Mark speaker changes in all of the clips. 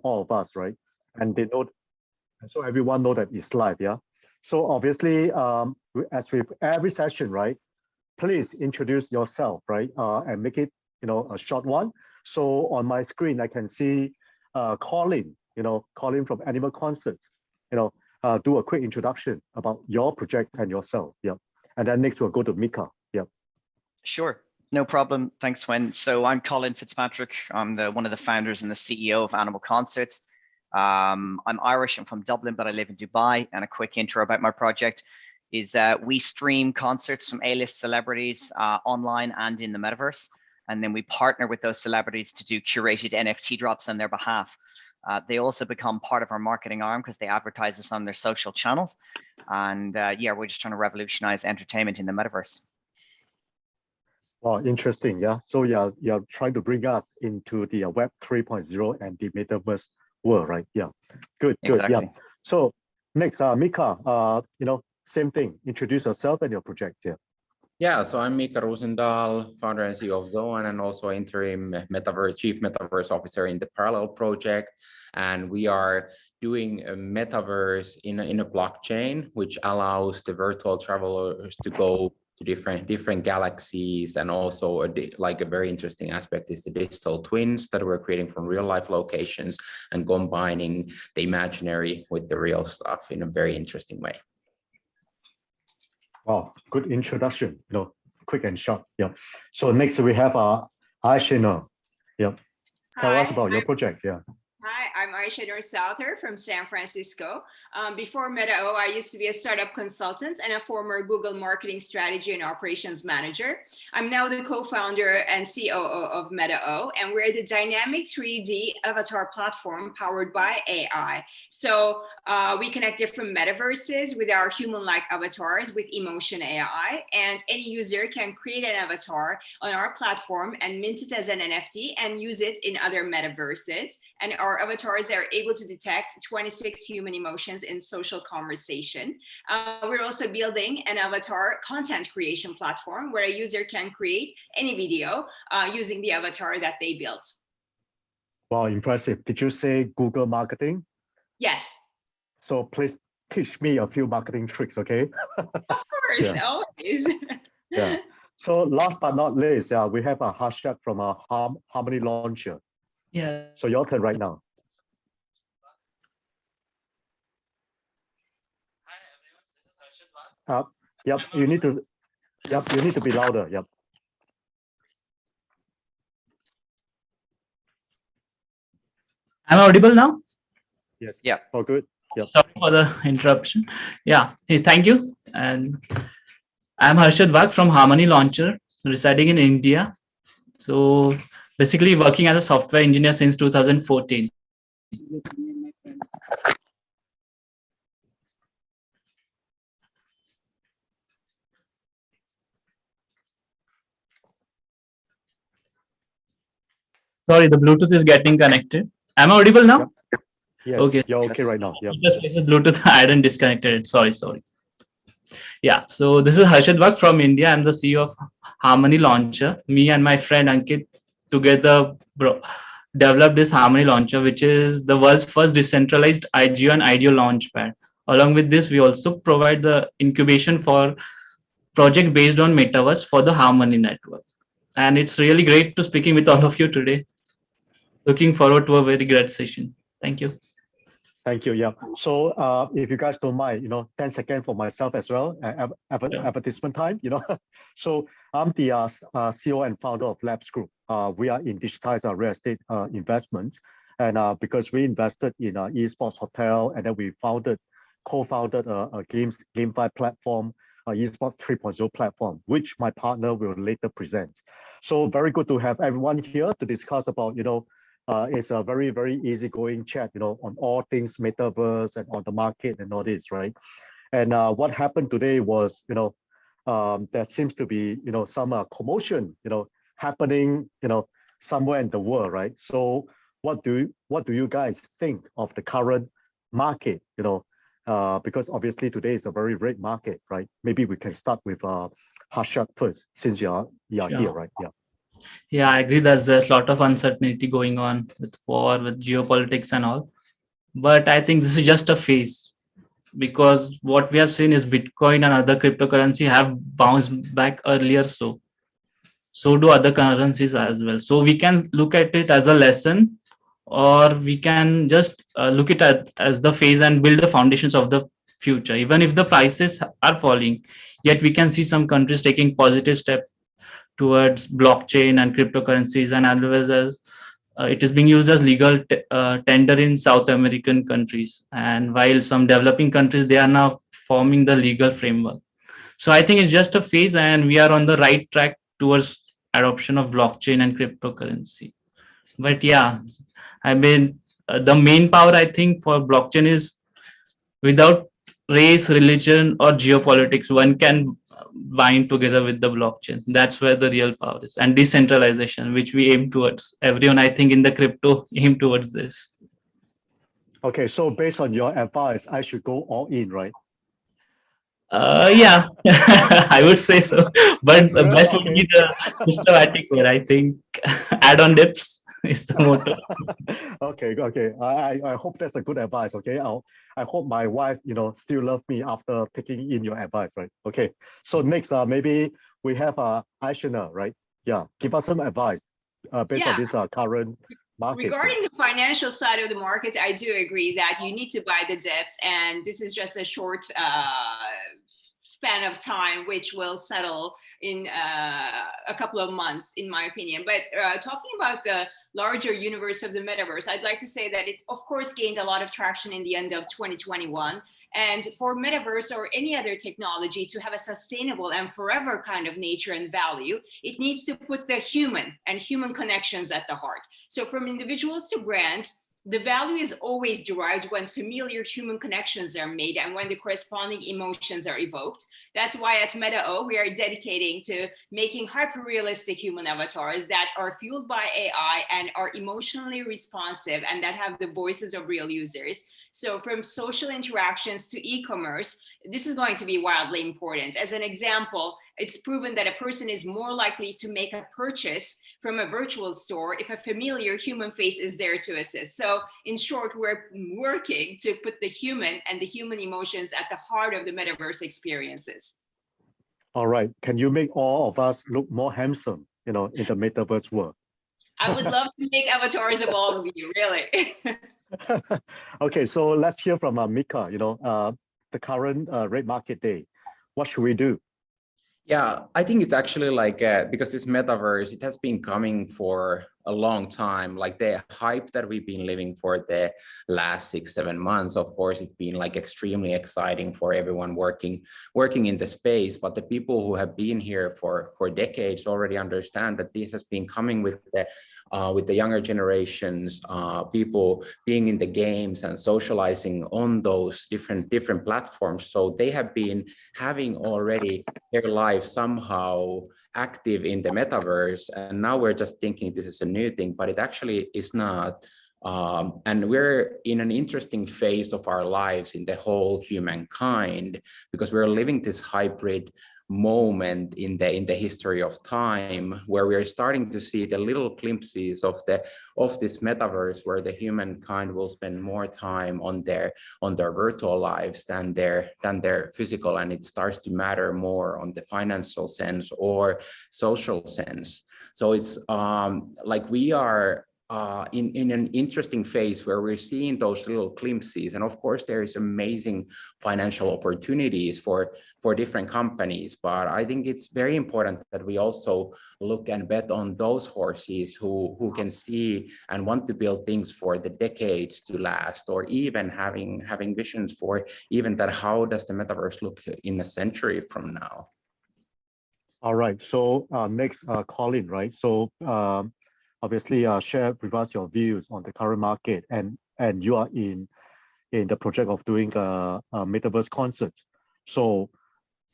Speaker 1: all of us, right? And they know, and so everyone know that it's live, yeah. So obviously, as with every session, right? Please introduce yourself, right? And make it, a short one. So on my screen, I can see Colin, Colin from Animal Concerts, do a quick introduction about your project and yourself, yeah. And then next we'll go to Miikka, yeah.
Speaker 2: Sure. No problem. Thanks, Wen. So I'm Colin Fitzpatrick. I'm one of the founders and the CEO of Animal Concerts. I'm Irish. I'm from Dublin, but I live in Dubai. And a quick intro about my project is we stream concerts from A-list celebrities online and in the metaverse. And then we partner with those celebrities to do curated NFT drops on their behalf. They also become part of our marketing arm because they advertise us on their social channels. And yeah, we're just trying to revolutionize entertainment in the metaverse.
Speaker 1: Wow, interesting. Yeah. So you're trying to bring us into the Web 3.0 and the Metaverse world, right? Yeah. Good.
Speaker 2: Exactly.
Speaker 1: Yeah. So next, Miikka, same thing. Introduce yourself and your project here.
Speaker 3: Yeah, so I'm Miikka Rosendahl, founder and CEO of Zoan, and also interim chief metaverse officer in the Parallell project. And we are doing a metaverse in a blockchain, which allows the virtual travelers to go to different galaxies. And also a very interesting aspect is the digital twins that we're creating from real life locations and combining the imaginary with the real stuff in a very interesting way.
Speaker 1: Wow, good introduction, quick and short. Yeah. So next we have Aysenur. Yeah. Tell us about your project. Yeah.
Speaker 4: Hi, I'm Aysenur from San Francisco. Before Meda.OOO, I used to be a startup consultant and a former Google marketing strategy and operations manager. I'm now the co-founder and COO of Meda.OOO, and we're the dynamic 3D avatar platform powered by AI. So we connect different metaverses with our human-like avatars with emotion AI, and any user can create an avatar on our platform and mint it as an NFT and use it in other metaverses. And our avatars are able to detect 26 human emotions in social conversation. We're also building an avatar content creation platform where a user can create any video using the avatar that they built.
Speaker 1: Wow, impressive. Did you say Google marketing?
Speaker 4: Yes.
Speaker 1: So please teach me a few marketing tricks, okay?
Speaker 4: Of course, always.
Speaker 1: Yeah. So last but not least, we have a Harshad from a Harmony Launcher.
Speaker 5: Yeah.
Speaker 1: So your turn right now.
Speaker 5: Hi everyone, this is Harshad.
Speaker 1: Yep, you need to be louder. Yep.
Speaker 5: I'm audible now?
Speaker 1: Yes.
Speaker 2: Yeah.
Speaker 1: Oh, good. Yep.
Speaker 5: Sorry for the interruption. Yeah. Hey, thank you. And I'm Harshad Wagh from Harmony Launcher, residing in India. So basically working as a software engineer since 2014. Sorry, the Bluetooth is getting connected. Am I audible now?
Speaker 1: Yep. Yes,
Speaker 5: okay.
Speaker 1: You're okay right now. Yep.
Speaker 5: Just places Bluetooth. I hadn't disconnected it. Sorry. Yeah. So this is Harshad Wagh from India. I'm the CEO of Harmony Launcher. Me and my friend Ankit together developed this Harmony Launcher, which is the world's first decentralized IGO and IDEO launchpad. Along with this, we also provide the incubation for project based on Metaverse for the Harmony network. And it's really great to speaking with all of you today. Looking forward to a very great session. Thank you.
Speaker 1: Thank you. Yeah. So if you guys don't mind, 10 seconds for myself as well. Advertisement time, So I'm the CEO and founder of Labs Group. We are in digitized real estate investment. And because we invested in esports hotel, and then we co-founded a GameFi platform, esports 3.0 platform, which my partner will later present. So very good to have everyone here to discuss about, it's a very, very easygoing chat, on all things metaverse and on the market and all this, right? And what happened today was, there seems to be, some commotion, happening, somewhere in the world, right? So what do you guys think of the current market, because obviously today is a very great market, right? Maybe we can start with Harshad first, since you are here, right? Yeah.
Speaker 5: Yeah, I agree that there's a lot of uncertainty going on with war, with geopolitics and all. But I think this is just a phase, because what we have seen is Bitcoin and other cryptocurrency have bounced back earlier. So do other currencies as well. So we can look at it as a lesson, or we can just look at it as the phase and build the foundations of the future. Even if the prices are falling, yet we can see some countries taking positive steps towards blockchain and cryptocurrencies, and as well as it is being used as legal tender in South American countries. And while some developing countries, they are now forming the legal framework. So I think it's just a phase, and we are on the right track towards adoption of blockchain and cryptocurrency. But yeah, I mean, the main power I think for blockchain is, without race, religion, or geopolitics, one can bind together with the blockchain. That's where the real power is, and decentralization, which we aim towards. Everyone, I think, in the crypto aim towards this.
Speaker 1: Okay, so based on your advice, I should go all in, right?
Speaker 5: Yeah, I would say so. But the
Speaker 1: Sure,
Speaker 5: best would
Speaker 1: okay.
Speaker 5: be the systematic way. I think add-on dips is the motto.
Speaker 1: Okay. I hope that's a good advice. Okay, I hope my wife, still love me after taking in your advice, right? Okay. So next, maybe we have Aysenur, right? Yeah, give us some advice based on
Speaker 4: Yeah.
Speaker 1: this current market.
Speaker 4: Regarding the financial side of the market, I do agree that you need to buy the dips, and this is just a short span of time, which will settle in a couple of months, in my opinion. But talking about the larger universe of the metaverse, I'd like to say that it, of course, gained a lot of traction in the end of 2021. And for metaverse or any other technology to have a sustainable and forever kind of nature and value, it needs to put the human and human connections at the heart. So from individuals to brands, the value is always derived when familiar human connections are made and when the corresponding emotions are evoked. That's why at Meda.OOO, we are dedicating to making hyper-realistic human avatars that are fueled by AI and are emotionally responsive and that have the voices of real users. So from social interactions to e-commerce, this is going to be wildly important. As an example, it's proven that a person is more likely to make a purchase from a virtual store if a familiar human face is there to assist. So in short, we're working to put the human and the human emotions at the heart of the metaverse experiences.
Speaker 1: All right. Can you make all of us look more handsome, in the metaverse world?
Speaker 4: I would love to make avatars of all of you, really.
Speaker 1: Okay, so let's hear from Miikka, the current rate market day. What should we do?
Speaker 3: Yeah, I think it's actually like, because this metaverse, it has been coming for a long time. Like the hype that we've been living for the last 6-7 months, of course, it's been like extremely exciting for everyone working in the space. But the people who have been here for decades already understand that this has been coming with the younger generations, people being in the games and socializing on those different platforms. So they have been having already their life somehow active in the metaverse, and now we're just thinking this is a new thing, but it actually is not. And we're in an interesting phase of our lives in the whole humankind, because we're living this hybrid moment in the history of time, where we are starting to see the little glimpses of this metaverse, where the humankind will spend more time on their virtual lives than their physical, and it starts to matter more on the financial sense or social sense. So it's like we are in an interesting phase where we're seeing those little glimpses. And of course, there is amazing financial opportunities for different companies. But I think it's very important that we also look and bet on those horses who can see and want to build things for the decades to last, or even having visions for even that, how does the metaverse look in a century from now?
Speaker 1: All right. So next, Colin, right? So obviously share with us your views on the current market, and you are in the project of doing a metaverse concert. So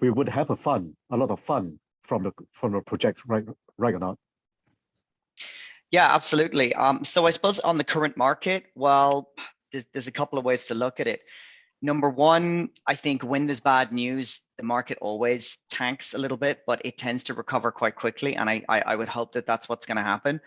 Speaker 1: we would have a lot of fun from the project, right or not?
Speaker 2: Yeah, absolutely. So I suppose on the current market, well, there's a couple of ways to look at it. Number one, I think when there's bad news, the market always tanks a little bit, but it tends to recover quite quickly. And I would hope that that's what's going to happen.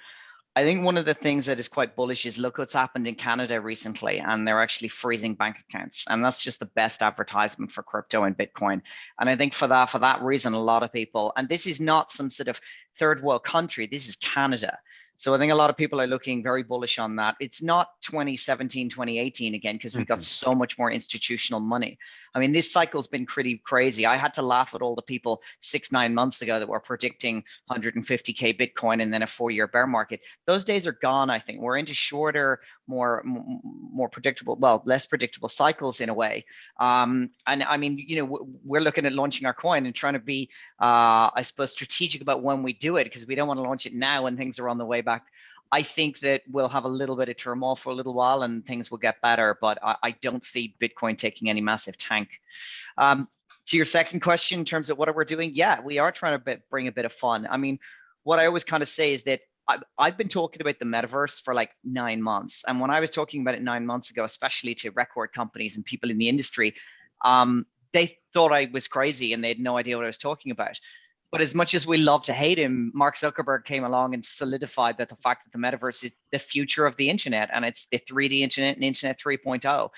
Speaker 2: I think one of the things that is quite bullish is look what's happened in Canada recently, and they're actually freezing bank accounts. And that's just the best advertisement for crypto and Bitcoin. And I think for that reason, a lot of people, and this is not some sort of third world country, this is Canada. So I think a lot of people are looking very bullish on that. It's not 2017, 2018 again, because we've got so much more institutional money. I mean, this cycle's been pretty crazy. I had to laugh at all the people 6-9 months ago that were predicting 150K Bitcoin and then a 4-year bear market. Those days are gone, I think. We're into shorter, more predictable, well, less predictable cycles in a way. And I mean, you know, we're looking at launching our coin and trying to be, I suppose, strategic about when we do it, because we don't want to launch it now when things are on the way back. I think that we'll have a little bit of turmoil for a little while and things will get better, but I don't see Bitcoin taking any massive tank. To your second question, in terms of what we're doing, yeah, we are trying to bring a bit of fun. I mean, what I always kind of say is that I've been talking about the metaverse for like 9 months. And when I was talking about it 9 months ago, especially to record companies and people in the industry, they thought I was crazy and they had no idea what I was talking about. But as much as we love to hate him, Mark Zuckerberg came along and solidified that the fact that the metaverse is the future of the internet, and it's the 3D internet and internet 3.0.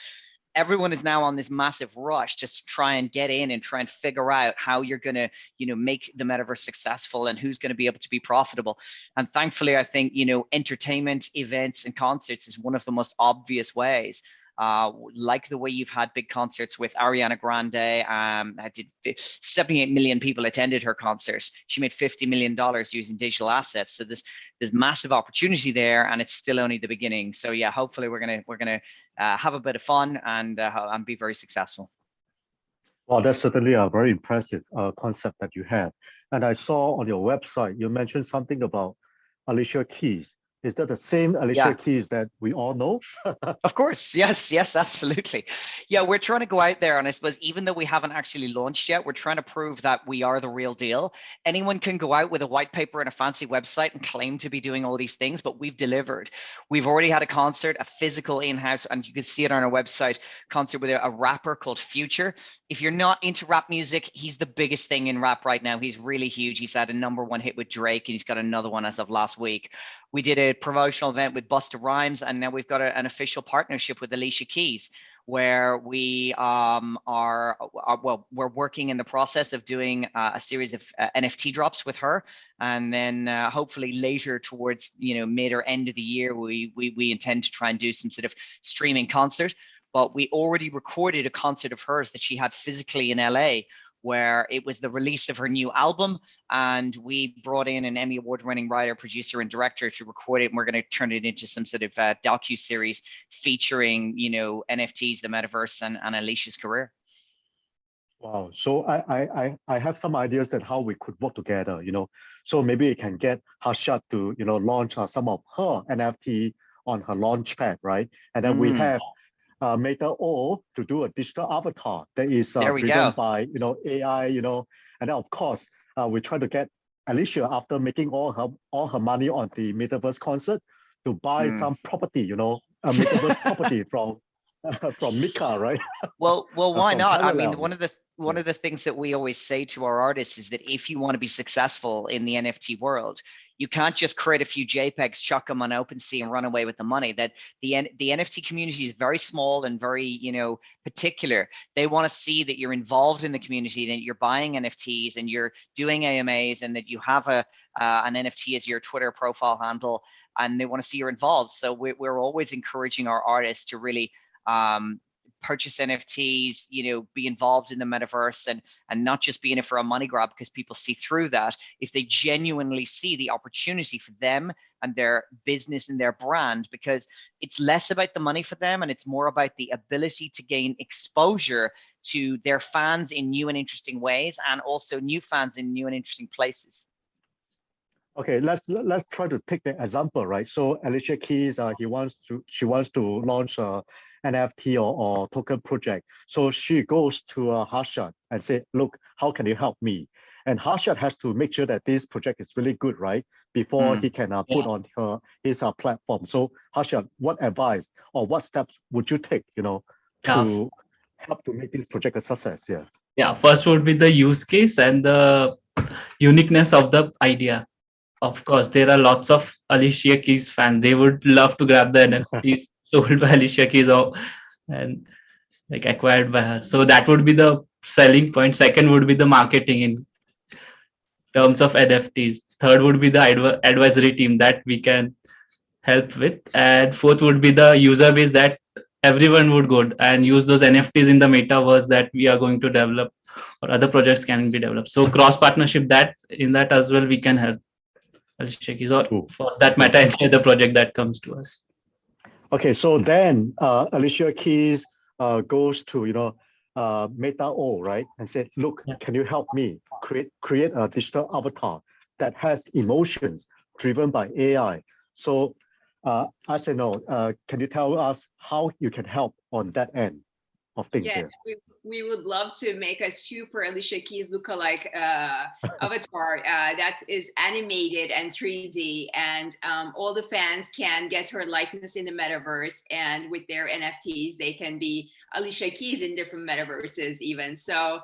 Speaker 2: Everyone is now on this massive rush to try and get in and try and figure out how you're going to, you know, make the metaverse successful and who's going to be able to be profitable. And thankfully, I think, you know, entertainment, events and concerts is one of the most obvious ways. Like the way you've had big concerts with Ariana Grande. I did 78 million people attended her concerts. She made $50 million using digital assets. So there's massive opportunity there, and it's still only the beginning. So yeah, hopefully we're gonna have a bit of fun and be very successful.
Speaker 1: Well, that's certainly a very impressive concept that you have. And I saw on your website you mentioned something about Alicia Keys. Is that the same Alicia Keys that we all know?
Speaker 2: Of course, yes, absolutely. Yeah, we're trying to go out there, and I suppose even though we haven't actually launched yet, we're trying to prove that we are the real deal. Anyone can go out with a white paper and a fancy website and claim to be doing all these things, but we've delivered. We've already had a concert, a physical in-house, and you can see it on our website, concert with a rapper called Future. If you're not into rap music, he's the biggest thing in rap right now. He's really huge. He's had a #1 hit with Drake, and he's got another one as of last week. We did a promotional event with Busta Rhymes, and now we've got an official partnership with Alicia Keys, where we we're working in the process of doing a series of NFT drops with her, and then hopefully later towards, you know, mid or end of the year, we intend to try and do some sort of streaming concert. But we already recorded a concert of hers that she had physically in LA, where it was the release of her new album, and we brought in an Emmy award-winning writer, producer, and director to record it, and we're going to turn it into some sort of docu-series featuring, you know, NFTs, the metaverse, and Alicia's career.
Speaker 1: Wow. So I have some ideas that how we could work together, you know. So maybe we can get Harshad to, you know, launch some of her NFT on her launch pad, right? And then we have Meda.OOO to do a digital avatar that is driven by, you know, AI, you know. And then of course we try to get Alicia, after making all her money on the Metaverse concert, to buy some property, you know, a Metaverse property from Miikka, right?
Speaker 2: Well, why not?
Speaker 1: Parallell.
Speaker 2: I mean, one of the things that we always say to our artists is that if you want to be successful in the NFT world, you can't just create a few JPEGs, chuck them on OpenSea and run away with the money. That the NFT community is very small and very, you know, particular. They want to see that you're involved in the community, that you're buying NFTs and you're doing AMAs, and that you have an NFT as your Twitter profile handle, and they want to see you're involved. So we're always encouraging our artists to really purchase NFTs, you know, be involved in the metaverse, and not just be in it for a money grab, because people see through that. If they genuinely see the opportunity for them and their business and their brand, because it's less about the money for them and it's more about the ability to gain exposure to their fans in new and interesting ways, and also new fans in new and interesting places.
Speaker 1: Okay, let's try to take the example, right? So Alicia Keys, she wants to launch a NFT or token project. So she goes to Harshad and say, look, how can you help me? And Harshad has to make sure that this project is really good, right? Before he can put on his platform. So Harshad, what advice or what steps would you take, you know, to help to make this project a success? Yeah.
Speaker 5: Yeah, first would be the use case and the uniqueness of the idea. Of course, there are lots of Alicia Keys fans. They would love to grab the NFTs sold by Alicia Keys and like acquired by her. So that would be the selling point. Second would be the marketing in terms of NFTs. Third would be the advisory team that we can help with. And fourth would be the user base that everyone would go and use those NFTs in the metaverse that we are going to develop or other projects can be developed. So cross partnership that in that as well, we can help Alicia Keys or for that matter, any other project that comes to us.
Speaker 1: Okay, so then Alicia Keys goes to Meta.OOO, right, and said, "Look, can you help me create a digital avatar that has emotions driven by AI?" So, Aysenur, can you tell us how you can help on that end of things here?
Speaker 4: Yes, we would love to make a super Alicia Keys lookalike avatar that is animated and 3D, and all the fans can get her likeness in the metaverse, and with their NFTs, they can be Alicia Keys in different metaverses even. So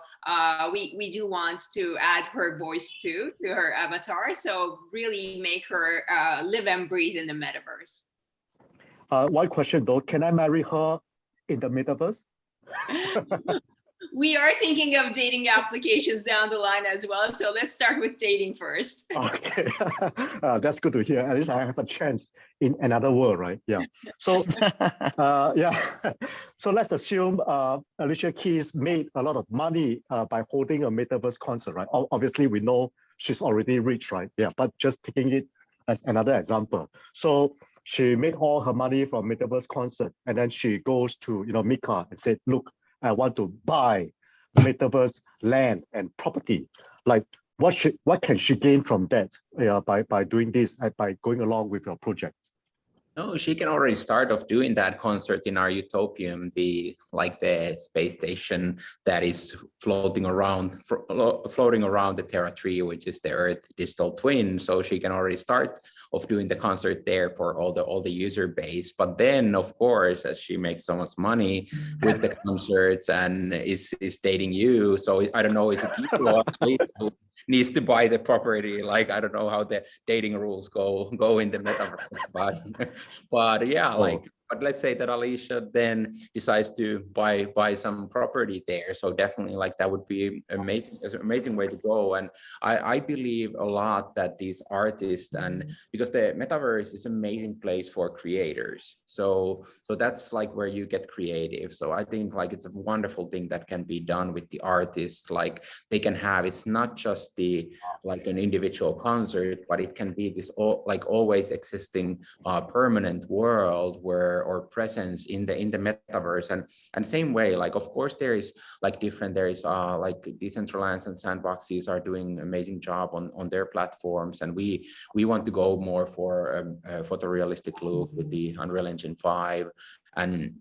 Speaker 4: we do want to add her voice to her avatar, so really make her live and breathe in the metaverse.
Speaker 1: One question though, can I marry her in the metaverse?
Speaker 4: We are thinking of dating applications down the line as well. So let's start with dating first.
Speaker 1: Okay, that's good to hear. At least I have a chance in another world, right? Yeah. So, so let's assume Alicia Keys made a lot of money by holding a metaverse concert, right? Obviously, we know she's already rich, right? Yeah, but just taking it as another example. So she made all her money from metaverse concert, and then she goes to Miikka and said, "Look, I want to buy metaverse land and property." Like, what can she gain from that by doing this and by going along with your project?
Speaker 3: No, she can already start off doing that concert in our utopium, the space station that is floating around the Terra tree, which is the Earth digital twin. So she can already start off doing the concert there for all the user base. But then, of course, as she makes so much money with the concerts and is dating you, so I don't know, is it you or who needs to buy the property? Like, I don't know how the dating rules go in the metaverse, but yeah, but let's say that Alicia then decides to buy some property there. So definitely, like, that would be amazing way to go. And I believe a lot that these artists, and because the metaverse is an amazing place for creators, so that's like where you get creative. So I think like it's a wonderful thing that can be done with the artists. Like they can have, it's not just the like an individual concert, but it can be this always existing permanent world or presence in the metaverse. And same way, like of course there is like there is like Decentraland and Sandboxes are doing amazing job on their platforms, and we want to go more for a photorealistic look with the Unreal Engine 5 and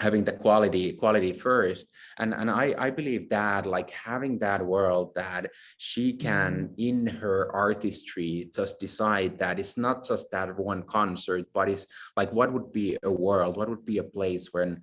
Speaker 3: having the quality first. And I believe that like having that world that she can in her artistry just decide that it's not just that one concert, but it's like what would be a world, what would be a place when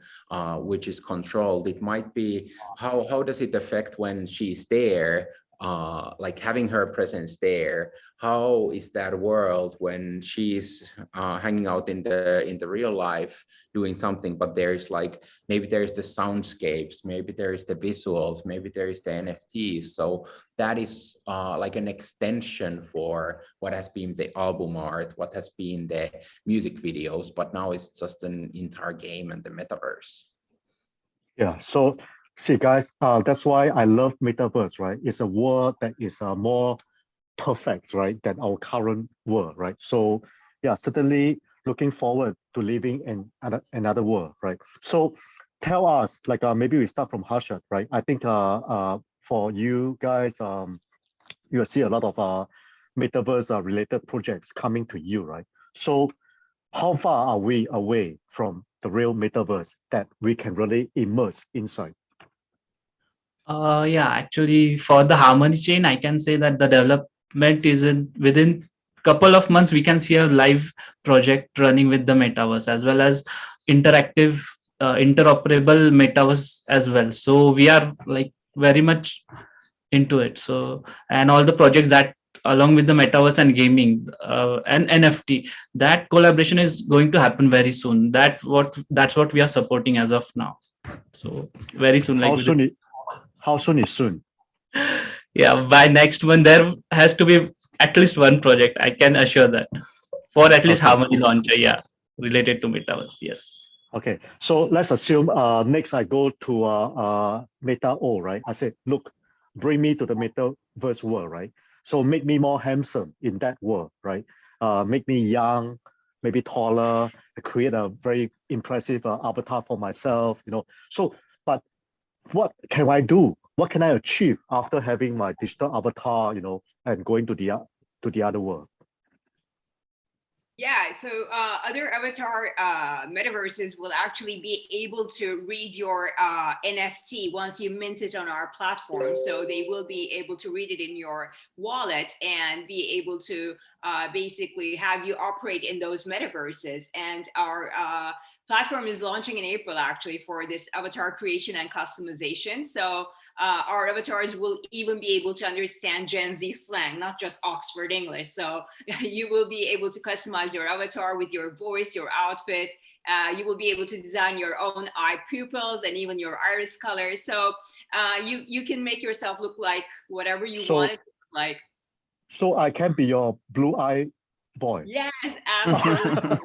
Speaker 3: which is controlled. It might be how does it affect when she's there, like having her presence there. How is that world when she's hanging out in the real life doing something, but there's like maybe there's the soundscapes, maybe there's the visuals, maybe there is the NFTs. So that is like an extension for what has been the album art, what has been the music videos, but now it's just an entire game and the metaverse.
Speaker 1: Yeah, so see guys, that's why I love metaverse, right? It's a world that is more perfect, right, than our current world, right? So yeah, certainly looking forward to living in another world, right? So tell us, like maybe we start from Harshad, right? I think for you guys, you see a lot of metaverse related projects coming to you, right? So how far are we away from the real metaverse that we can really immerse inside?
Speaker 5: Yeah, actually for the Harmony chain, I can say that the development is within couple of months, we can see a live project running with the metaverse as well as interactive interoperable metaverse as well. So we are like very much into it. So, and all the projects that along with the metaverse and gaming and NFT, that collaboration is going to happen very soon. That's what we are supporting as of now. So very soon, like
Speaker 1: how soon is soon?
Speaker 5: Yeah, by next month there has to be at least one project. I can assure that for at least Harmony launcher, yeah, related to metaverse. Yes.
Speaker 1: Okay, so let's assume next I go to Meta.OOO, right? I said, look, bring me to the metaverse world, right? So make me more handsome in that world, right? Make me young, maybe taller, create a very impressive avatar for myself, you know. So, but what can I do? What can I achieve after having my digital avatar, you know, and going to the other world?
Speaker 4: Yeah, so other avatar metaverses will actually be able to read your NFT once you mint it on our platform. So they will be able to read it in your wallet and be able to basically have you operate in those metaverses. And our platform is launching in April actually for this avatar creation and customization. So our avatars will even be able to understand Gen Z slang, not just Oxford English. So you will be able to customize your avatar with your voice, your outfit. You will be able to design your own eye pupils and even your iris color. So you can make yourself look like whatever you want it to look like.
Speaker 1: So I can be your blue-eyed boy.
Speaker 4: Yes, absolutely.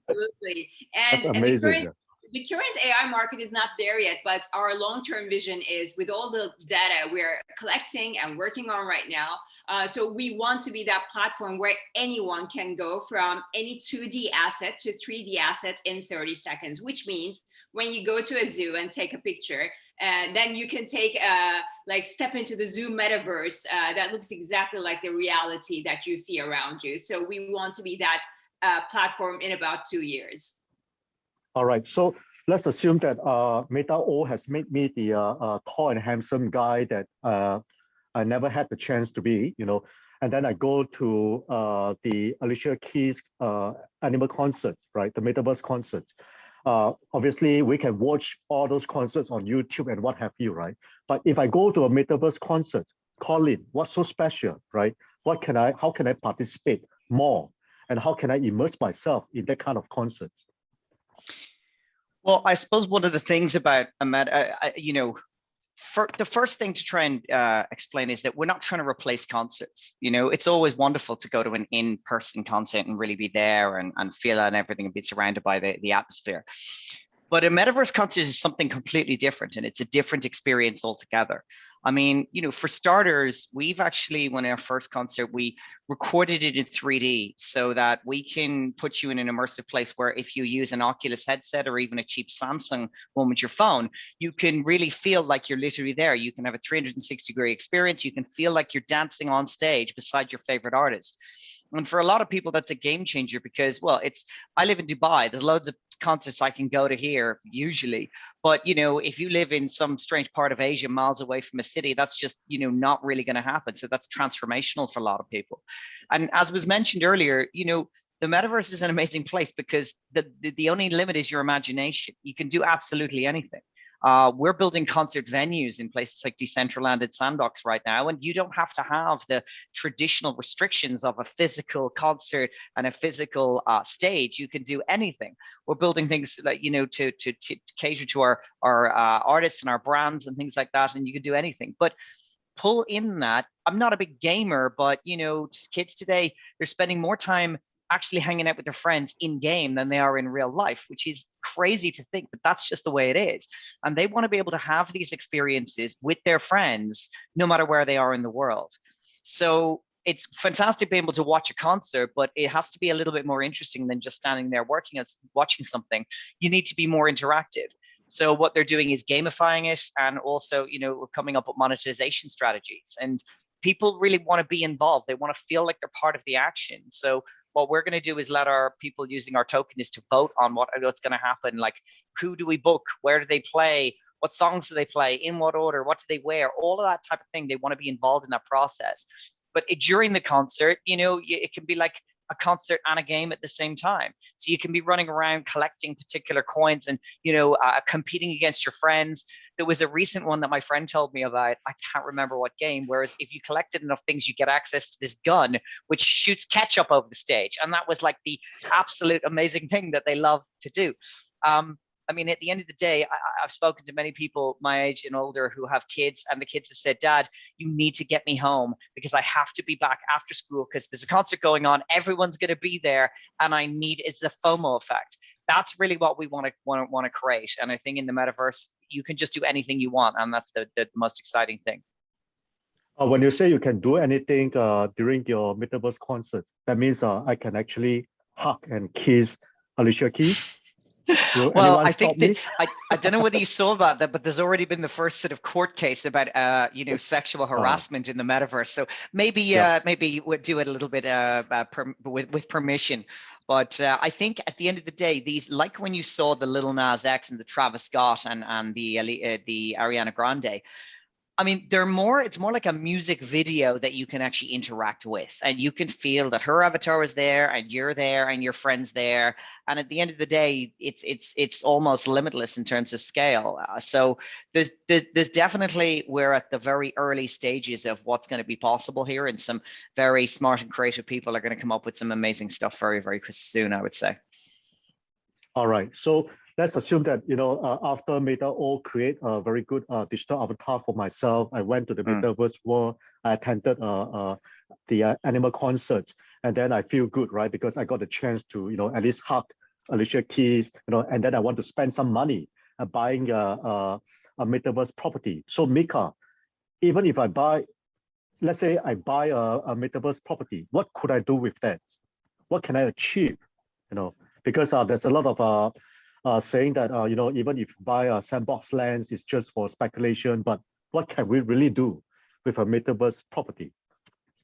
Speaker 4: Absolutely.
Speaker 1: That's amazing.
Speaker 4: The current AI market is not there yet, but our long-term vision is with all the data we're collecting and working on right now. So we want to be that platform where anyone can go from any 2D asset to 3D assets in 30 seconds, which means when you go to a zoo and take a picture, then you can take step into the zoo metaverse that looks exactly like the reality that you see around you. So we want to be that platform in about 2 years.
Speaker 1: All right, so let's assume that Meta.OOO has made me the tall and handsome guy that I never had the chance to be, you know, and then I go to the Alicia Keys animal concerts, right, the Metaverse concerts. Obviously, we can watch all those concerts on YouTube and what have you, right? But if I go to a Metaverse concert, Colin, what's so special, right? How can I participate more? And how can I immerse myself in that kind of concerts?
Speaker 2: Well, I suppose one of the things about the first thing to try and explain is that we're not trying to replace concerts. You know, it's always wonderful to go to an in-person concert and really be there and feel it and everything and be surrounded by the atmosphere. But a metaverse concert is something completely different, and it's a different experience altogether. I mean, you know, for starters, we've actually, when our first concert, we recorded it in 3D so that we can put you in an immersive place where if you use an Oculus headset or even a cheap Samsung one with your phone, you can really feel like you're literally there. You can have a 360-degree experience. You can feel like you're dancing on stage beside your favorite artist. And for a lot of people, that's a game changer because, well, I live in Dubai. There's loads of concerts I can go to here usually, but you know, if you live in some strange part of Asia miles away from a city, that's just, you know, not really going to happen. So that's transformational for a lot of people. And as was mentioned earlier, you know, the metaverse is an amazing place because the only limit is your imagination. You can do absolutely anything. We're building concert venues in places like Decentraland and Sandbox right now, and you don't have to have the traditional restrictions of a physical concert and a physical stage. You can do anything. We're building things like, you know, to cater to our artists and our brands and things like that, and you can do anything. But pull in that, I'm not a big gamer, but you know, kids today, they're spending more time actually hanging out with their friends in game than they are in real life, which is crazy to think, but that's just the way it is. And they want to be able to have these experiences with their friends, no matter where they are in the world. So it's fantastic being able to watch a concert, but it has to be a little bit more interesting than just standing there watching something. You need to be more interactive. So what they're doing is gamifying it, and also, you know, coming up with monetization strategies. And people really want to be involved. They want to feel like they're part of the action. So what we're going to do is let our people using our token is to vote on what's going to happen. Like, who do we book? Where do they play? What songs do they play? In what order? What do they wear? All of that type of thing. They want to be involved in that process. But during the concert, you know, it can be like a concert and a game at the same time. So you can be running around collecting particular coins and, you know, competing against your friends. There was a recent one that my friend told me about. I can't remember what game. Whereas if you collected enough things, you get access to this gun, which shoots ketchup over the stage. And that was like the absolute amazing thing that they love to do. I mean, at the end of the day, I've spoken to many people my age and older who have kids, and the kids have said, Dad, you need to get me home because I have to be back after school because there's a concert going on. Everyone's going to be there. And it's the FOMO effect. That's really what we want to create. And I think in the metaverse, you can just do anything you want. And that's the most exciting thing.
Speaker 1: When you say you can do anything during your Metaverse concert, that means I can actually hug and kiss Alicia Keys.
Speaker 2: Well, I think that I don't know whether you saw about that, but there's already been the first sort of court case about you know, sexual harassment in the metaverse. So maybe maybe we'll do it a little bit with permission. But I think at the end of the day, these, like when you saw the Lil Nas X and the Travis Scott and the Ariana Grande, I mean, it's more like a music video that you can actually interact with, and you can feel that her avatar is there and you're there and your friend's there. And at the end of the day, it's almost limitless in terms of scale. So there's definitely, we're at the very early stages of what's going to be possible here, and some very smart and creative people are going to come up with some amazing stuff very, very soon, I would say.
Speaker 1: All right. So let's assume that, you know, after Meda.OOO create a very good digital avatar for myself, I went to the Metaverse world, I attended the animal concert, and then I feel good, right? Because I got the chance to, you know, at least hug Alicia Keys, you know, and then I want to spend some money buying a Metaverse property. So Miikka, even if I buy, let's say I buy a Metaverse property, what could I do with that? What can I achieve? You know, because there's a lot of saying that, you know, even if you buy a sandbox lands, it's just for speculation, but what can we really do with a Metaverse property?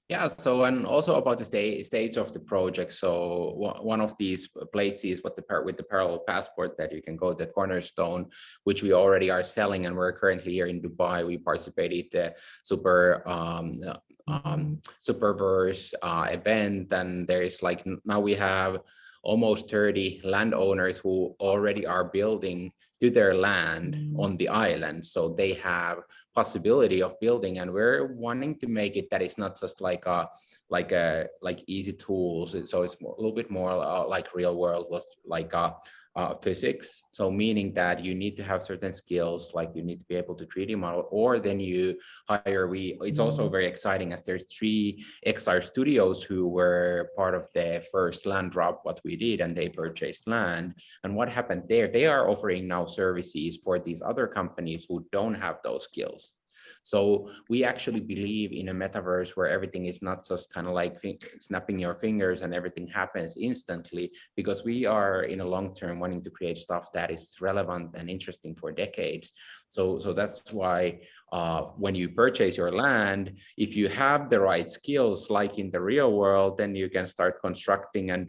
Speaker 3: Yeah, so, and also about the stage of the project. So one of these places with the Parallell passport that you can go to Cornerstone, which we already are selling, and we're currently here in Dubai. We participated the Superverse event, and there's like, now we have almost 30 landowners who already are building to their land on the island. So they have possibility of building, and we're wanting to make it that it's not just like easy tools. So it's a little bit more like real world, like physics. So meaning that you need to have certain skills, like you need to be able to 3D model, or then you hire, it's also very exciting as there's 3 XR studios who were part of the first land drop, what we did, and they purchased land. And what happened there, they are offering now services for these other companies who don't have those skills. So we actually believe in a metaverse where everything is not just kind of like snapping your fingers and everything happens instantly, because we are in a long term wanting to create stuff that is relevant and interesting for decades. So that's why when you purchase your land, if you have the right skills, like in the real world, then you can start constructing and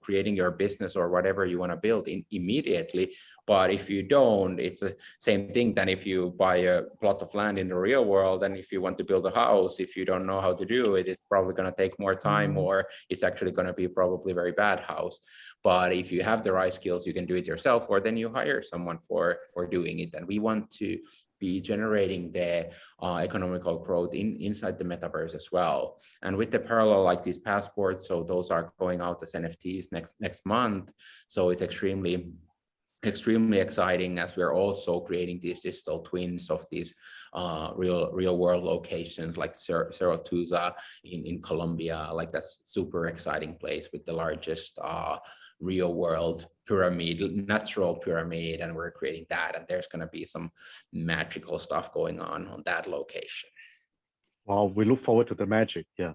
Speaker 3: creating your business or whatever you want to build immediately. But if you don't, it's the same thing than if you buy a plot of land in the real world, and if you want to build a house, if you don't know how to do it, it's probably going to take more time, or it's actually going to be probably a very bad house. But if you have the right skills, you can do it yourself, or then you hire someone for doing it. And we want to be generating the economical growth inside the metaverse as well. And with the Parallell, like these passports, so those are going out as NFTs next month. So it's extremely exciting, as we're also creating these digital twins of these real world locations, like Cerro in Colombia. Like, that's super exciting place with the largest real world natural pyramid, and we're creating that, and there's going to be some magical stuff going on that location.
Speaker 1: Well, we look forward to the magic. Yeah.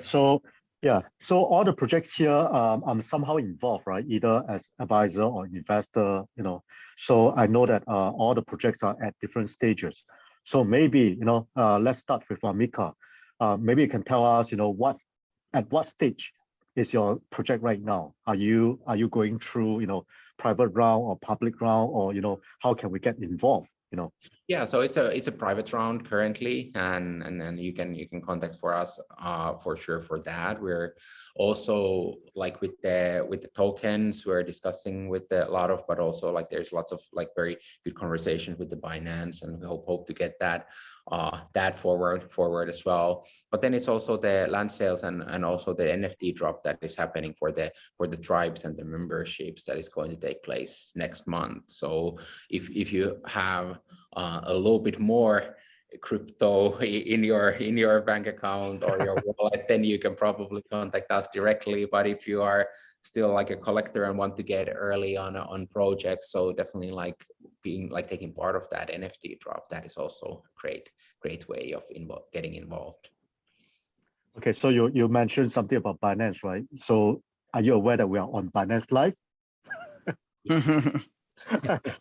Speaker 1: So all the projects here, I'm somehow involved, right? Either as advisor or investor, you know. So I know that all the projects are at different stages. So maybe, you know, let's start with Miikka. Maybe you can tell us, you know, at what stage is your project right now? Are you going through, you know, private round or public round, or, you know, how can we get involved
Speaker 3: Yeah, so it's a private round currently, and then you can contact for us for sure for that. We're also like with the tokens we're discussing with a lot of, but also like there's lots of like very good conversations with the Binance, and we hope to get that forward as well. But then it's also the land sales and also the NFT drop that is happening for the tribes and the memberships that is going to take place next month. So if you have a little bit more crypto in your bank account or your wallet, then you can probably contact us directly. But if you are still like a collector and want to get early on projects, so definitely like taking part of that NFT drop, that is also a great way of getting involved.
Speaker 1: Okay, so you mentioned something about Binance, right? So are you aware that we are on Binance Live?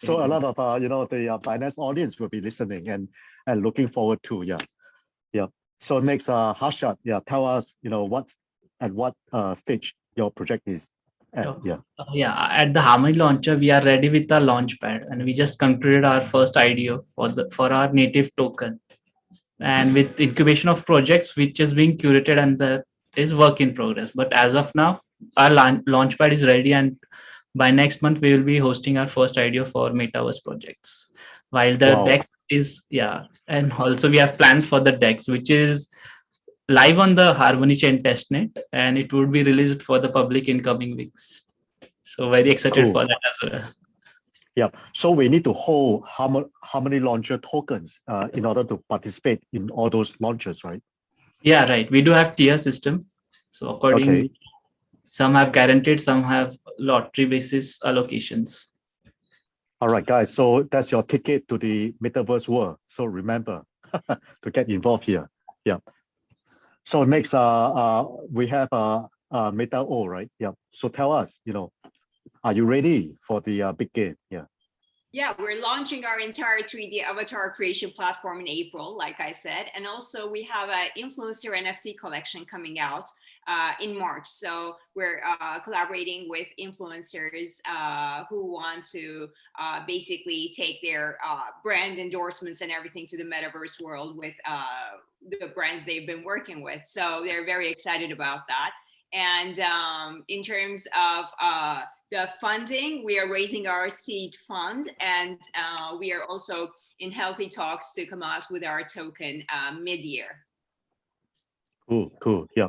Speaker 1: So a lot of the Binance audience will be listening and looking forward to. Yeah. So next, Harshad, tell us what stage your project is at.
Speaker 5: At the Harmony launcher, we are ready with the launchpad, and we just concluded our first IDO for our native token, and with incubation of projects which is being curated, and that is work in progress. But as of now, our launchpad is ready, and by next month we will be hosting our first IDO for Metaverse projects. While the DEX is and also we have plans for the DEX, which is live on the Harmony chain testnet, and it would be released for the public in coming weeks. So very excited for that as well.
Speaker 1: Yeah. So we need to hold Harmony launcher tokens in order to participate in all those launches, right?
Speaker 5: Yeah, right. We do have tier system. So according, some have guaranteed, some have lottery basis allocations.
Speaker 1: All right, guys. So that's your ticket to the Metaverse world. So remember to get involved here. Yeah. So next, we have Meda.OOO, right? Yeah. So tell us, are you ready for the big game?
Speaker 4: Yeah, we're launching our entire 3D avatar creation platform in April, like I said. And also we have an influencer NFT collection coming out in March. So we're collaborating with influencers who want to basically take their brand endorsements and everything to the Metaverse world with the brands they've been working with. So they're very excited about that. And in terms of the funding, we are raising our seed fund, and we are also in healthy talks to come out with our token mid-year.
Speaker 1: Cool. Yeah.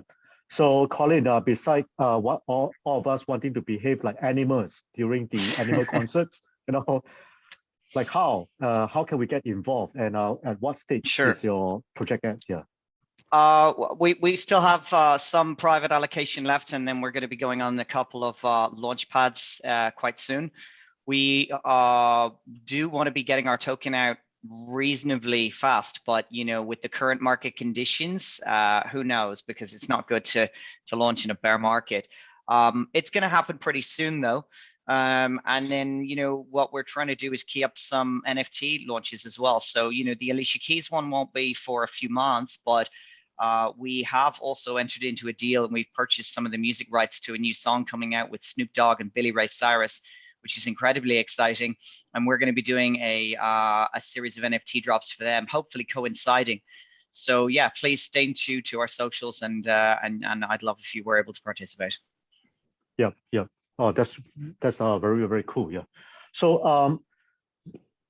Speaker 1: So Colin, besides what all of us wanting to behave like animals during the animal concerts, like how can we get involved, and at what stage is your project at? Yeah.
Speaker 2: We still have some private allocation left, and then we're going to be going on a couple of launch pads quite soon. We do want to be getting our token out reasonably fast, but with the current market conditions, who knows, because it's not good to launch in a bear market. It's going to happen pretty soon though. And then, what we're trying to do is key up some NFT launches as well. So, the Alicia Keys one won't be for a few months, but we have also entered into a deal, and we've purchased some of the music rights to a new song coming out with Snoop Dogg and Billy Ray Cyrus, which is incredibly exciting. And we're going to be doing a series of NFT drops for them, hopefully coinciding. So yeah, please stay tuned to our socials, and I'd love if you were able to participate.
Speaker 1: Yeah. Oh, that's very, very cool. Yeah. So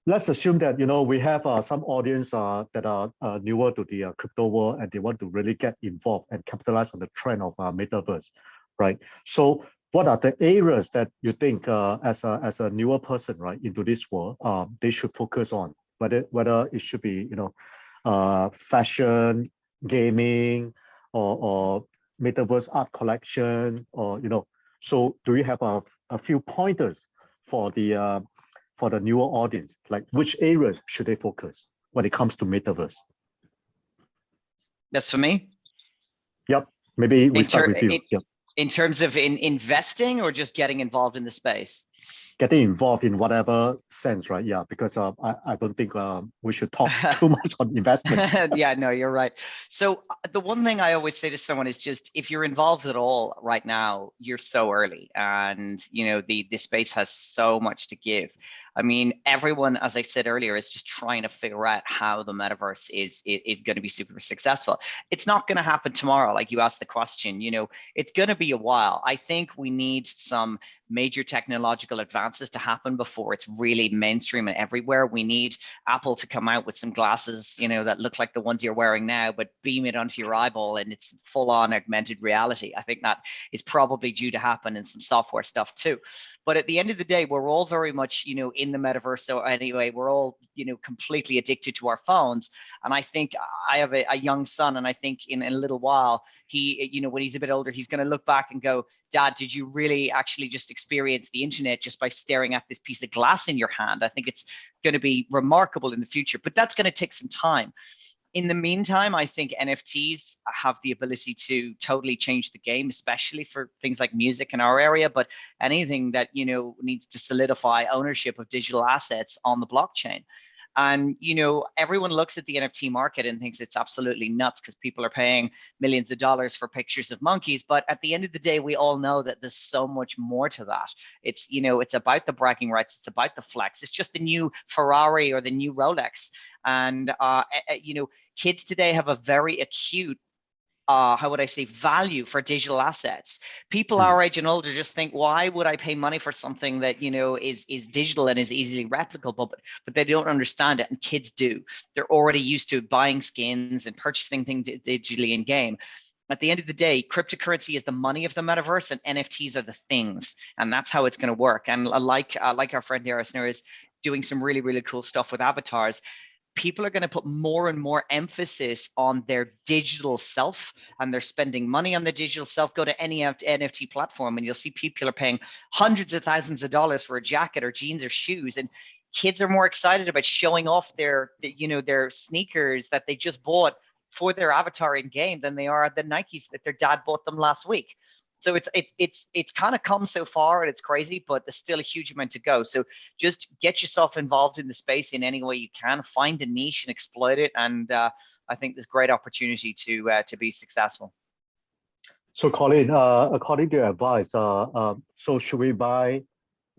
Speaker 1: let's assume that we have some audience that are newer to the crypto world, and they want to really get involved and capitalize on the trend of Metaverse, right? So what are the areas that you think as a newer person, right, into this world, they should focus on? Whether it should be fashion, gaming, or Metaverse art collection, or So do you have a few pointers for the newer audience, like which areas should they focus when it comes to Metaverse?
Speaker 2: That's for me?
Speaker 1: Yep. Maybe we start with you. Yep.
Speaker 2: In terms of investing or just getting involved in the space?
Speaker 1: Getting involved in whatever sense, right? Yeah, because I don't think we should talk too much on investment.
Speaker 2: Yeah, no, you're right. So the one thing I always say to someone is just, if you're involved at all right now, you're so early, and the space has so much to give. I mean, everyone, as I said earlier, is just trying to figure out how the metaverse is going to be super successful. It's not going to happen tomorrow. Like you asked the question, you know, it's going to be a while. I think we need some major technological advances to happen before it's really mainstream and everywhere. We need Apple to come out with some glasses, you know, that look like the ones you're wearing now, but beam it onto your eyeball and it's full on augmented reality. I think that is probably due to happen, and some software stuff too. But at the end of the day, we're all very much, you know, in the metaverse. So anyway, we're all, you know, completely addicted to our phones. And I think I have a young son, and I think in a little while, he, you know, when he's a bit older, he's going to look back and go, Dad, did you really actually just experience the internet just by staring at this piece of glass in your hand? I think it's going to be remarkable in the future, but that's going to take some time. In the meantime, I think NFTs have the ability to totally change the game, especially for things like music in our area, but anything that, you know, needs to solidify ownership of digital assets on the blockchain. And, you know, everyone looks at the NFT market and thinks it's absolutely nuts because people are paying millions of dollars for pictures of monkeys. But at the end of the day, we all know that there's so much more to that. It's, you know, it's about the bragging rights. It's about the flex. It's just the new Ferrari or the new Rolex. And, you know, kids today have a very acute how would I say, value for digital assets. People our age and older just think, why would I pay money for something that, you know, is digital and is easily replicable, but they don't understand it, and kids do. They're already used to buying skins and purchasing things digitally in game. At the end of the day, cryptocurrency is the money of the metaverse, and NFTs are the things, and that's how it's going to work. And like our friend Aysenur is doing some really, really cool stuff with avatars. People are going to put more and more emphasis on their digital self, and they're spending money on the digital self. Go to any NFT platform and you'll see people are paying hundreds of thousands of dollars for a jacket or jeans or shoes. And kids are more excited about showing off their sneakers that they just bought for their avatar in game than they are the Nikes that their dad bought them last week. So it's kind of come so far, and it's crazy, but there's still a huge amount to go. So just get yourself involved in the space in any way you can. Find a niche and exploit it, and I think there's great opportunity to be successful.
Speaker 1: So Colin, according to your advice, so should we buy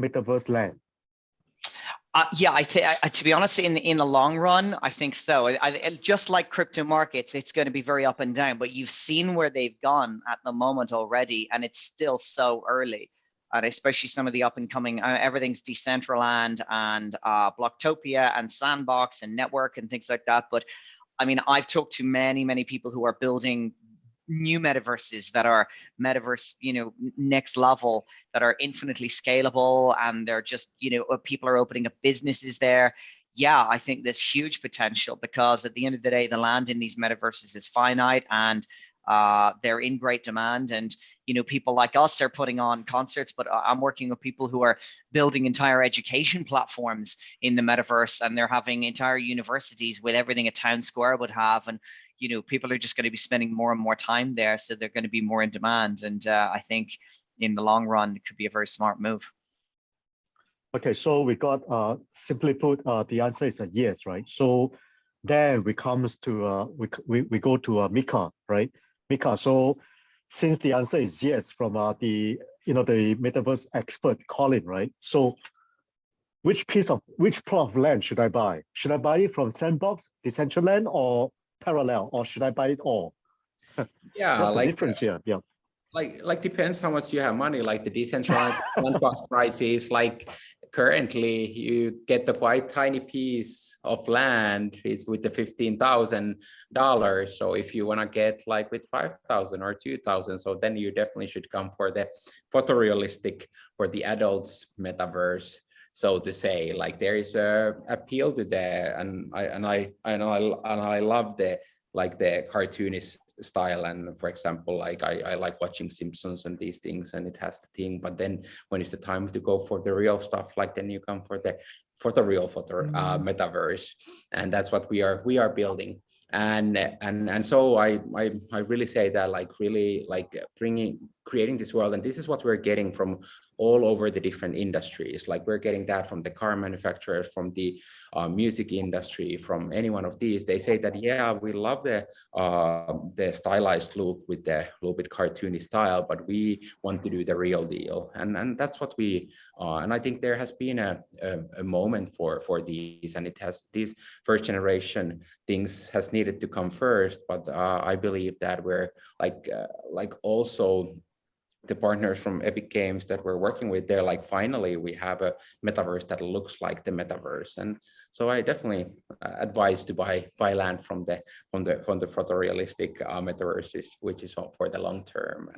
Speaker 1: Metaverse land?
Speaker 2: Yeah, to be honest, in the long run, I think so. Just like crypto markets, it's going to be very up and down, but you've seen where they've gone at the moment already, and it's still so early. And especially some of the up and coming, everything's Decentraland and Blocktopia and Sandbox and Network and things like that. But I mean, I've talked to many people who are building new metaverses that are metaverse, you know, next level, that are infinitely scalable, and they're just, you know, people are opening up businesses there. Yeah, I think there's huge potential, because at the end of the day, the land in these metaverses is finite, and they're in great demand. And, you know, people like us are putting on concerts, but I'm working with people who are building entire education platforms in the metaverse, and they're having entire universities with everything a town square would have. And, you know, people are just going to be spending more and more time there, so they're going to be more in demand. And I think in the long run, it could be a very smart move.
Speaker 1: Okay, so we got, simply put, the answer is a yes, right? So then we comes to, we go to Miikka, right? Miikka, so since the answer is yes from the Metaverse expert, Colin, right? So which plot of land should I buy? Should I buy it from Sandbox, Decentraland, or Parallel, or should I buy it all?
Speaker 3: Yeah,
Speaker 1: what's the
Speaker 3: like
Speaker 1: difference here? Yeah,
Speaker 3: like depends how much you have money. Like the decentralized Sandbox prices, like currently you get the quite tiny piece of land. It's with the $15,000. So if you want to get like with 5,000 or 2,000, so then you definitely should come for the photorealistic, for the adults metaverse, so to say. Like there is a appeal to that, and I love the cartoonist style. And for example, like I like watching Simpsons and these things, and it has the thing. But then when it's the time to go for the real stuff, like then you come for the real metaverse, and that's what we are building. And so I really say that, like, really, like creating this world, and this is what we're getting from all over the different industries. Like we're getting that from the car manufacturers, from the music industry, from any one of these. They say that, yeah, we love the stylized look with the little bit cartoony style, but we want to do the real deal. And that's what we, and I think there has been a moment for these, and it has, these first generation things has needed to come first. But I believe that we're like also the partners from Epic Games that we're working with, they're like, finally, we have a metaverse that looks like the metaverse. And so I definitely advise to buy land from the photorealistic metaverses, which is for the long term.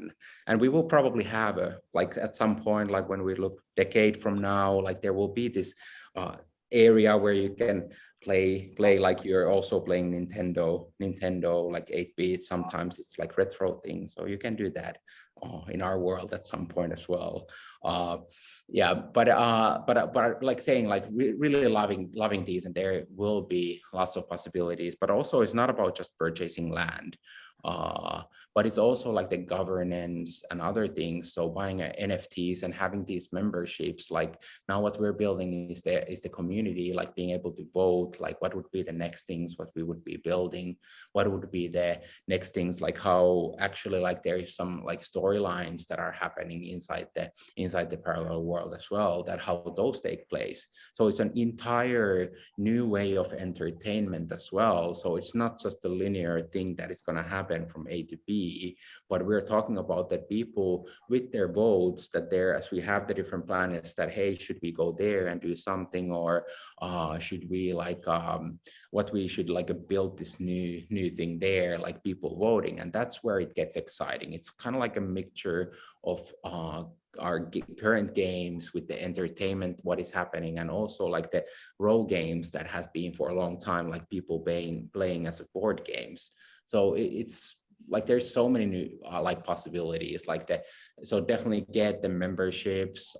Speaker 3: And we will probably have like at some point, like when we look decade from now, like there will be this area where you can play like you're also playing Nintendo like 8-bit. Sometimes it's like retro things, so you can do that in our world at some point as well. Yeah, but like saying, like really loving these, and there will be lots of possibilities. But also, it's not about just purchasing land, but it's also like the governance and other things. So buying NFTs and having these memberships, like now what we're building is the community, like being able to vote, like what would be the next things, what we would be building, what would be the next things, like how actually like there is some like storylines that are happening inside the parallel world as well, that how those take place. So it's an entire new way of entertainment as well. So it's not just a linear thing that is going to happen from A to B, but we're talking about that people with their votes, that there, as we have the different planets, that hey, should we go there and do something, or should we like what we should like build this new thing there, like people voting. And that's where it gets exciting. It's kind of like a mixture of our current games with the entertainment, what is happening, and also like the role games that has been for a long time, like people playing as board games. So it's like there's so many new like possibilities like that. So definitely get the memberships,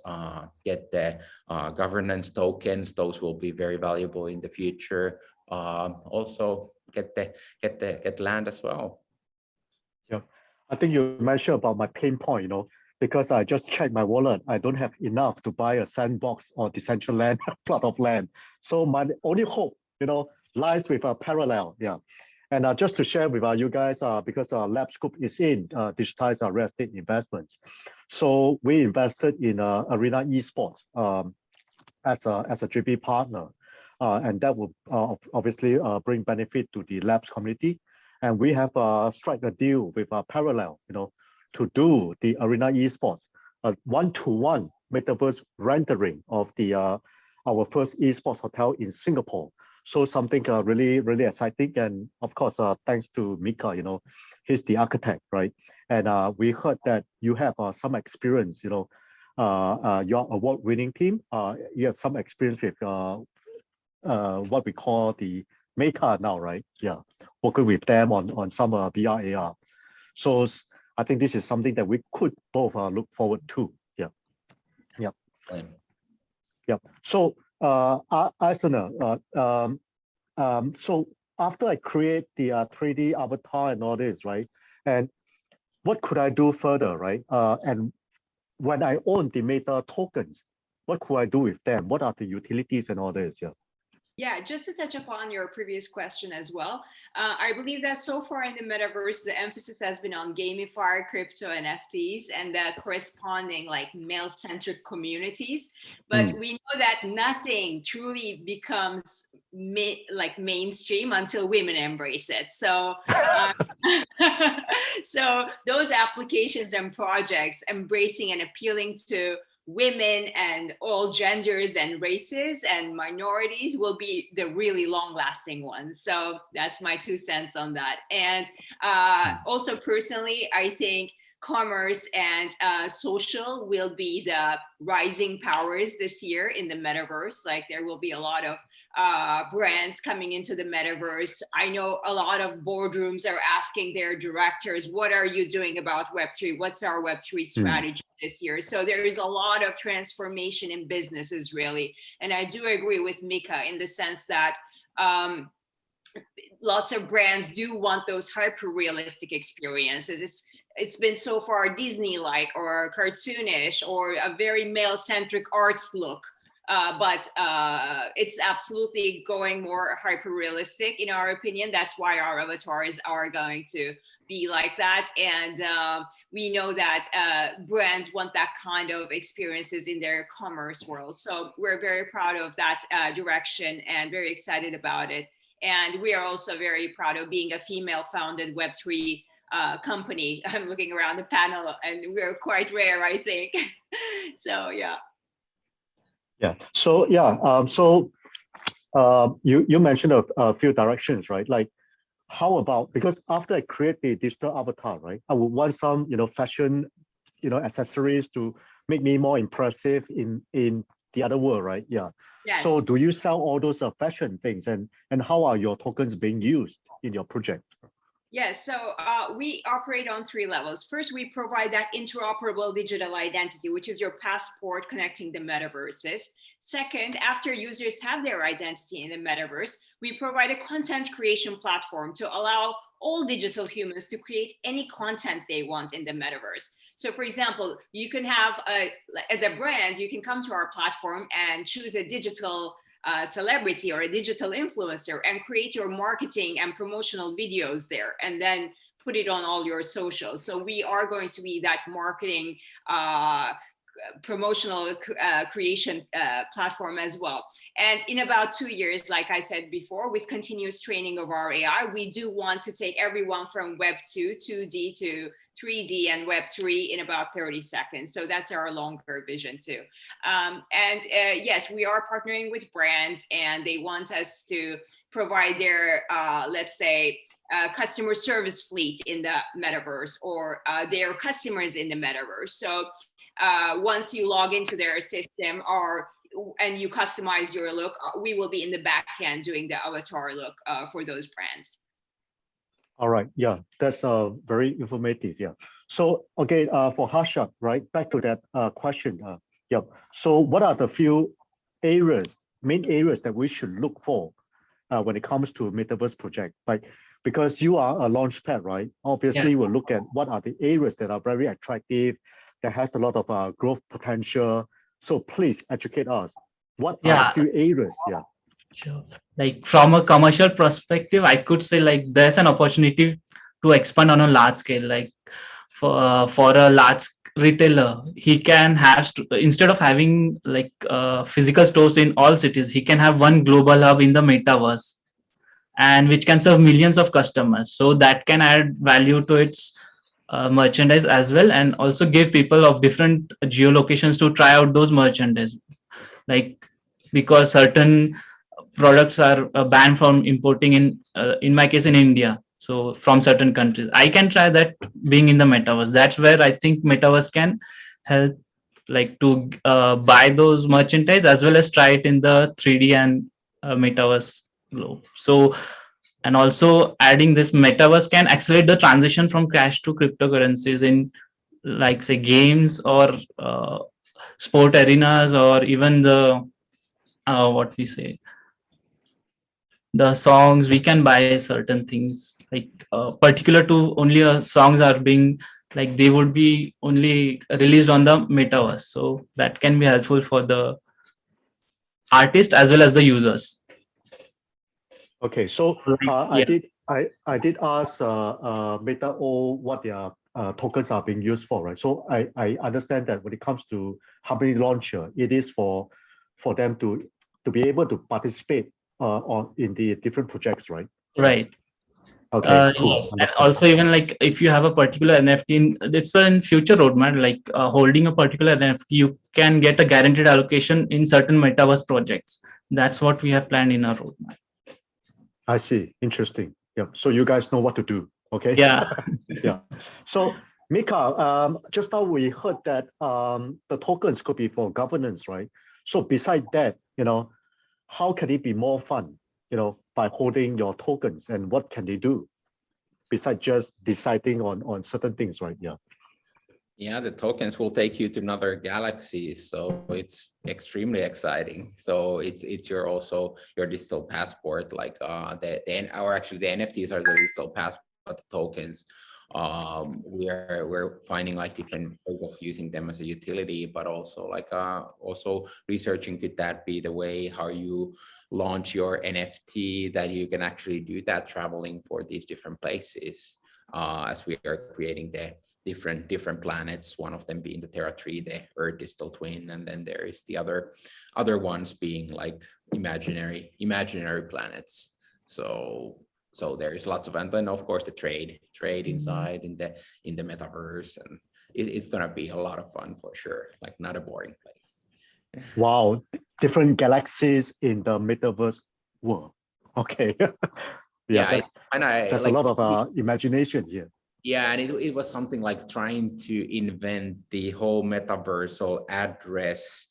Speaker 3: get the governance tokens. Those will be very valuable in the future. Also get land as well.
Speaker 1: Yeah, I think you mentioned about my pain point, because I just checked my wallet. I don't have enough to buy a sandbox or Decentraland plot of land. So my only hope, lies with a Parallel. Yeah. And just to share with you guys, because Labs Group is in digitized real estate investments. So we invested in Arena Esports as a JV partner. And that will obviously bring benefit to the Labs community. And we have struck a deal with Parallel, to do the Arena Esports, a one-to-one metaverse rendering of the our first esports hotel in Singapore. So something really, really exciting. And of course, thanks to Miikka, he's the architect, right? And we heard that you have some experience, your award-winning team. You have some experience with what we call the Meta now, right? Yeah, working with them on some VR AR. So I think this is something that we could both look forward to. Yeah. So Aysenur, so after I create the 3D avatar and all this, right? And what could I do further, right? And when I own the Meta tokens, what could I do with them? What are the utilities and all this? Yeah.
Speaker 4: Yeah, just to touch upon your previous question as well, I believe that so far in the metaverse, the emphasis has been on gamified crypto NFTs and the corresponding like male-centric communities. But we know that nothing truly becomes mainstream until women embrace it. So, so those applications and projects embracing and appealing to women and all genders and races and minorities will be the really long-lasting ones. So that's my 2 cents on that. And also personally, I think commerce and social will be the rising powers this year in the metaverse. Like there will be a lot of brands coming into the metaverse. I know a lot of boardrooms are asking their directors, what are you doing about Web3? What's our Web3 strategy this year? So there is a lot of transformation in businesses really. And I do agree with Miikka in the sense that lots of brands do want those hyper realistic experiences. it's been so far Disney-like or cartoonish or a very male-centric arts look. But it's absolutely going more hyper-realistic in our opinion. That's why our avatars are going to be like that. And we know that brands want that kind of experiences in their commerce world. So we're very proud of that direction and very excited about it. And we are also very proud of being a female-founded Web3 company. I'm looking around the panel and we're quite rare, I think. So, yeah.
Speaker 1: Yeah. So you mentioned a few directions, right? Like, how about, because after I create the digital avatar, right, I would want some fashion accessories to make me more impressive in the other world, right? Yeah.
Speaker 4: Yes.
Speaker 1: So do you sell all those fashion things, and how are your tokens being used in your project?
Speaker 4: Yes, so we operate on 3 levels. First, we provide that interoperable digital identity, which is your passport connecting the metaverses. Second, after users have their identity in the metaverse, we provide a content creation platform to allow all digital humans to create any content they want in the metaverse. So for example, you can have, as a brand, you can come to our platform and choose a digital celebrity or a digital influencer and create your marketing and promotional videos there and then put it on all your socials. So we are going to be that marketing promotional creation platform as well. And in about 2 years, like I said before, with continuous training of our AI, we do want to take everyone from Web 2, 2D to 3D and Web 3 in about 30 seconds. So that's our longer vision too. Yes, we are partnering with brands and they want us to provide their, let's say, customer service fleet in the metaverse or their customers in the metaverse. So once you log into their system and you customize your look, we will be in the back end doing the avatar look for those brands.
Speaker 1: All right, yeah, that's very informative. Yeah. So okay, for Harshad, right, back to that question. Yeah. So what are the few main areas that we should look for when it comes to Metaverse project? Like, because you are a launchpad, right? Obviously, we'll look at what are the areas that are very attractive, that has a lot of growth potential. So please educate us. What are the few areas? Yeah.
Speaker 5: Sure. Like from a commercial perspective, I could say like there's an opportunity to expand on a large scale. Like for a large retailer, he can have instead of having like physical stores in all cities, he can have one global hub in the metaverse, and which can serve millions of customers. So that can add value to its merchandise as well, and also give people of different geolocations to try out those merchandise. Like because certain products are banned from importing in my case in India, so from certain countries, I can try that being in the metaverse. That's where I think metaverse can help, like to buy those merchandise as well as try it in the 3D and metaverse globe. So, and also adding this metaverse can accelerate the transition from cash to cryptocurrencies in like say games or sport arenas, or even the what we say, the songs. We can buy certain things like particular to only songs are being like they would be only released on the metaverse, so that can be helpful for the artist as well as the users.
Speaker 1: Okay, so I did ask Meda.OOO what their tokens are being used for, right? So I understand that when it comes to Harmony Launcher, it is for them to be able to participate in the different projects, right?
Speaker 5: Right.
Speaker 1: Okay, cool.
Speaker 5: Yes, and also even like if you have a particular NFT, it's in future roadmap, like holding a particular NFT, you can get a guaranteed allocation in certain metaverse projects. That's what we have planned in our roadmap.
Speaker 1: I see. Interesting. Yeah. So you guys know what to do. Okay.
Speaker 5: Yeah.
Speaker 1: Yeah. So Miikka, just now we heard that the tokens could be for governance, right? So besides that, how can it be more fun, by holding your tokens, and what can they do besides just deciding on certain things, right? Yeah.
Speaker 3: Yeah, the tokens will take you to another galaxy, so it's extremely exciting. So it's your digital passport, like the NFTs are the digital passport, the tokens We're finding like different ways of using them as a utility, but also like also researching, could that be the way how you launch your NFT, that you can actually do that traveling for these different places, as we are creating the different planets, one of them being the Terra 3, the Earth digital twin, and then there is the other ones being like imaginary planets. So there is lots of, and then of course the trade inside in the metaverse, and it's gonna be a lot of fun for sure, like not a boring place.
Speaker 1: Wow, different galaxies in the metaverse world. Okay.
Speaker 3: Yeah,
Speaker 1: that's
Speaker 3: like,
Speaker 1: a lot of imagination here.
Speaker 3: yeah, and it was something like trying to invent the whole metaversal address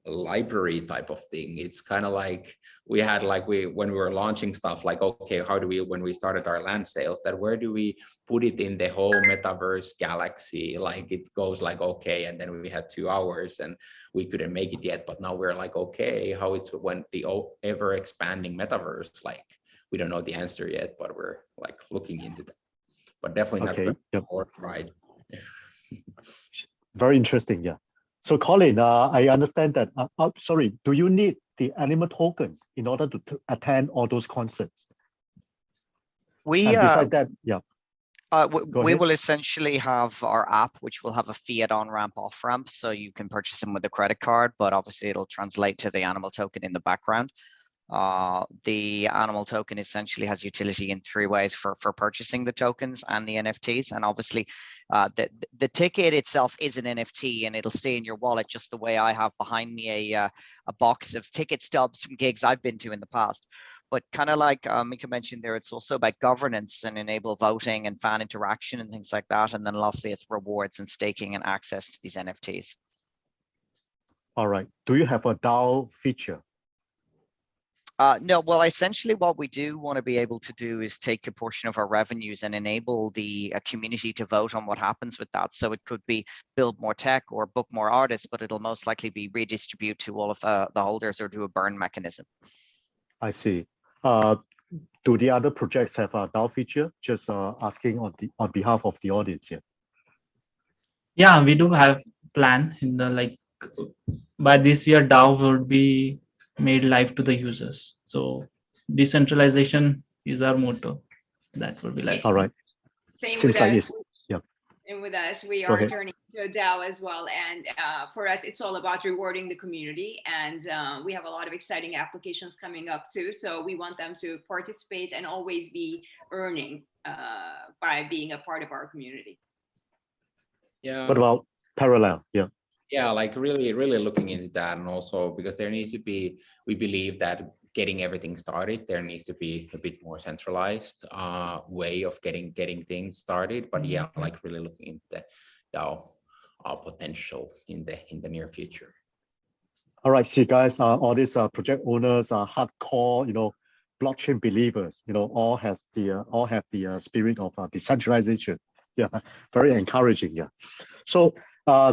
Speaker 3: library type of thing. It's kind of like we had like when we were launching stuff, like, okay, how do we, when we started our land sales, that where do we put it in the whole metaverse galaxy? Like it goes like, okay, and then we had 2 hours and we couldn't make it yet, but now we're like, okay, how it's when the ever expanding metaverse, like we don't know the answer yet, but we're like looking into that, but definitely not
Speaker 1: Okay, yep.
Speaker 3: more right.
Speaker 1: Very interesting. Yeah. So Colin, I understand that, sorry, do you need the animal tokens in order to attend all those concerts?
Speaker 2: We
Speaker 1: And besides that, yeah.
Speaker 2: we will essentially have our app, which will have a fiat on-ramp, off-ramp, so you can purchase them with a credit card, but obviously it'll translate to the animal token in the background. The animal token essentially has utility in 3 ways for purchasing the tokens and the NFTs. And obviously the ticket itself is an NFT and it'll stay in your wallet, just the way I have behind me a box of ticket stubs from gigs I've been to in the past. But kind of like Miikka mentioned there, it's also about governance and enable voting and fan interaction and things like that. And then lastly, it's rewards and staking and access to these NFTs.
Speaker 1: All right. Do you have a DAO feature?
Speaker 2: No, well, essentially what we do want to be able to do is take a portion of our revenues and enable the community to vote on what happens with that. So it could be build more tech or book more artists, but it'll most likely be redistribute to all of the holders or do a burn mechanism.
Speaker 1: I see. Do the other projects have a DAO feature? Just asking on behalf of the audience here.
Speaker 5: Yeah, we do have plan in the like by this year DAO would be made live to the users. So decentralization is our motto. That would be like.
Speaker 1: All right.
Speaker 4: Same
Speaker 1: Seems
Speaker 4: with
Speaker 1: like
Speaker 4: us.
Speaker 1: it's, yeah.
Speaker 4: And with us, we
Speaker 1: Go
Speaker 4: are
Speaker 1: ahead.
Speaker 4: turning to a DAO as well. And for us, it's all about rewarding the community. And we have a lot of exciting applications coming up too. So we want them to participate and always be earning by being a part of our community.
Speaker 3: Yeah.
Speaker 1: What about Parallell? Yeah.
Speaker 3: Yeah, like really looking into that, and also because there needs to be, we believe that getting everything started, there needs to be a bit more centralized way of getting things started. But yeah, like really looking into the DAO potential in the near future.
Speaker 1: All right, see guys, all these project owners are hardcore, blockchain believers, all have the spirit of decentralization. Yeah, very encouraging. Yeah. So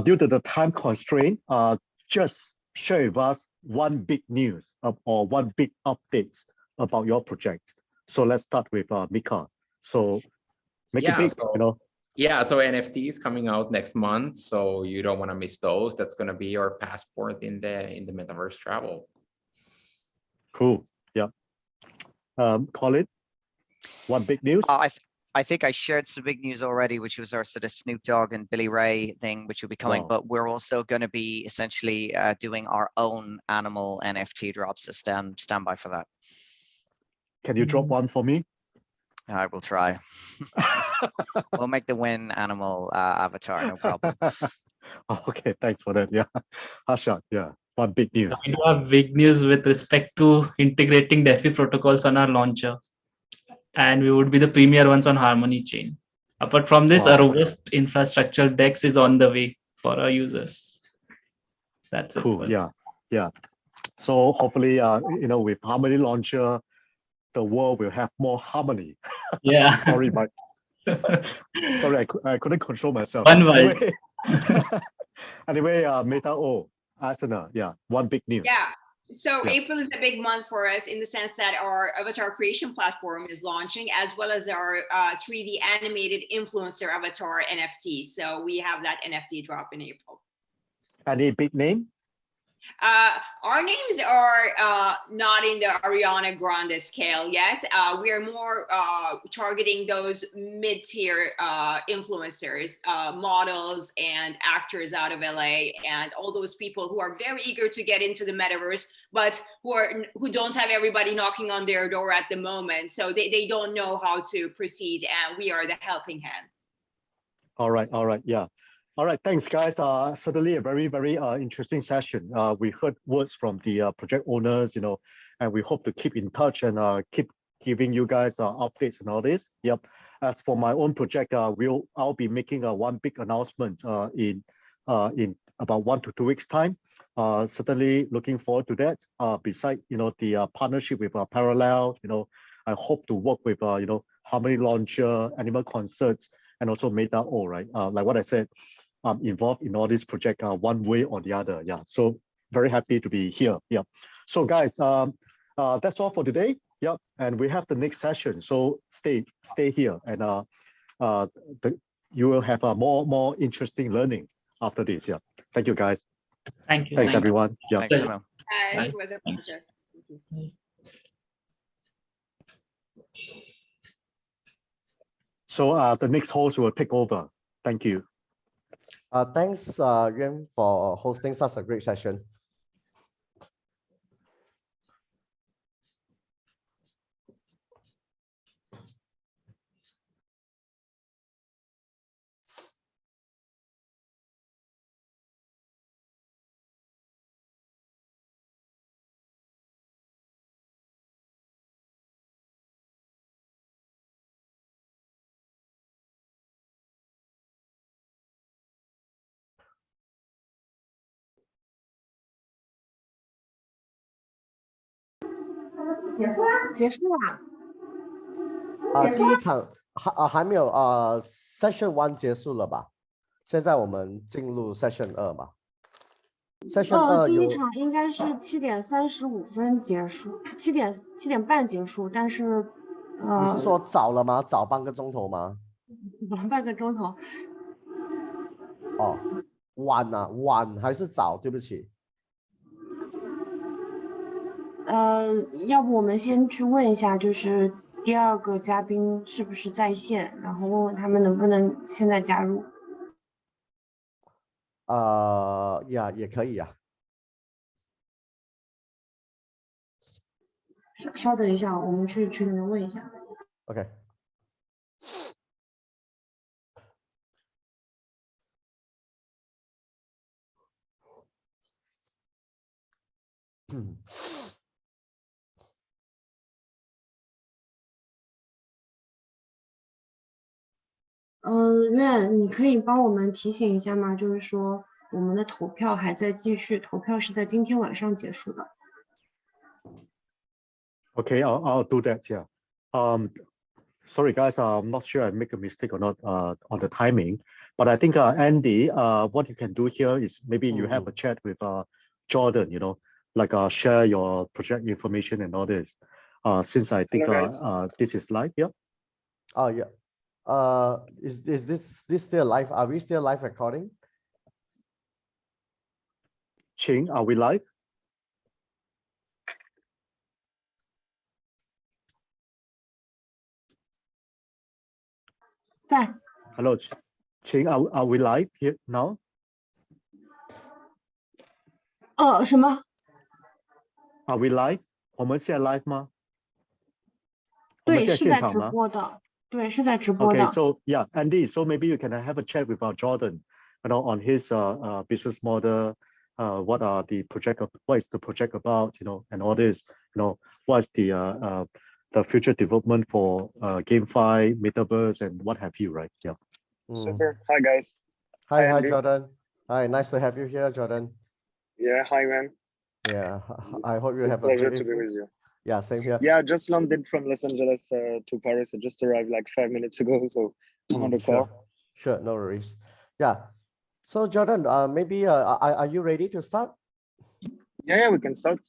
Speaker 1: due to the time constraint, just share with us one big news or one big update about your project. So let's start with Miikka. So make it big,
Speaker 3: Yeah, so NFT is coming out next month, so you don't want to miss those. That's going to be your passport in the metaverse travel.
Speaker 1: Cool. Yeah. Colin, one big news?
Speaker 2: I think I shared some big news already, which was our sort of Snoop Dogg and Billy Ray thing, which will be coming. Wow. But we're also going to be essentially doing our own animal NFT drops. So stand by for that.
Speaker 1: Can you drop one for me?
Speaker 2: I will try. We'll make the win animal avatar, no problem.
Speaker 1: Okay, thanks for that. Yeah, Harshad, yeah, one big news.
Speaker 5: We do have big news with respect to integrating DeFi protocols on our launcher, and we would be the premier ones on Harmony chain. Apart from this, a robust infrastructure DEX is on the way for our users. That's it.
Speaker 1: Cool. Yeah. So hopefully, with Harmony launcher, the world will have more harmony.
Speaker 5: Yeah.
Speaker 1: Sorry, Mike. Sorry, I couldn't control myself. Anyway, Meda.OOO, Aysenur, yeah, one big news.
Speaker 4: Yeah. So
Speaker 1: Yeah.
Speaker 4: April is a big month for us in the sense that our avatar creation platform is launching, as well as our 3D animated influencer avatar NFT. So we have that NFT drop in April.
Speaker 1: Any big name?
Speaker 4: Our names are not in the Ariana Grande scale yet. We are more targeting those mid-tier influencers, models and actors out of LA, and all those people who are very eager to get into the metaverse, but who don't have everybody knocking on their door at the moment. So they don't know how to proceed, and we are the helping hand.
Speaker 1: All right, yeah. All right, thanks, guys. Certainly a very, very interesting session. We heard words from the project owners, and we hope to keep in touch and keep giving you guys updates and all this. Yep. As for my own project, I'll be making one big announcement in about 1 to 2 weeks time. Certainly looking forward to that. Besides, the partnership with Parallell, I hope to work with Harmony Launcher, Animal Concerts, and also Meda.OOO, right? Like what I said, I'm involved in all these projects one way or the other. Yeah, so very happy to be here. Yeah. So guys, that's all for today. Yeah, and we have the next session. So stay here, and you will have more interesting learning after this. Yeah. Thank you, guys.
Speaker 5: Thank you.
Speaker 1: Thanks, everyone. Yeah.
Speaker 2: Thanks, Simone.
Speaker 4: It was a pleasure. Thank you.
Speaker 1: So the next host will take over. Thank you.
Speaker 6: Thanks, Ngyuen, for hosting such a great session.
Speaker 7: 结束啦。
Speaker 6: 第一场还没有session 1结束了吧？现在我们进入 session 2吧。session 2
Speaker 7: 第一场应该是7点35分结束，7点半结束，但是
Speaker 6: 你是说早了吗？早半个钟头吗？
Speaker 7: 半个钟头。
Speaker 6: 哦，晚啊，晚还是早？对不起。
Speaker 7: 要不我们先去问一下，就是第2个嘉宾是不是在线，然后问问他们能不能现在加入。
Speaker 6: 也可以啊。
Speaker 7: 稍等一下，我们去群里面问一下。
Speaker 6: OK。
Speaker 7: 苑，你可以帮我们提醒一下吗？就是说我们的投票还在继续，投票是在今天晚上结束的。
Speaker 1: Okay, I'll do that. Yeah. Sorry guys, I'm not sure I make a mistake or not on the timing, but I think Andy, what you can do here is maybe you have a chat with Jordan, like share your project information and all this. Since I think this is live, yeah.
Speaker 6: Oh yeah. Is this still live? Are we still live recording?
Speaker 1: Ching, are we live? Hello, Ching, are we live here now?
Speaker 7: 什么
Speaker 1: Are we live? 我们现在 live 吗？
Speaker 7: 对，是在直播的。对，是在直播的。
Speaker 1: Okay, so yeah, Andy, so maybe you can have a chat with Jordan, on his business model, what is the project about, and all this, what's the future development for GameFi, Metaverse, and what have you, right? Yeah.
Speaker 8: Super. Hi guys.
Speaker 6: Hi Jordan. Hi, nice to have you here, Jordan.
Speaker 8: Yeah, hi man.
Speaker 6: Yeah, I hope you have a
Speaker 8: pleasure to be with you.
Speaker 6: Yeah, same here.
Speaker 8: Yeah, just landed from Los Angeles to Paris. I just arrived like 5 minutes ago, so I'm on the call.
Speaker 6: Sure, no worries. Yeah. So Jordan, maybe are you ready to start?
Speaker 8: Yeah, we can start.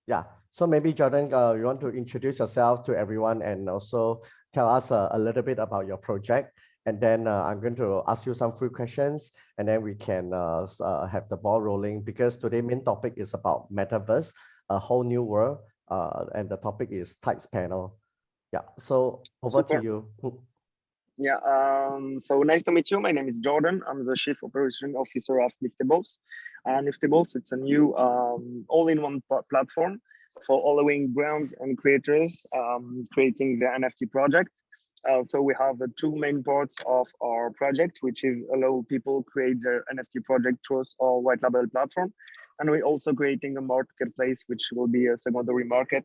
Speaker 6: Yeah. So maybe Jordan, you want to introduce yourself to everyone and also tell us a little bit about your project. And then I'm going to ask you some few questions, and then we can have the ball rolling, because today's main topic is about Metaverse, a whole new world, and the topic is TIDES panel. Yeah, so over to
Speaker 8: Super.
Speaker 6: you.
Speaker 8: Yeah, so nice to meet you. My name is Jordan. I'm the Chief Operation Officer of Niftables. Niftables, it's a new all-in-one platform for allowing brands and creators creating their NFT project. So we have the two main parts of our project, which is allow people create their NFT project through our white label platform. And we're also creating a marketplace, which will be a secondary market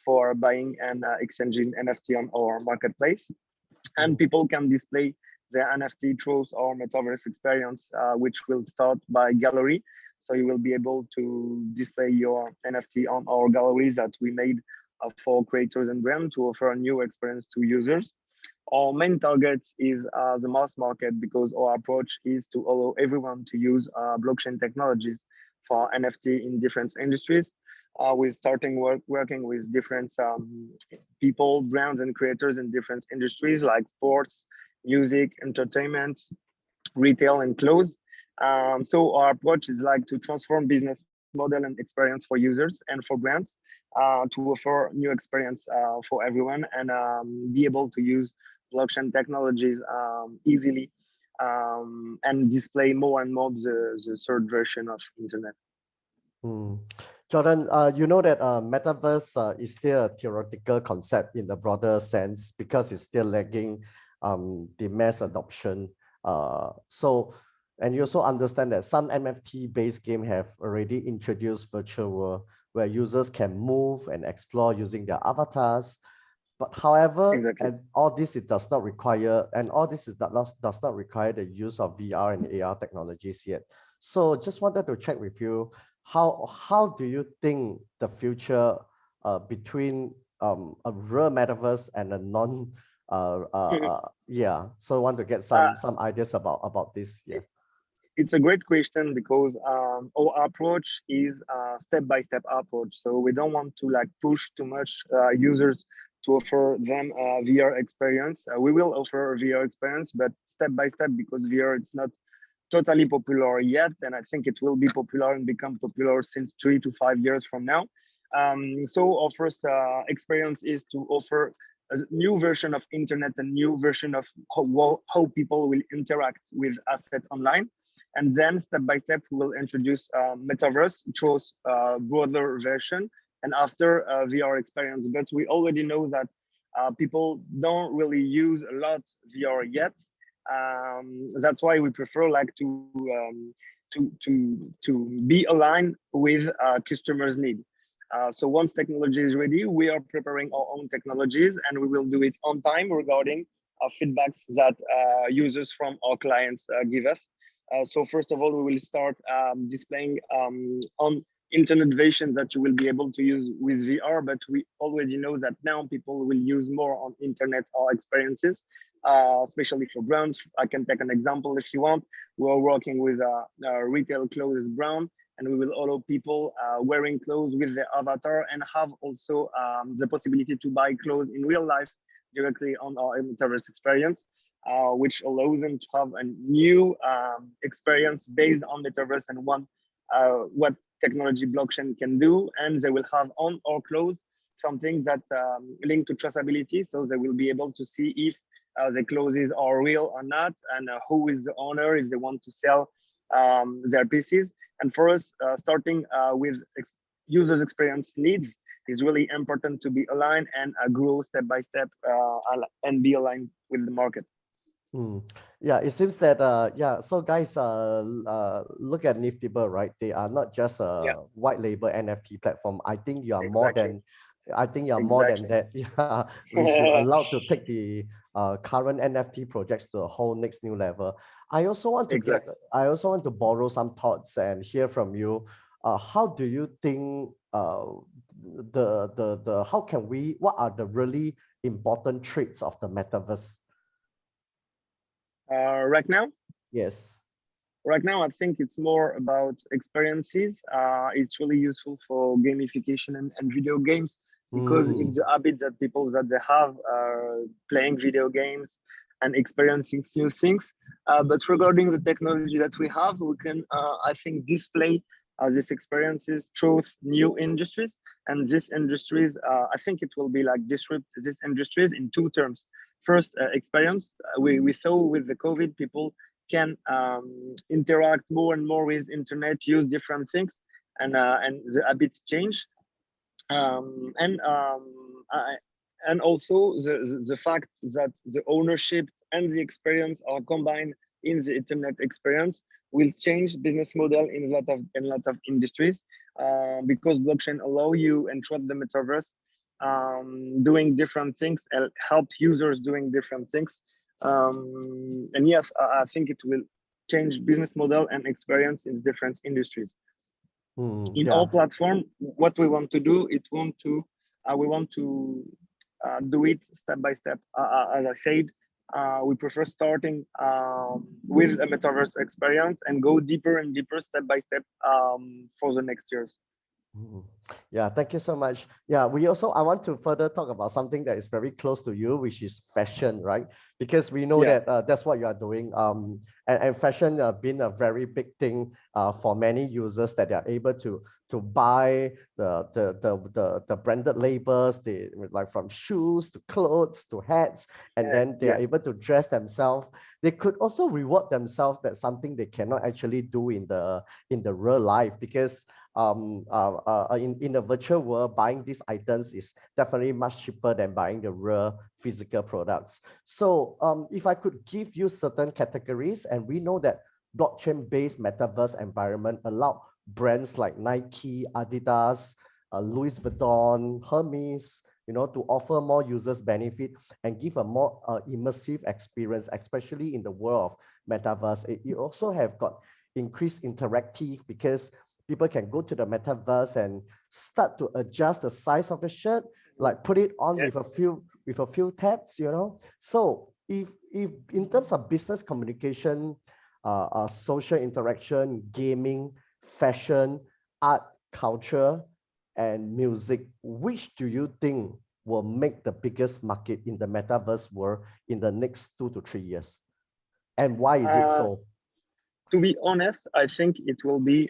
Speaker 8: for buying and exchanging NFT on our marketplace. And people can display their NFT through our Metaverse experience, which will start by gallery. So you will be able to display your NFT on our galleries that we made for creators and brands to offer a new experience to users. Our main target is the mass market, because our approach is to allow everyone to use blockchain technologies for NFT in different industries. We're starting working with different people, brands, and creators in different industries like sports, music, entertainment, retail, and clothes. So our approach is like to transform business model and experience for users and for brands to offer new experience for everyone, and be able to use blockchain technologies easily and display more and more the third version of internet.
Speaker 6: Jordan, you know that Metaverse is still a theoretical concept in the broader sense, because it's still lagging the mass adoption. And you also understand that some NFT-based games have already introduced virtual world where users can move and explore using their avatars. But however,
Speaker 8: Exactly.
Speaker 6: and all this it does not require, does not require the use of VR and AR technologies yet. So just wanted to check with you, how do you think the future between a real metaverse and a non yeah, so I want to get some ideas about this. Yeah,
Speaker 8: it's a great question, because our approach is a step-by-step approach. So we don't want to like push too much users to offer them a VR experience. We will offer a VR experience, but step by step, because VR it's not totally popular yet, and I think it will be popular and become popular since 3 to 5 years from now. So our first experience is to offer a new version of internet, a new version of how people will interact with assets online. And then step by step, we will introduce Metaverse through a broader version, and after VR experience. But we already know that people don't really use a lot VR yet. That's why we prefer like to be aligned with customers' need. So once technology is ready, we are preparing our own technologies, and we will do it on time regarding feedbacks that users from our clients give us. So first of all, we will start displaying on internet versions that you will be able to use with VR, but we already know that now people will use more on internet or experiences, especially for brands. I can take an example if you want. We're working with a retail clothes brand, and we will allow people wearing clothes with their avatar, and have also the possibility to buy clothes in real life directly on our Metaverse experience, which allows them to have a new experience based on Metaverse and what technology blockchain can do. And they will have on our clothes something that linked to traceability, so they will be able to see if the clothes are real or not, and who is the owner if they want to sell their pieces. And for us, starting with users' experience needs is really important to be aligned and grow step by step and be aligned with the market.
Speaker 6: Yeah, it seems that yeah. So guys, look at Niftables, right? They are not just a white label NFT platform. I think you are more than. I think you are more than that. Yeah, we should allow to take the current NFT projects to a whole next new level. I also want to get. I also want to borrow some thoughts and hear from you. How do you think how can we? What are the really important traits of the metaverse?
Speaker 8: Right now?
Speaker 6: Yes.
Speaker 8: Right now, I think it's more about experiences. It's really useful for gamification and video games because it's the habit that people that they have playing video games and experiencing new things. But regarding the technology that we have, we can, I think, display these experiences through new industries. And these industries, I think it will be like disrupt these industries in two terms. First, experience. We saw with the COVID, people can interact more and more with internet, use different things, and the habits change. And also the fact that the ownership and the experience are combined in the internet experience will change business model in a lot of industries, because blockchain allow you and throughout the metaverse doing different things and help users doing different things. And yes, I think it will change business model and experience in different industries. In our platform, what we want to do, we want to do it step by step. As I said, we prefer starting with a metaverse experience and go deeper and deeper step by step for the next years.
Speaker 6: Yeah, thank you so much. Yeah, I want to further talk about something that is very close to you, which is fashion, right? Because we know that that's what you are doing. And fashion been a very big thing for many users, that they are able to buy the branded labels, like from shoes to clothes to hats, and then they are able to dress themselves. They could also reward themselves. That's something they cannot actually do in the real life, because in the virtual world, buying these items is definitely much cheaper than buying the real physical products. So if I could give you certain categories, and we know that blockchain-based metaverse environment allow brands like Nike, Adidas, Louis Vuitton, Hermes, to offer more users benefit and give a more immersive experience, especially in the world of metaverse. You also have got increased interactive, because people can go to the metaverse and start to adjust the size of the shirt, like put it on with a few taps, So if in terms of business communication, social interaction, gaming, fashion, art, culture, and music, which do you think will make the biggest market in the metaverse world in the next 2 to 3 years? And why is it so?
Speaker 8: To be honest, I think it will be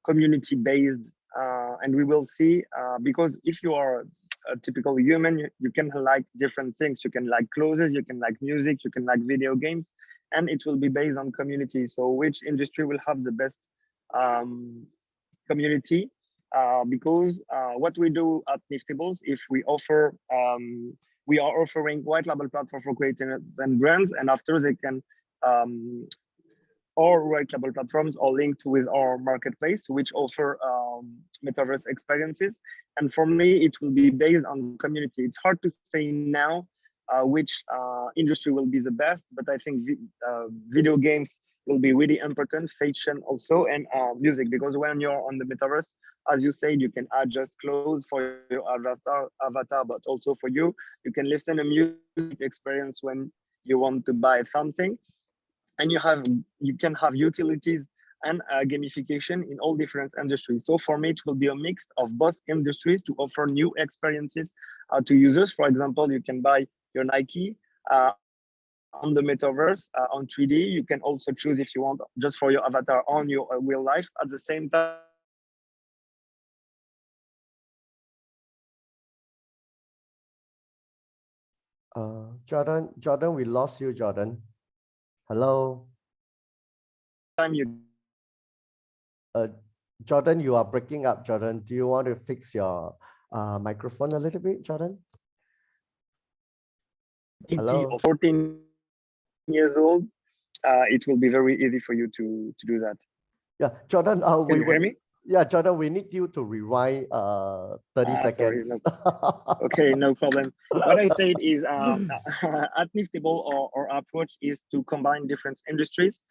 Speaker 8: community-based, and we will see, because if you are a typical human, you can like different things. You can like clothes, you can like music, you can like video games, and it will be based on community. So which industry will have the best community? Because what we do at Niftables, if we offer, we are offering white label platform for creators and brands, and after they can, our white label platforms are linked with our marketplace, which offer metaverse experiences. And for me, it will be based on community. It's hard to say now which industry will be the best, but I think video games will be really important, fashion also, and music, because when you're on the metaverse, as you said, you can adjust clothes for your avatar, but also for you. You can listen to music experience when you want to buy something. And you can have utilities and gamification in all different industries. So for me, it will be a mix of both industries to offer new experiences to users. For example, you can buy your Nike on the metaverse on 3D. You can also choose if you want just for your avatar on your real life. At the same time,
Speaker 6: Jordan, we lost you, Jordan. Hello. Jordan, you are breaking up. Jordan, do you want to fix your microphone a little bit, Jordan?
Speaker 8: Hello. Or 14 years old, it will be very easy for you to do that.
Speaker 6: Yeah, Jordan,
Speaker 8: Can you hear me?
Speaker 6: Yeah, Jordan, we need you to rewind 30 seconds.
Speaker 8: Sorry, no. Okay, no problem. What I said is at Niftable, our approach is to combine different industries.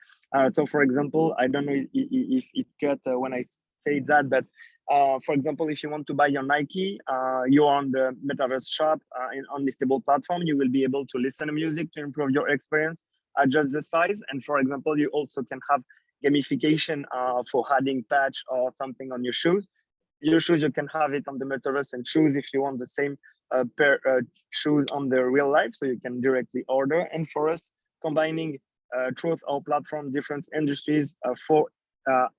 Speaker 8: So for example, I don't know if it cut when I say that, but for example, if you want to buy your Nike, you're on the Metaverse shop on Niftable platform, you will be able to listen to music to improve your experience. adjust the size. And for example, you also can have gamification for adding patch or something on your shoes. Your shoes, you can have it on the metaverse and choose if you want the same pair shoes on the real life, so you can directly order. And for us, combining through our platform different industries for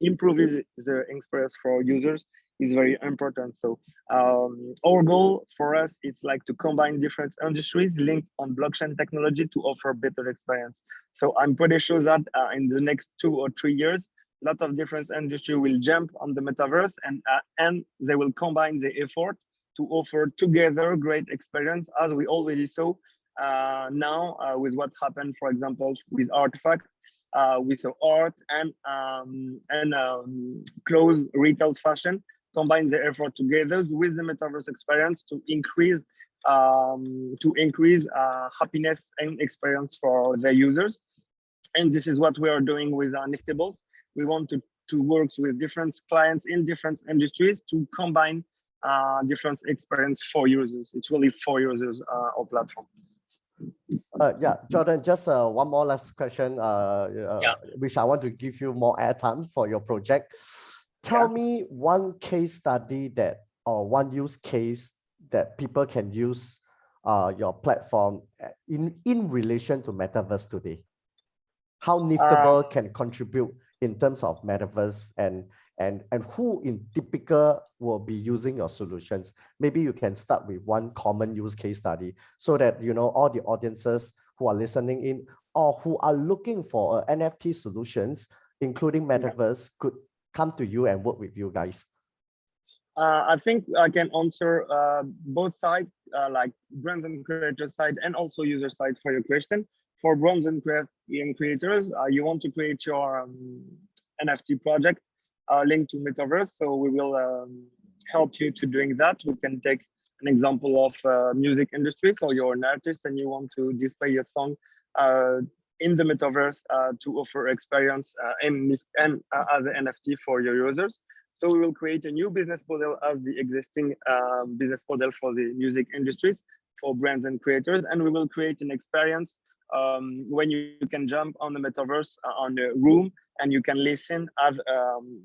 Speaker 8: improving the experience for users is very important. So our goal for us is like to combine different industries linked on blockchain technology to offer better experience. So I'm pretty sure that in the next 2 or 3 years, a lot of different industry will jump on the metaverse, and they will combine the effort to offer together great experience, as we already saw now with what happened, for example, with Artifact. We saw art and clothes, retail, fashion, combine the effort together with the metaverse experience to increase happiness and experience for the users. And this is what we are doing with Niftables. We want to work with different clients in different industries to combine different experience for users. It's really for users our platform.
Speaker 6: Yeah, Jordan, just one more last question, which I want to give you more airtime for your project. Tell me one case study that, or one use case that people can use your platform in relation to Metaverse today. How Niftable can contribute in terms of Metaverse, and who in typical will be using your solutions. Maybe you can start with one common use case study so that, you know, all the audiences who are listening in or who are looking for NFT solutions, including Metaverse, could come to you and work with you guys.
Speaker 8: I think I can answer both sides, like brands and creators side and also user side for your question. For brands and creators, you want to create your NFT project linked to Metaverse. So we will help you to doing that. We can take an example of music industry. So you're an artist and you want to display your song in the Metaverse to offer experience and as an NFT for your users. So we will create a new business model as the existing business model for the music industries for brands and creators. And we will create an experience when you can jump on the Metaverse on the room and you can listen as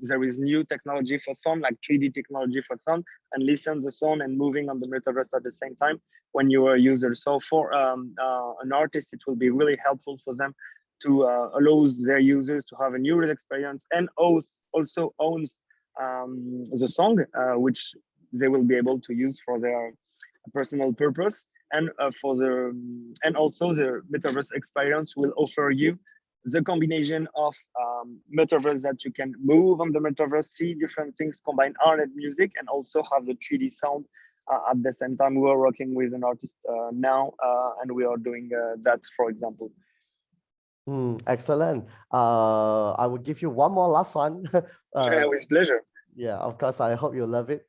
Speaker 8: there is new technology for sound, like 3D technology for sound, and listen the sound and moving on the Metaverse at the same time when you are a user. So for an artist, it will be really helpful for them to allow their users to have a new experience and also owns the song, which they will be able to use for their personal purpose. And and also the Metaverse experience will offer you the combination of Metaverse that you can move on the Metaverse, see different things, combine art and music, and also have the 3D sound at the same time. We are working with an artist now, and we are doing that, for example.
Speaker 6: Excellent. I will give you one more last one.
Speaker 8: With pleasure.
Speaker 6: Yeah, of course. I hope you love it.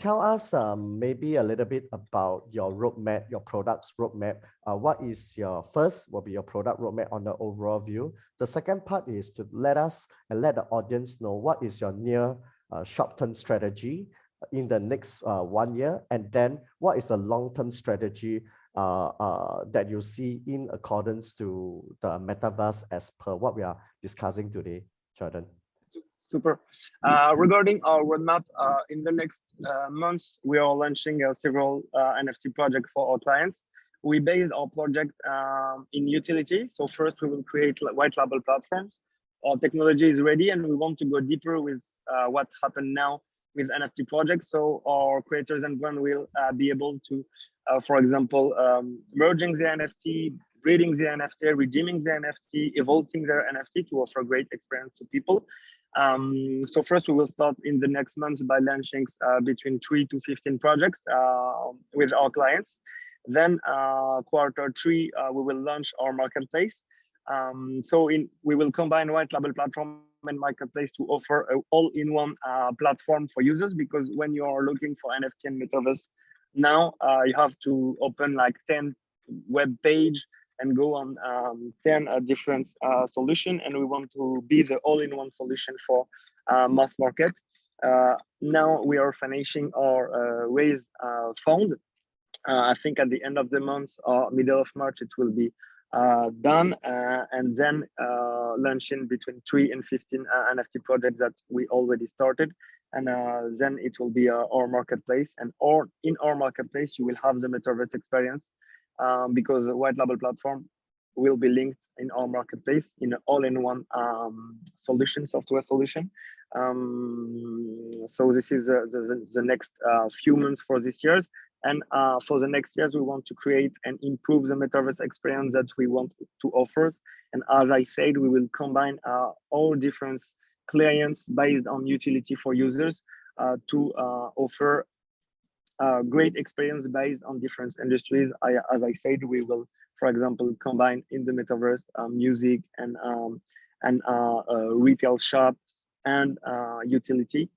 Speaker 6: Tell us maybe a little bit about your roadmap, your products roadmap. What is your first will be your product roadmap on the overall view. The second part is to let us and let the audience know what is your near short-term strategy in the next 1 year, and then what is the long-term strategy that you see in accordance to the Metaverse as per what we are discussing today, Jordan.
Speaker 8: Super. Regarding our roadmap, in the next months, we are launching several NFT projects for our clients. We based our project in utility. So first we will create white label platforms. Our technology is ready and we want to go deeper with what happened now with NFT projects. So our creators and brands will be able to, for example, merging the NFT, breeding the NFT, redeeming the NFT, evolving their NFT to offer great experience to people. So first we will start in the next months by launching between 3 to 15 projects with our clients. Then Q3 we will launch our marketplace. We will combine white label platform and marketplace to offer an all-in-one platform for users, because when you are looking for NFT and Metaverse now, you have to open like 10 web page and go on 10 different solutions, and we want to be the all-in-one solution for mass market. Now we are finishing our raised fund. I think at the end of the month or middle of March, it will be done, and then launching between 3 and 15 NFT projects that we already started. And then it will be our marketplace, and in our marketplace you will have the metaverse experience, because a white label platform will be linked in our marketplace in an all-in-one software solution. So this is the next few months for this year. And for the next years, we want to create and improve the metaverse experience that we want to offer. And as I said, we will combine all different clients based on utility for users to offer great experience based on different industries. As I said, we will, for example, combine in the metaverse music and retail shops and utility.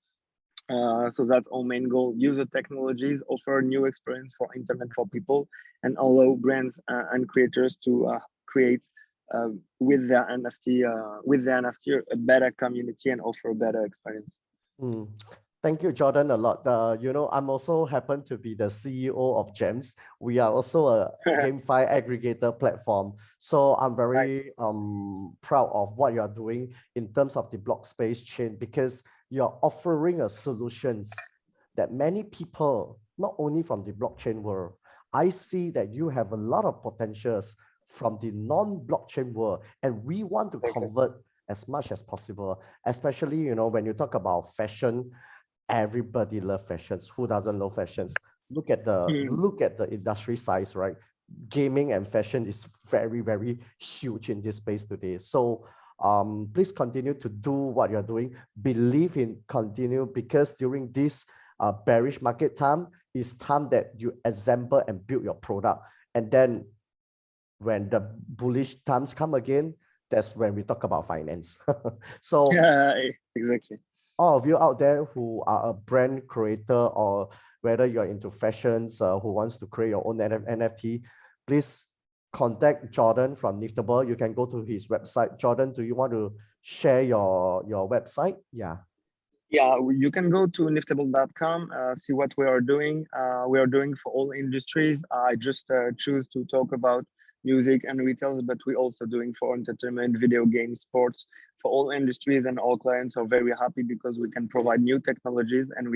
Speaker 8: So that's our main goal. User technologies offer new experience for internet for people and allow brands and creators to create with their NFT a better community and offer a better experience.
Speaker 6: Thank you, Jordan, a lot. I'm also happen to be the CEO of GEMS. We are also a GameFi aggregator platform. So I'm very proud of what you're doing in terms of the block space chain, because you're offering a solutions that many people, not only from the blockchain world, I see that you have a lot of potentials from the non-blockchain world, and we want to convert as much as possible, especially, when you talk about fashion. Everybody loves fashions. Who doesn't love fashions? Look at the industry size, right? Gaming and fashion is very, very huge in this space today. So please continue to do what you're doing. Believe in continue, because during this bearish market time, it's time that you assemble and build your product. And then when the bullish times come again, that's when we talk about finance. So
Speaker 8: yeah, exactly.
Speaker 6: All of you out there who are a brand creator, or whether you're into fashions, who wants to create your own NFT, please contact Jordan from Niftables. You can go to his website. Jordan, do you want to share your website? Yeah,
Speaker 8: you can go to Niftables.com, see what we are doing. We are doing for all industries. I just choose to talk about music and retail, but we're also doing for entertainment, video games, sports, for all industries, and all clients are very happy because we can provide new technologies, and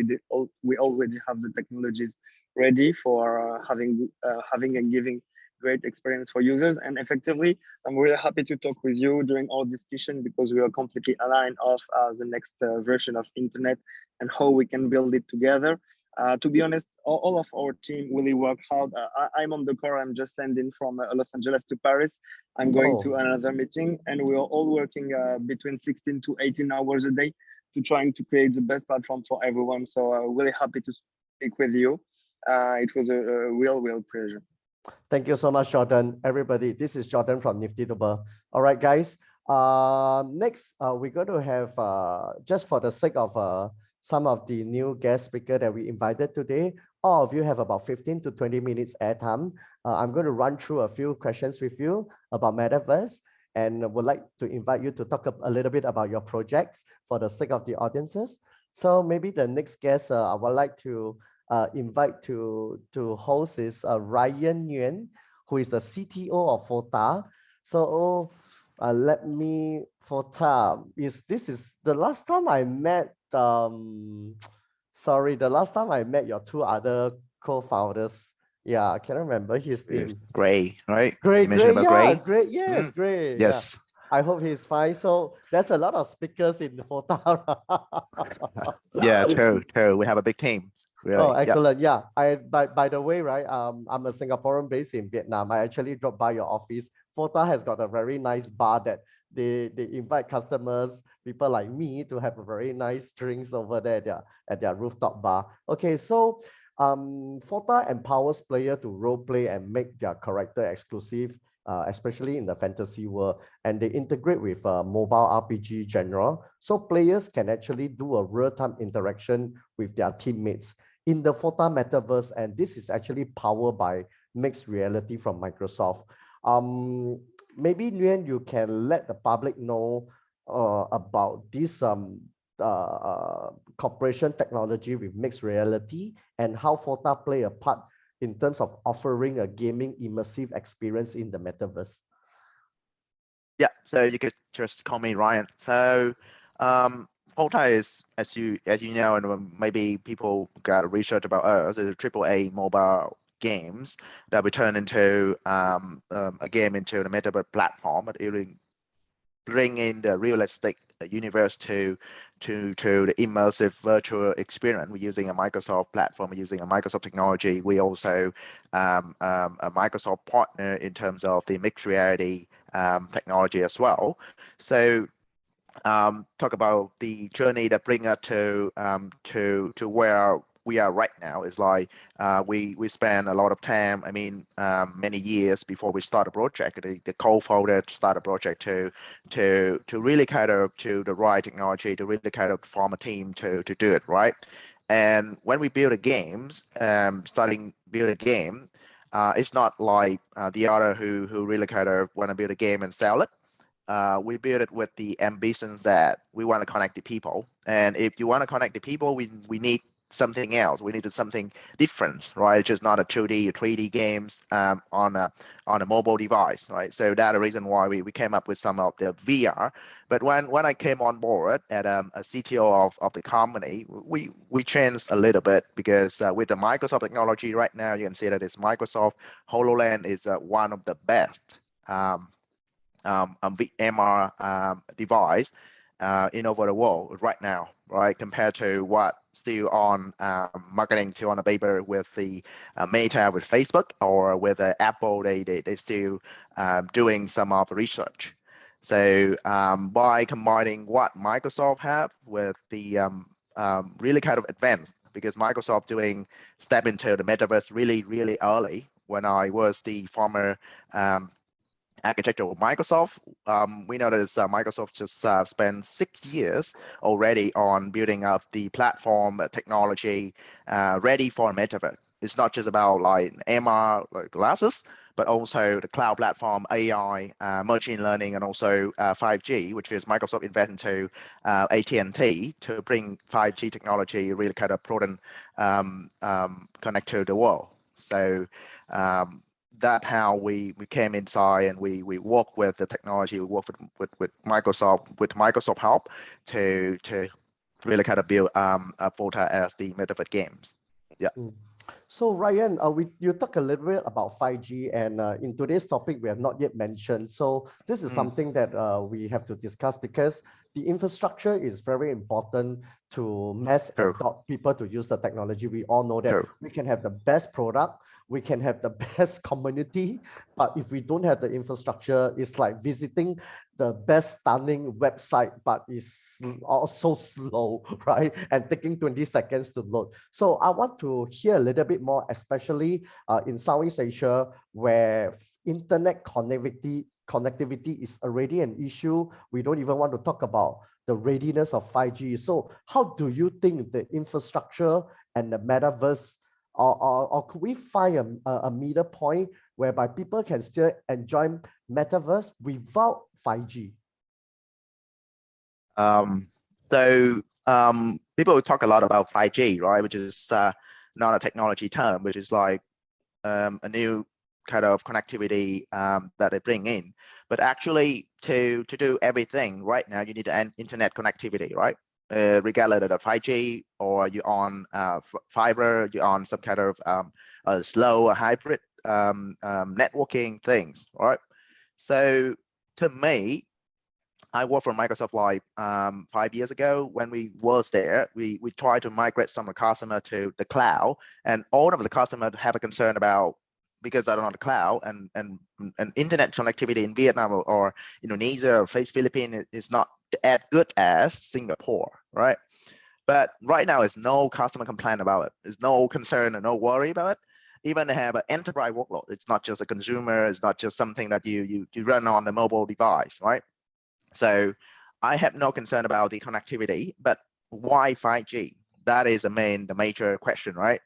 Speaker 8: we already have the technologies ready for having and giving great experience for users. And effectively, I'm really happy to talk with you during our discussion, because we are completely aligned of the next version of internet and how we can build it together. To be honest, all of our team really work hard. I'm on the car. I'm just landing from Los Angeles to Paris. I'm going to another meeting, and we are all working between 16 to 18 hours a day to trying to create the best platform for everyone. So really happy to speak with you. It was a real pleasure.
Speaker 6: Thank you so much, Jordan. Everybody, this is Jordan from Niftables. All right, guys. Next, we're going to have, just for the sake of some of the new guest speaker that we invited today, all of you have about 15 to 20 minutes airtime. I'm going to run through a few questions with you about Metaverse, and would like to invite you to talk a little bit about your projects for the sake of the audiences. So maybe the next guest I would like to invite to host is Ryan Ngyuen, who is the CTO of FOTA. So let me, FOTA, this is the last time I met, sorry, the last time I met your two other co-founders. Yeah, I can't remember his name.
Speaker 9: Gray, right?
Speaker 6: Gray,
Speaker 9: yeah,
Speaker 6: Gray, yes, Gray.
Speaker 9: Yes.
Speaker 6: Yeah. I hope he's fine. So there's a lot of speakers in the FOTA.
Speaker 9: Yeah, true. We have a big team. Really.
Speaker 6: Oh, excellent. Yeah. By the way, right, I'm a Singaporean based in Vietnam. I actually dropped by your office. FOTA has got a very nice bar that they invite customers, people like me, to have a very nice drinks over there at their rooftop bar. Okay, so FOTA empowers players to role play and make their character exclusive, especially in the fantasy world, and they integrate with mobile RPG genre, so players can actually do a real-time interaction with their teammates in the FOTA metaverse, and this is actually powered by mixed reality from Microsoft. Maybe Ngyuen, you can let the public know about this cooperation technology with mixed reality, and how FOTA play a part in terms of offering a gaming immersive experience in the metaverse.
Speaker 9: Yeah, so you could just call me Ryan. So FOTA is, as you know, and maybe people got research about us, is a AAA mobile games that we turn into a game into the Metaverse platform, but it bring in the realistic universe to the immersive virtual experience. We're using a Microsoft platform, we're using a Microsoft technology. We also a Microsoft partner in terms of the mixed reality technology as well. So talk about the journey that bring us to where we are right now is like we spend a lot of time, I mean many years before we start a project. The co-founder start a project to really kind of to the right technology, to really kind of form a team to do it right. And when we build a games, starting build a game, it's not like the other who really kind of want to build a game and sell it. We build it with the ambition that we want to connect the people. And if you want to connect the people, we need something else. We needed something different, right? Just not a 2D or 3D games on a mobile device, right? So that's the reason why we came up with some of the VR. But when I came on board at a CTO of the company, we changed a little bit because with the Microsoft technology right now, you can see that it's Microsoft HoloLens is one of the best MR device in over the world right now, right? Compared to what still on marketing to on a paper with the Meta with Facebook or with Apple, they still doing some of the research. So by combining what Microsoft have with the really kind of advanced, because Microsoft doing step into the metaverse really early. When I was the former architecture of Microsoft, we know that Microsoft just spent 6 years already on building up the platform technology ready for metaverse. It's not just about like MR like glasses, but also the cloud platform, AI, machine learning, and also 5G, which is Microsoft invested into AT&T to bring 5G technology really kind of broaden connect to the world. So that's how we came inside and we work with the technology, we work with Microsoft help to really kind of build FOTA as the metaverse games. Yeah.
Speaker 6: So Ryan, you talk a little bit about 5G, and in today's topic we have not yet mentioned. So this is something that we have to discuss because the infrastructure is very important to mass adopt people to use the technology. We all know that we can have the best product, we can have the best community, but if we don't have the infrastructure, it's like visiting the best stunning website, but it's also slow, right? And taking 20 seconds to load. So I want to hear a little bit more, especially in Southeast Asia, where internet connectivity is already an issue. We don't even want to talk about the readiness of 5G. So how do you think the infrastructure and the metaverse, or could we find a middle point whereby people can still enjoy metaverse without 5G?
Speaker 9: People talk a lot about 5G, right? Which is not a technology term, which is like a new kind of connectivity that they bring in. But actually, to do everything right now, you need an internet connectivity, right? Regardless of the 5G or you're on fiber, you're on some kind of a slow hybrid networking things, right? So to me, I worked for Microsoft like 5 years ago. When we was there, we tried to migrate some of the customer to the cloud, and all of the customers have a concern about, because they're on the cloud and internet connectivity in Vietnam or Indonesia or Philippines is not as good as Singapore, right? But right now, there's no customer complaint about it. There's no concern and no worry about it. Even they have an enterprise workload. It's not just a consumer. It's not just something that you run on the mobile device, right? So I have no concern about the connectivity, but why 5G? That is the major question, right?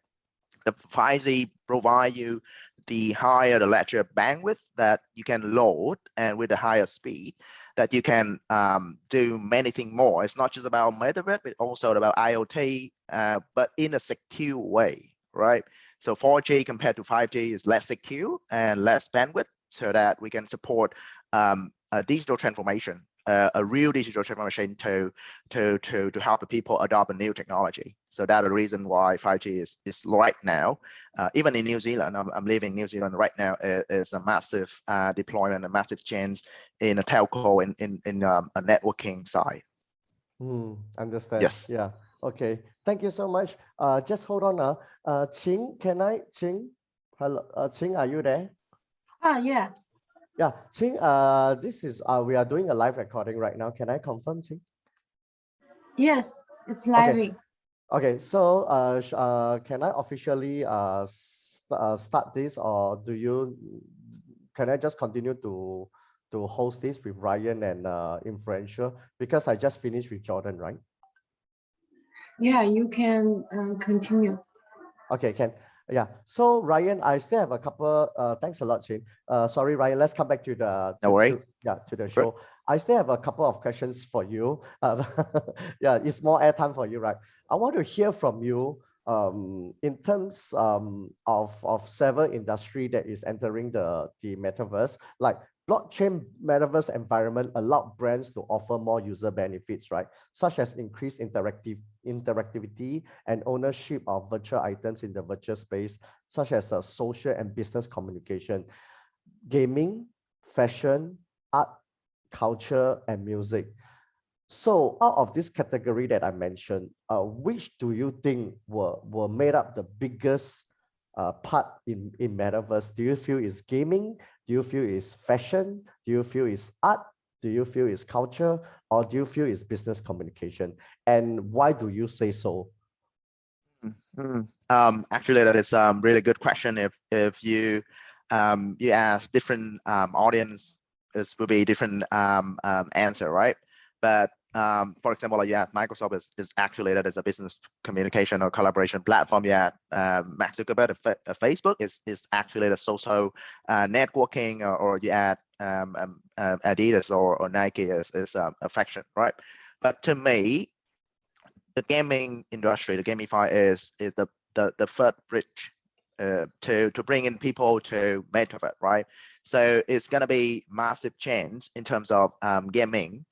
Speaker 9: The 5G provide you the higher the ledger bandwidth that you can load, and with the higher speed that you can do many things more. It's not just about metaverse, but also about IoT, but in a secure way, right? So 4G compared to 5G is less secure and less bandwidth, so that we can support a digital transformation, a real digital transformation to help the people adopt a new technology. So that's the reason why 5G is right now, even in New Zealand, I'm living in New Zealand right now, is a massive deployment, a massive change in a telco in a networking side.
Speaker 6: Understand.
Speaker 9: Yes.
Speaker 6: Yeah. Okay. Thank you so much. Just hold on. Qing, Qing? Hello, Qing, are you there?
Speaker 7: Yeah.
Speaker 6: Yeah, Qing, this is, we are doing a live recording right now. Can I confirm, Qing?
Speaker 7: Yes, it's live.
Speaker 6: Okay, so can I officially start this, or can I just continue to host this with Ryan and Influencio, because I just finished with Jordan, right?
Speaker 7: Yeah, you can continue.
Speaker 6: Okay, yeah. So Ryan, I still have a couple. Thanks a lot, Chin. Sorry, Ryan. Let's come back to the to the show. I still have a couple of questions for you. Yeah, it's more airtime for you, right? I want to hear from you in terms of several industry that is entering the metaverse, like blockchain metaverse environment allow brands to offer more user benefits, right? Such as increased interactivity and ownership of virtual items in the virtual space, such as social and business communication, gaming, fashion, art, culture, and music. So out of this category that I mentioned, which do you think were made up the biggest part in metaverse? Do you feel is gaming? Do you feel is fashion? Do you feel is art? Do you feel is culture? Or do you feel is business communication? And why do you say so?
Speaker 9: Actually, that is a really good question. If you you ask different audience, this will be different answer, right? But for example, yeah, Microsoft is actually that is a business communication or collaboration platform. Yeah, Mark Zuckerberg, Facebook is actually the social networking, or you add Adidas or Nike is a fashion, right? But to me, the gaming industry, the gamify is the third bridge to bring in people to Metaverse, right? So it's gonna be massive change in terms of gaming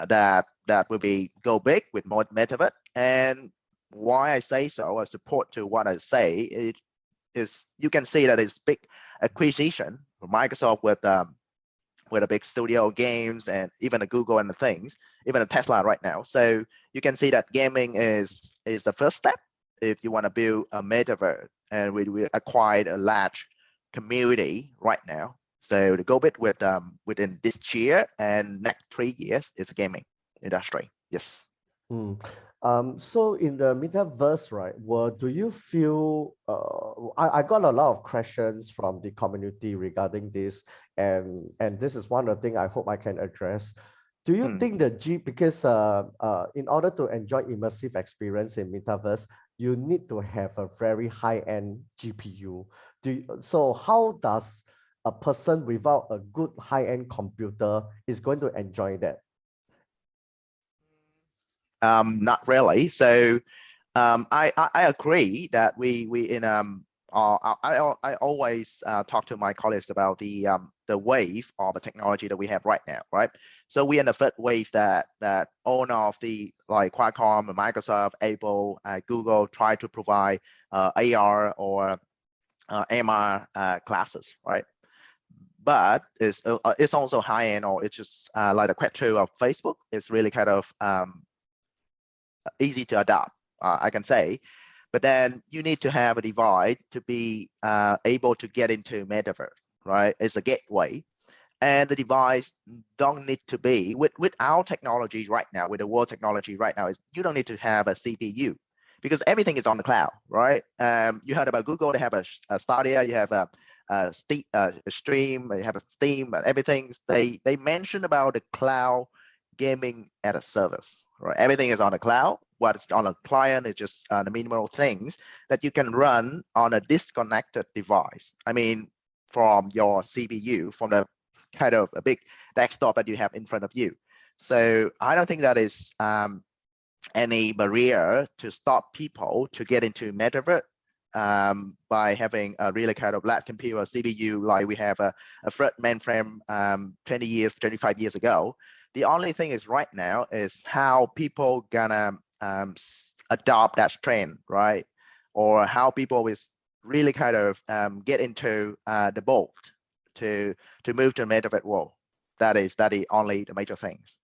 Speaker 9: that will be go big with more Metaverse. And why I say so, I support to what I say, it is you can see that it's big acquisition for Microsoft with a big studio games and even a Google and the things, even a Tesla right now. So you can see that gaming is the first step if you want to build a metaverse, and we acquired a large community right now. So to go bit with within this year and next 3 years is a gaming industry. Yes.
Speaker 6: So in the metaverse, right? Well, do you feel? I got a lot of questions from the community regarding this, and this is one of the things I hope I can address. Do you think because in order to enjoy immersive experience in metaverse, you need to have a very high-end GPU? So how does a person without a good high-end computer is going to enjoy that?
Speaker 9: Not really. So I agree that we in I always talk to my colleagues about the wave of the technology that we have right now, right? So we in the third wave that all of the like Qualcomm, Microsoft, Apple, Google try to provide AR or MR classes, right? But it's also high end, or it's just like the Quest 2 of Facebook. It's really kind of easy to adopt, I can say. But then you need to have a device to be able to get into Metaverse, right? It's a gateway. And the device don't need to be, with our technology right now, with the world technology right now, is you don't need to have a CPU because everything is on the cloud, right? You heard about Google, they have a Stadia, you have a Stream, you have a Steam, and everything. They mentioned about the cloud gaming as a service, right? Everything is on the cloud. What's on a client is just the minimal things that you can run on a disconnected device. I mean, from your CPU, from the kind of a big desktop that you have in front of you. So I don't think that is any barrier to stop people to get into Metaverse by having a really kind of large computer CPU like we have a Fred mainframe 20 years, 25 years ago. The only thing is right now is how people gonna adopt that trend, right? Or how people is really kind of get into the boat to move to the metaverse world. That is only the major things.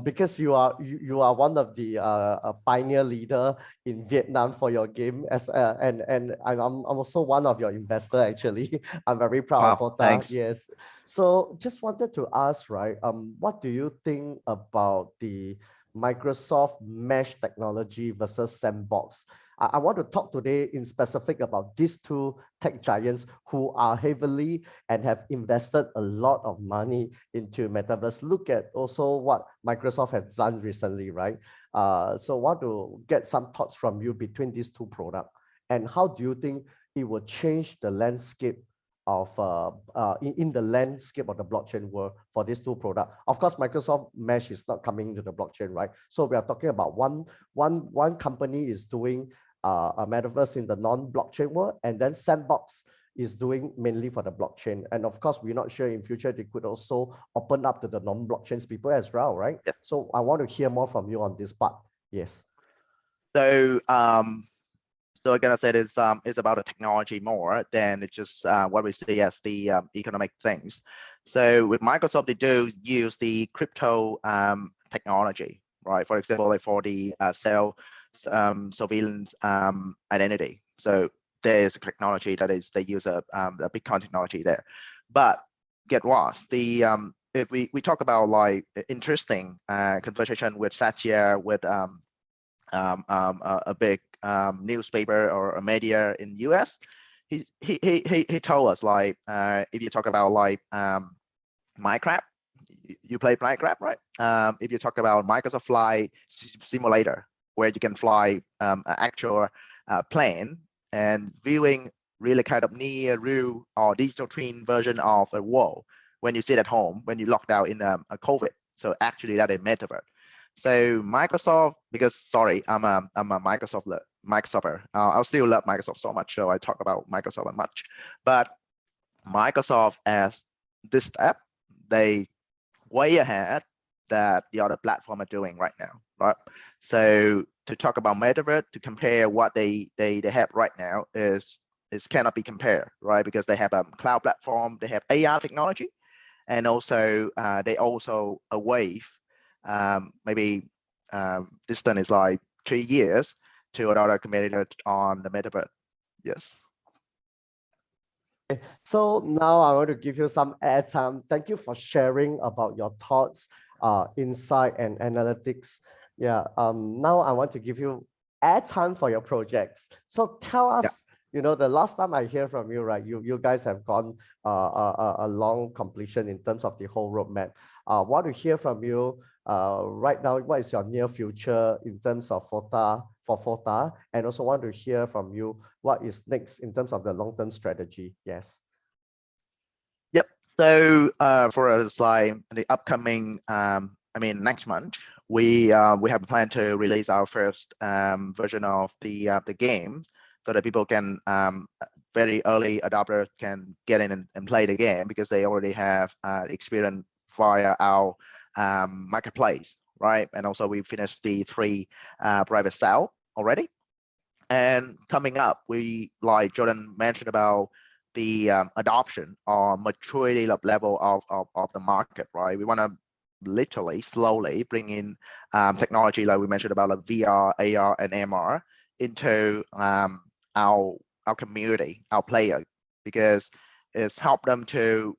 Speaker 6: Because you are one of the pioneer leader in Vietnam for your game and I'm also one of your investor actually. I'm very proud of FOTA.
Speaker 9: Thanks.
Speaker 6: Yes. So just wanted to ask, right? What do you think about the Microsoft Mesh technology versus Sandbox? I want to talk today in specific about these two tech giants who are heavily and have invested a lot of money into Metaverse. Look at also what Microsoft has done recently, right? So want to get some thoughts from you between these two products, and how do you think it will change the landscape of in the landscape of the blockchain world for these two products? Of course, Microsoft Mesh is not coming to the blockchain, right? So we are talking about one company is doing a metaverse in the non-blockchain world, and then Sandbox is doing mainly for the blockchain. And of course, we're not sure in future they could also open up to the non-blockchain people as well, right?
Speaker 9: Yes.
Speaker 6: So I want to hear more from you on this part. Yes.
Speaker 9: So so I'm gonna say it's about the technology more than it's just what we see as the economic things. So with Microsoft, they do use the crypto technology, right? For example, like for the cell surveillance identity. So there's a technology that is they use a Bitcoin technology there. But get what? The if we talk about like interesting conversation with Satya with a big newspaper or a media in US, he told us like if you talk about like Minecraft, you play Minecraft, right? If you talk about Microsoft Flight Simulator, where you can fly an actual plane and viewing really kind of near real or digital twin version of a world when you sit at home, when you locked out in a COVID. So actually that is metaverse. So Microsoft, because sorry, I'm a Microsofter. I still love Microsoft so much, so I talk about Microsoft much. But Microsoft as this step, they way ahead that the other platform are doing right now, right? So to talk about metaverse, to compare what they have right now is cannot be compared, right? Because they have a cloud platform, they have AR technology, and also they also a wave. Maybe distance is like 3 years to another competitor on the metaverse. Yes.
Speaker 6: So now I want to give you some airtime. Thank you for sharing about your thoughts, insight, and analytics. Yeah. Now I want to give you airtime for your projects. So tell us, you know, the last time I hear from you, right? You guys have gone a long completion in terms of the whole roadmap. Want to hear from you right now. What is your near future in terms of FOTA, and also want to hear from you what is next in terms of the long-term strategy. Yes.
Speaker 9: Yep. So for us, like the upcoming, next month, we have a plan to release our first version of the game, so that people can very early adopters can get in and play the game because they already have experience via our marketplace, right? And also we finished the 3 private sale already. And coming up, we, like Jordan mentioned about the adoption or maturity level of the market, right? We want to literally slowly bring in technology like we mentioned about like VR, AR, and MR into our community, our player, because it's helped them to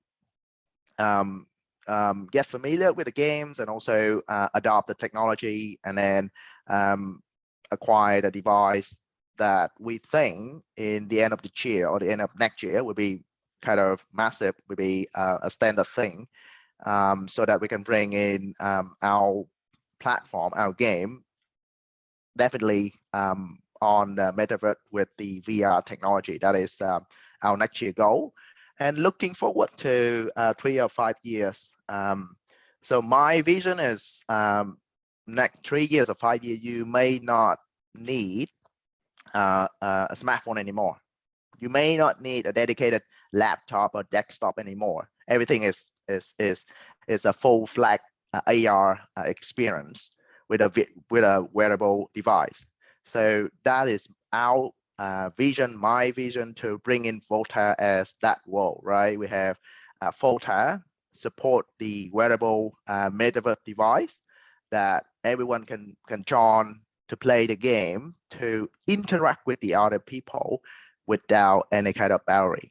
Speaker 9: get familiar with the games and also adopt the technology, and then acquire the device that we think in the end of the year or the end of next year will be kind of massive, will be a standard thing, so that we can bring in our platform, our game, definitely on the metaverse with the VR technology. That is our next year goal, and looking forward to 3 or 5 years. So my vision is next 3 years or 5 years, you may not need a smartphone anymore. You may not need a dedicated laptop or desktop anymore. Everything is a full-fledged AR experience with a wearable device. So that is our vision, my vision, to bring in FOTA as that world, right? We have FOTA support the wearable Metaverse device that everyone can join to play the game, to interact with the other people without any kind of barrier.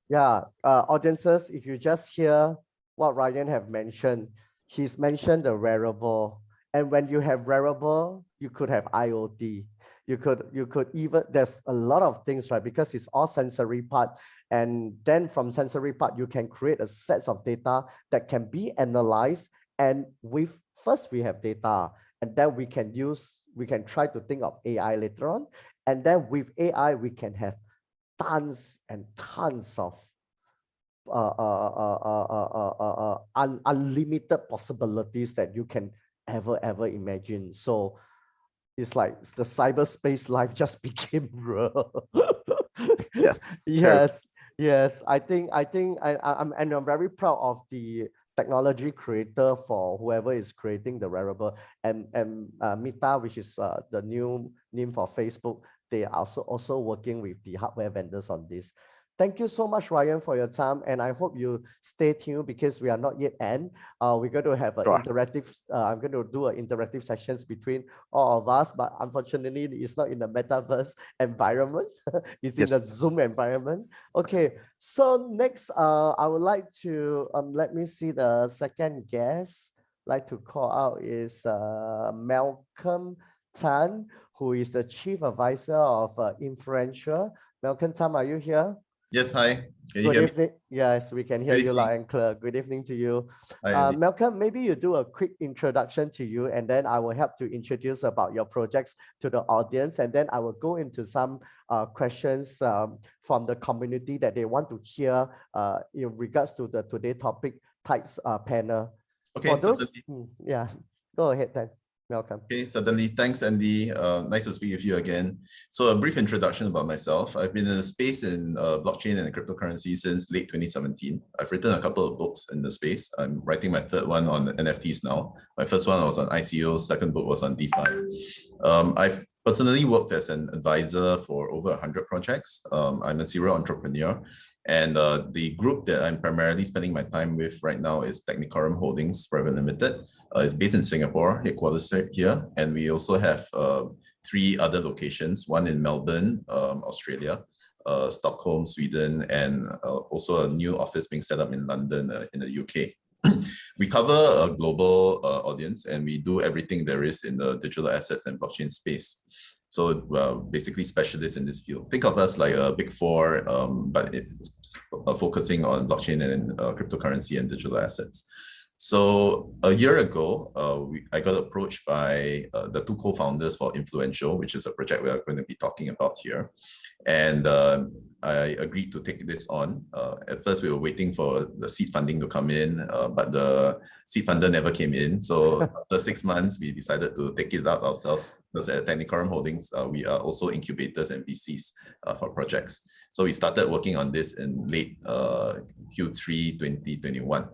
Speaker 6: Yeah, audiences, if you just hear what Ryan have mentioned, he's mentioned the wearable. And when you have wearable, you could have IoT. You could even, there's a lot of things, right? Because it's all sensory part. And then from sensory part, you can create a set of data that can be analyzed. And first we have data, and then we can try to think of AI later on. And then with AI, we can have tons and tons of unlimited possibilities that you can ever imagine. So it's like the cyberspace life just became real. Yes. I think I'm very proud of the technology creator for whoever is creating the wearable, and Meta, which is the new name for Facebook. They are also working with the hardware vendors on this. Thank you so much, Ryan, for your time, and I hope you stay tuned because we are not yet end. We're going to have an interactive. I'm going to do an interactive sessions between all of us, but unfortunately, it's not in the Metaverse environment. It's in the Zoom environment. Okay, so next, I would like to let me see the second guest. Like to call out is Malcolm Tan, who is the Chief Advisor of Influencio. Malcolm Tan, are you here?
Speaker 10: Yes, hi. Can you
Speaker 6: Good
Speaker 10: hear
Speaker 6: evening.
Speaker 10: me?
Speaker 6: Yes, we can hear you loud and clear. Good evening to you.
Speaker 10: Hi,
Speaker 6: Malcolm, maybe you do a quick introduction to you, and then I will help to introduce about your projects to the audience, and then I will go into some questions from the community that they want to hear in regards to the today topic TIDES panel.
Speaker 10: Okay,
Speaker 6: For those, yeah, go ahead then. Welcome.
Speaker 10: Okay, certainly. Thanks, Andy. Nice to speak with you again. So a brief introduction about myself. I've been in the space in blockchain and cryptocurrency since late 2017. I've written a couple of books in the space. I'm writing my third one on NFTs now. My first one was on ICOs, second book was on DeFi. I've personally worked as an advisor for over 100 projects. I'm a serial entrepreneur. And the group that I'm primarily spending my time with right now is Technicorum Holdings Private Limited. It's based in Singapore, headquarters here. And we also have 3 other locations, one in Melbourne, Australia, Stockholm, Sweden, and also a new office being set up in London, in the UK. We cover a global audience, and we do everything there is in the digital assets and blockchain space. So basically specialists in this field. Think of us like a big 4, but it's focusing on blockchain and cryptocurrency and digital assets. So a year ago, I got approached by the 2 co-founders for Influencio, which is a project we are going to be talking about here. And I agreed to take this on. At first, we were waiting for the seed funding to come in, but the seed funder never came in. So after 6 months, we decided to take it out ourselves. Because at Technicorum Holdings, we are also incubators and VCs for projects. So we started working on this in late Q3 2021.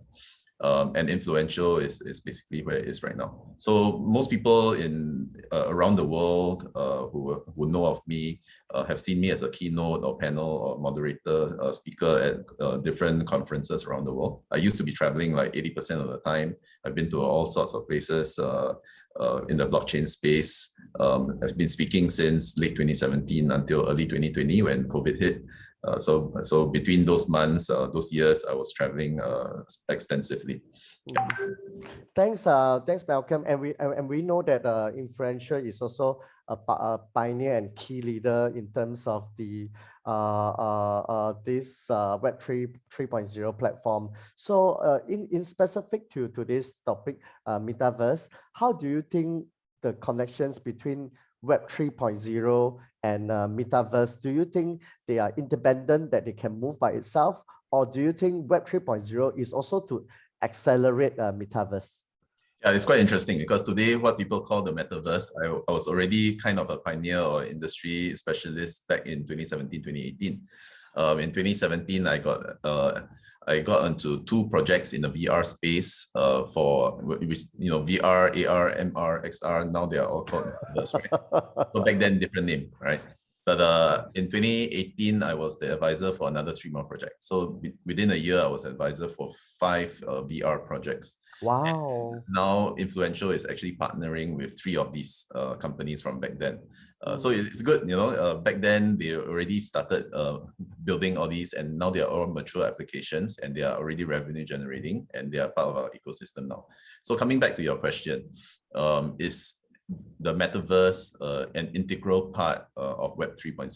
Speaker 10: And Influencio is basically where it is right now. So most people in around the world who know of me have seen me as a keynote or panel or moderator, speaker at different conferences around the world. I used to be traveling like 80% of the time. I've been to all sorts of places in the blockchain space. I've been speaking since late 2017 until early 2020 when COVID hit. So between those months, those years, I was traveling extensively.
Speaker 6: Thanks, Malcolm. And we know that Influencio is also a pioneer and key leader in terms of the this Web 3.0 platform. So in specific to this topic, Metaverse, how do you think the connections between Web 3.0 and Metaverse, do you think they are independent, that they can move by itself? Or do you think Web 3.0 is also to accelerate Metaverse?
Speaker 10: Yeah, it's quite interesting because today what people call the metaverse, I was already kind of a pioneer or industry specialist back in 2017, 2018. In 2017, I got onto 2 projects in the VR space for which, VR, AR, MR, XR. Now they are all called metaverse, right? So back then, different name, right? But in 2018, I was the advisor for another 3 more projects. So within a year, I was advisor for 5 VR projects.
Speaker 6: Wow.
Speaker 10: And now Influencio is actually partnering with 3 of these companies from back then. So it's good, back then they already started building all these, and now they are all mature applications and they are already revenue generating and they are part of our ecosystem now. So coming back to your question, is the metaverse an integral part of Web 3.0?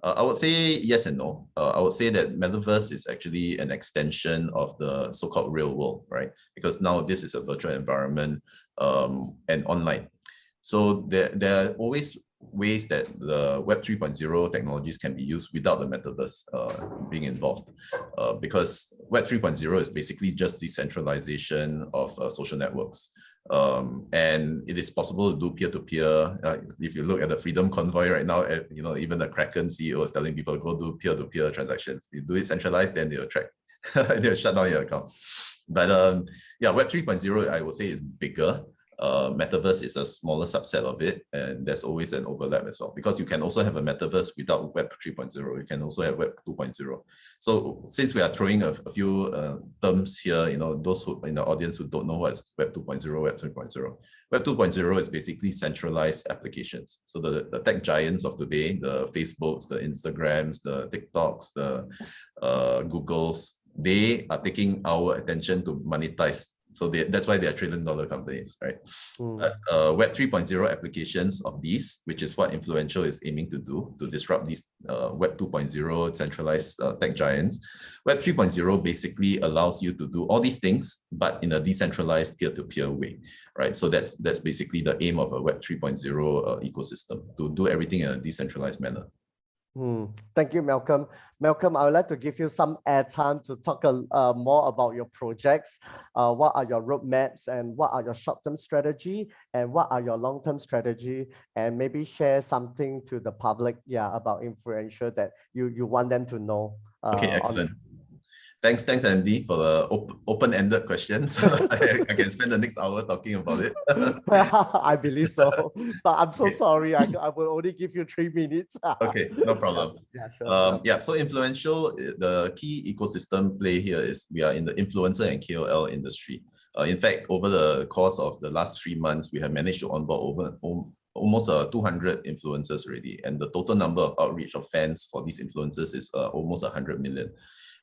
Speaker 10: I would say yes and no. I would say that metaverse is actually an extension of the so-called real world, right? Because now this is a virtual environment and online. So there are always ways that the Web 3.0 technologies can be used without the metaverse being involved. Because Web 3.0 is basically just decentralization of social networks. And it is possible to do peer-to-peer. If you look at the Freedom Convoy right now, even the Kraken CEO is telling people go do peer-to-peer transactions. You do it centralized, then they'll track, they'll shut down your accounts. But yeah, Web 3.0, I would say, is bigger. Metaverse is a smaller subset of it, and there's always an overlap as well, because you can also have a metaverse without Web 3.0. You can also have Web 2.0. So since we are throwing a few terms here, those who in the audience who don't know what is Web 2.0, Web 3.0. Web 2.0 is basically centralized applications. So the tech giants of today, the Facebooks, the Instagrams, the TikToks, the Googles, they are taking our attention to monetize. So that's why they are trillion-dollar companies, right? But Web 3.0 applications of these, which is what Influencio is aiming to do, to disrupt these Web 2.0 centralized tech giants. Web 3.0 basically allows you to do all these things, but in a decentralized peer-to-peer way, right? So that's basically the aim of a Web 3.0 ecosystem, to do everything in a decentralized manner.
Speaker 6: Thank you, Malcolm. Malcolm, I would like to give you some airtime to talk more about your projects. What are your roadmaps, and what are your short-term strategy, and what are your long-term strategy, and maybe share something to the public, about Influencio that you want them to know.
Speaker 10: Okay, excellent. Thanks, Andy, for the open-ended questions. I can spend the next hour talking about it.
Speaker 6: I believe so, but I'm so sorry. I will only give you 3 minutes.
Speaker 10: Okay, no problem.
Speaker 6: Yeah, sure.
Speaker 10: So Influencio, the key ecosystem play here is we are in the influencer and KOL industry. In fact, over the course of the last 3 months, we have managed to onboard almost 200 influencers already, and the total number of outreach of fans for these influencers is almost 100 million.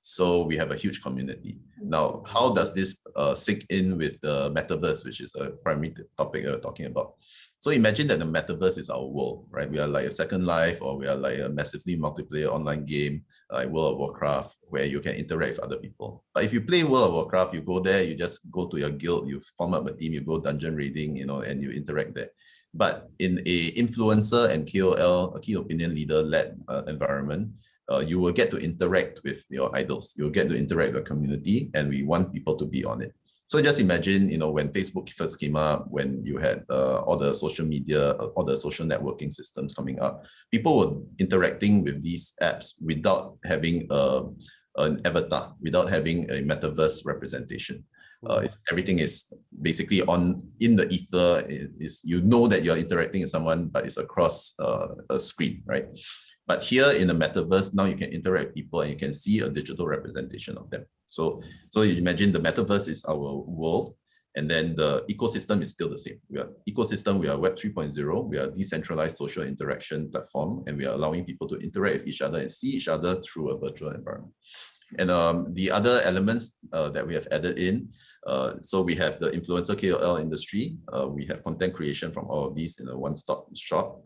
Speaker 10: So we have a huge community. Now, how does this sink in with the metaverse, which is a primary topic we're talking about? So imagine that the metaverse is our world, right? We are like a Second Life, or we are like a massively multiplayer online game like World of Warcraft, where you can interact with other people. But if you play World of Warcraft, you go there, you just go to your guild, you form up a team, you go dungeon raiding, and you interact there. But in a influencer and KOL, a key opinion leader-led environment, you will get to interact with your idols. You'll get to interact with the community, and we want people to be on it. So just imagine, when Facebook first came up, when you had all the social media, all the social networking systems coming up, people were interacting with these apps without having an avatar, without having a metaverse representation. Everything is basically in the ether. You know that you're interacting with someone, but it's across a screen, right? But here in the metaverse, now you can interact with people and you can see a digital representation of them. So you imagine the metaverse is our world, and then the ecosystem is still the same. We are Web 3.0, we are a decentralized social interaction platform, and we are allowing people to interact with each other and see each other through a virtual environment. And the other elements that we have added in, so we have the influencer KOL industry, we have content creation from all of these in a one-stop shop.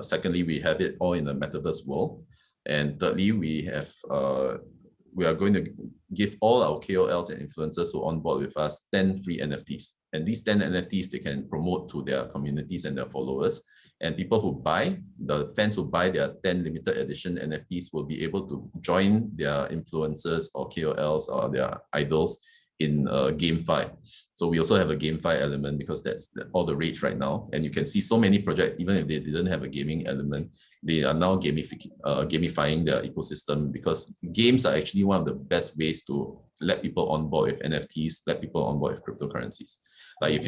Speaker 10: Secondly, we have it all in the metaverse world. And thirdly, we are going to give all our KOLs and influencers who are on board with us 10 free NFTs. And these 10 NFTs, they can promote to their communities and their followers. And people who buy, the fans who buy their 10 limited edition NFTs will be able to join their influencers or KOLs or their idols in GameFi. So we also have a GameFi element because that's all the rage right now. And you can see so many projects, even if they didn't have a gaming element, they are now gamifying their ecosystem, because games are actually one of the best ways to let people on board with NFTs, let people on board with cryptocurrencies. Like if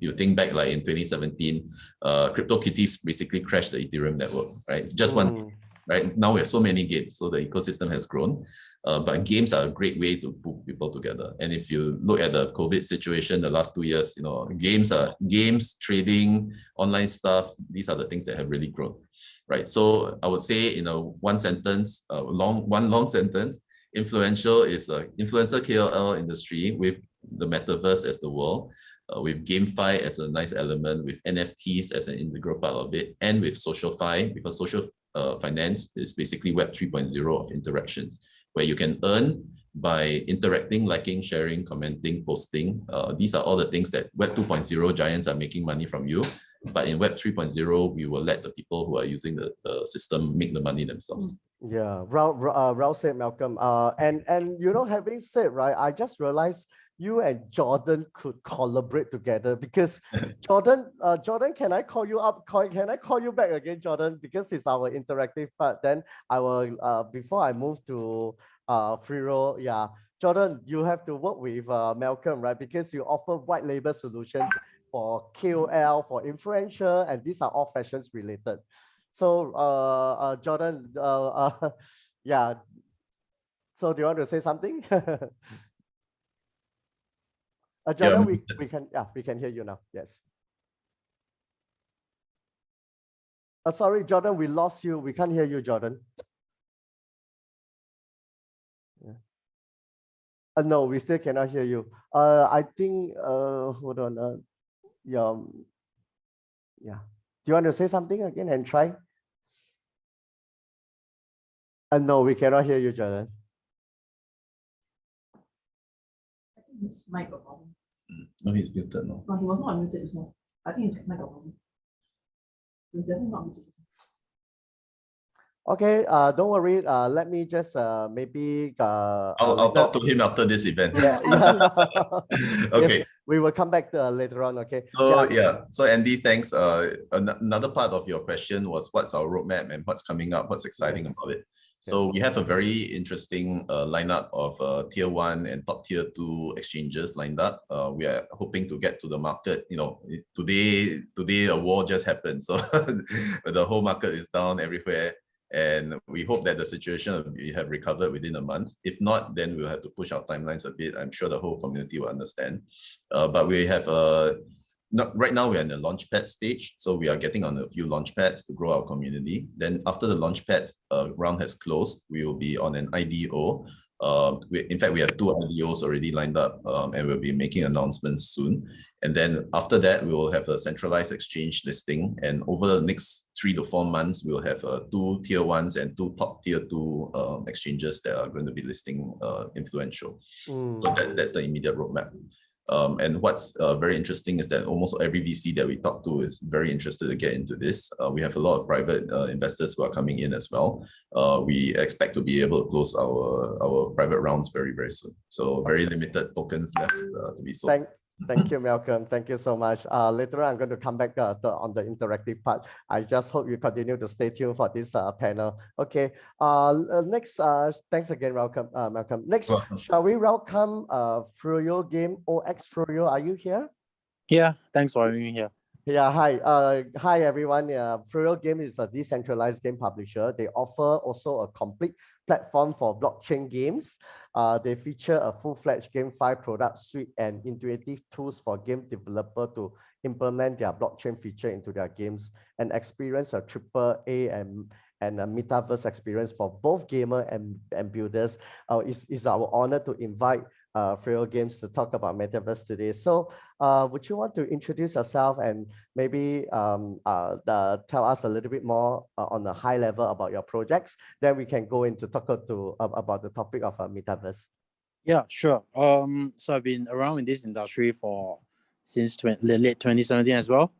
Speaker 10: you think back, like in 2017, CryptoKitties basically crashed the Ethereum network, right? Just one, right? Now we have so many games, so the ecosystem has grown. But games are a great way to pull people together. And if you look at the COVID situation, the last 2 years, you know, games, trading, online stuff, these are the things that have really grown, right? So I would say, you know, one long sentence, Influencio is a influencer KOL industry with the metaverse as the world, with GameFi as a nice element, with NFTs as an integral part of it, and with SocialFi, because social finance is basically Web 3.0 of interactions, where you can earn by interacting, liking, sharing, commenting, posting. These are all the things that Web 2.0 giants are making money from you. But in Web 3.0, we will let the people who are using the system make the money themselves.
Speaker 6: Yeah, well said, Malcolm. And you know, having said, right, I just realized you and Jordan could collaborate together, because Jordan, can I call you up? Can I call you back again, Jordan? Because it's our interactive part. Then I will, before I move to Froyo, yeah, Jordan, you have to work with Malcolm, right? Because you offer white label solutions for KOL, for influencer, and these are all fashions related. So Jordan, yeah. So do you want to say something? Jordan, we can hear you now. Yes. Sorry, Jordan, we lost you. We can't hear you, Jordan. Yeah. No, we still cannot hear you. I think, hold on. Yeah. Do you want to say something again and try? No, we cannot hear you, Jordan.
Speaker 11: I think his mic got problem.
Speaker 10: No, he's muted now.
Speaker 11: No, he was not muted as well. I think his mic got problem. He was definitely not muted.
Speaker 6: Okay, don't worry. Let me just maybe.
Speaker 10: I'll talk to him after this event.
Speaker 6: Yeah.
Speaker 10: Okay.
Speaker 6: Yes, we will come back later on. Okay.
Speaker 10: So so Andy, thanks. Another part of your question was what's our roadmap and what's coming up, what's exciting about it. So we have a very interesting lineup of tier 1 and top tier 2 exchanges lined up. We are hoping to get to the market. You know, today a war just happened, so the whole market is down everywhere. And we hope that the situation we have recovered within a month. If not, then we'll have to push our timelines a bit. I'm sure the whole community will understand. But we have right now we're in the launchpad stage, so we are getting on a few launchpads to grow our community. Then after the launchpads round has closed, we will be on an IDO. In fact, we have 2 IDOs already lined up, and we'll be making announcements soon. And then after that, we will have a centralized exchange listing. And over the next 3 to 4 months, we'll have 2 tier 1s and 2 top tier 2 exchanges that are going to be listing Influencio. So that's the immediate roadmap. And what's very interesting is that almost every VC that we talk to is very interested to get into this. We have a lot of private investors who are coming in as well. We expect to be able to close our private rounds very, very soon. So very limited tokens left to be sold.
Speaker 6: Thank you, Malcolm. Thank you so much. Later on, I'm going to come back on the interactive part. I just hope you continue to stay tuned for this panel. Okay. Next, thanks again, Malcolm. Next, shall we welcome Froyo Game, OX Froyo? Are you here?
Speaker 12: Yeah, thanks for having me here.
Speaker 6: Yeah, hi. Hi, everyone. Froyo Game is a decentralized game publisher. They offer also a complete platform for blockchain games. They feature a full-fledged GameFi product suite and intuitive tools for game developer to implement their blockchain feature into their games and experience a AAA and a Metaverse experience for both gamer and builders. It's our honor to invite Froyo Games to talk about Metaverse today. So would you want to introduce yourself and maybe tell us a little bit more on a high level about your projects? Then we can go into talk about the topic of Metaverse.
Speaker 12: Yeah, sure. So I've been around in this industry since late 2017 as well.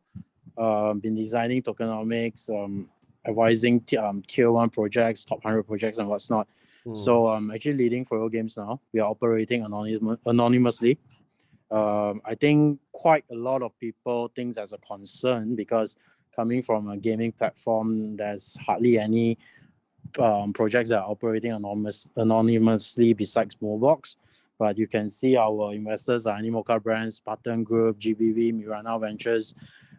Speaker 12: Been designing tokenomics, advising tier 1 projects, top 100 projects and what's not. So I'm actually leading Froyo Games now. We are operating anonymously. I think quite a lot of people think that's a concern because coming from a gaming platform, there's hardly any projects that are operating anonymously besides Mobox. But you can see our investors are Animoca Brands, Spartan Group, GBV, Mirana Ventures,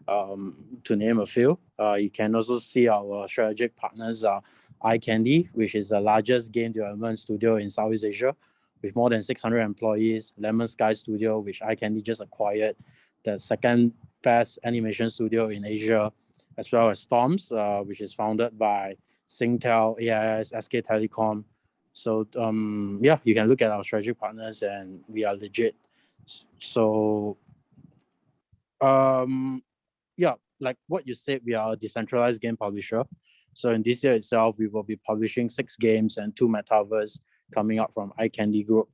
Speaker 12: to name a few. You can also see our strategic partners are iCandy, which is the largest game development studio in Southeast Asia, with more than 600 employees. Lemon Sky Studio, which iCandy just acquired, the second best animation studio in Asia, as well as Storms, which is founded by Singtel, AIS, SK Telecom. So yeah, you can look at our strategic partners and we are legit. So yeah, like what you said, we are a decentralized game publisher. So in this year itself, we will be publishing 6 games and 2 Metaverse coming out from iCandy Group.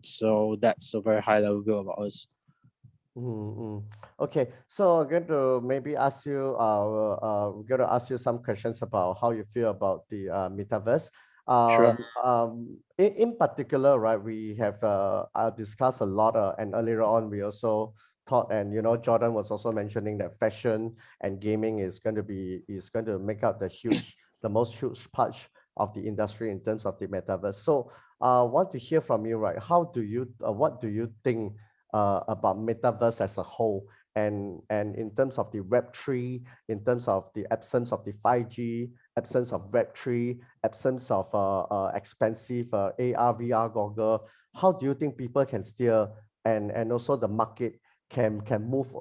Speaker 12: So that's a very high level view about us.
Speaker 6: Okay, so I'm going to maybe ask you, we're going to ask you some questions about how you feel about the Metaverse.
Speaker 12: Sure.
Speaker 6: In particular, right, we have discussed a lot, and earlier on we also thought, and you know, Jordan was also mentioning that fashion and gaming is going to make up the most huge part of the industry in terms of the Metaverse. So I want to hear from you, right? What do you think about Metaverse as a whole, and in terms of the Web3, in terms of the absence of the 5G, absence of Web3, absence of expensive AR, VR goggle, how do you think people can steer and also the market can move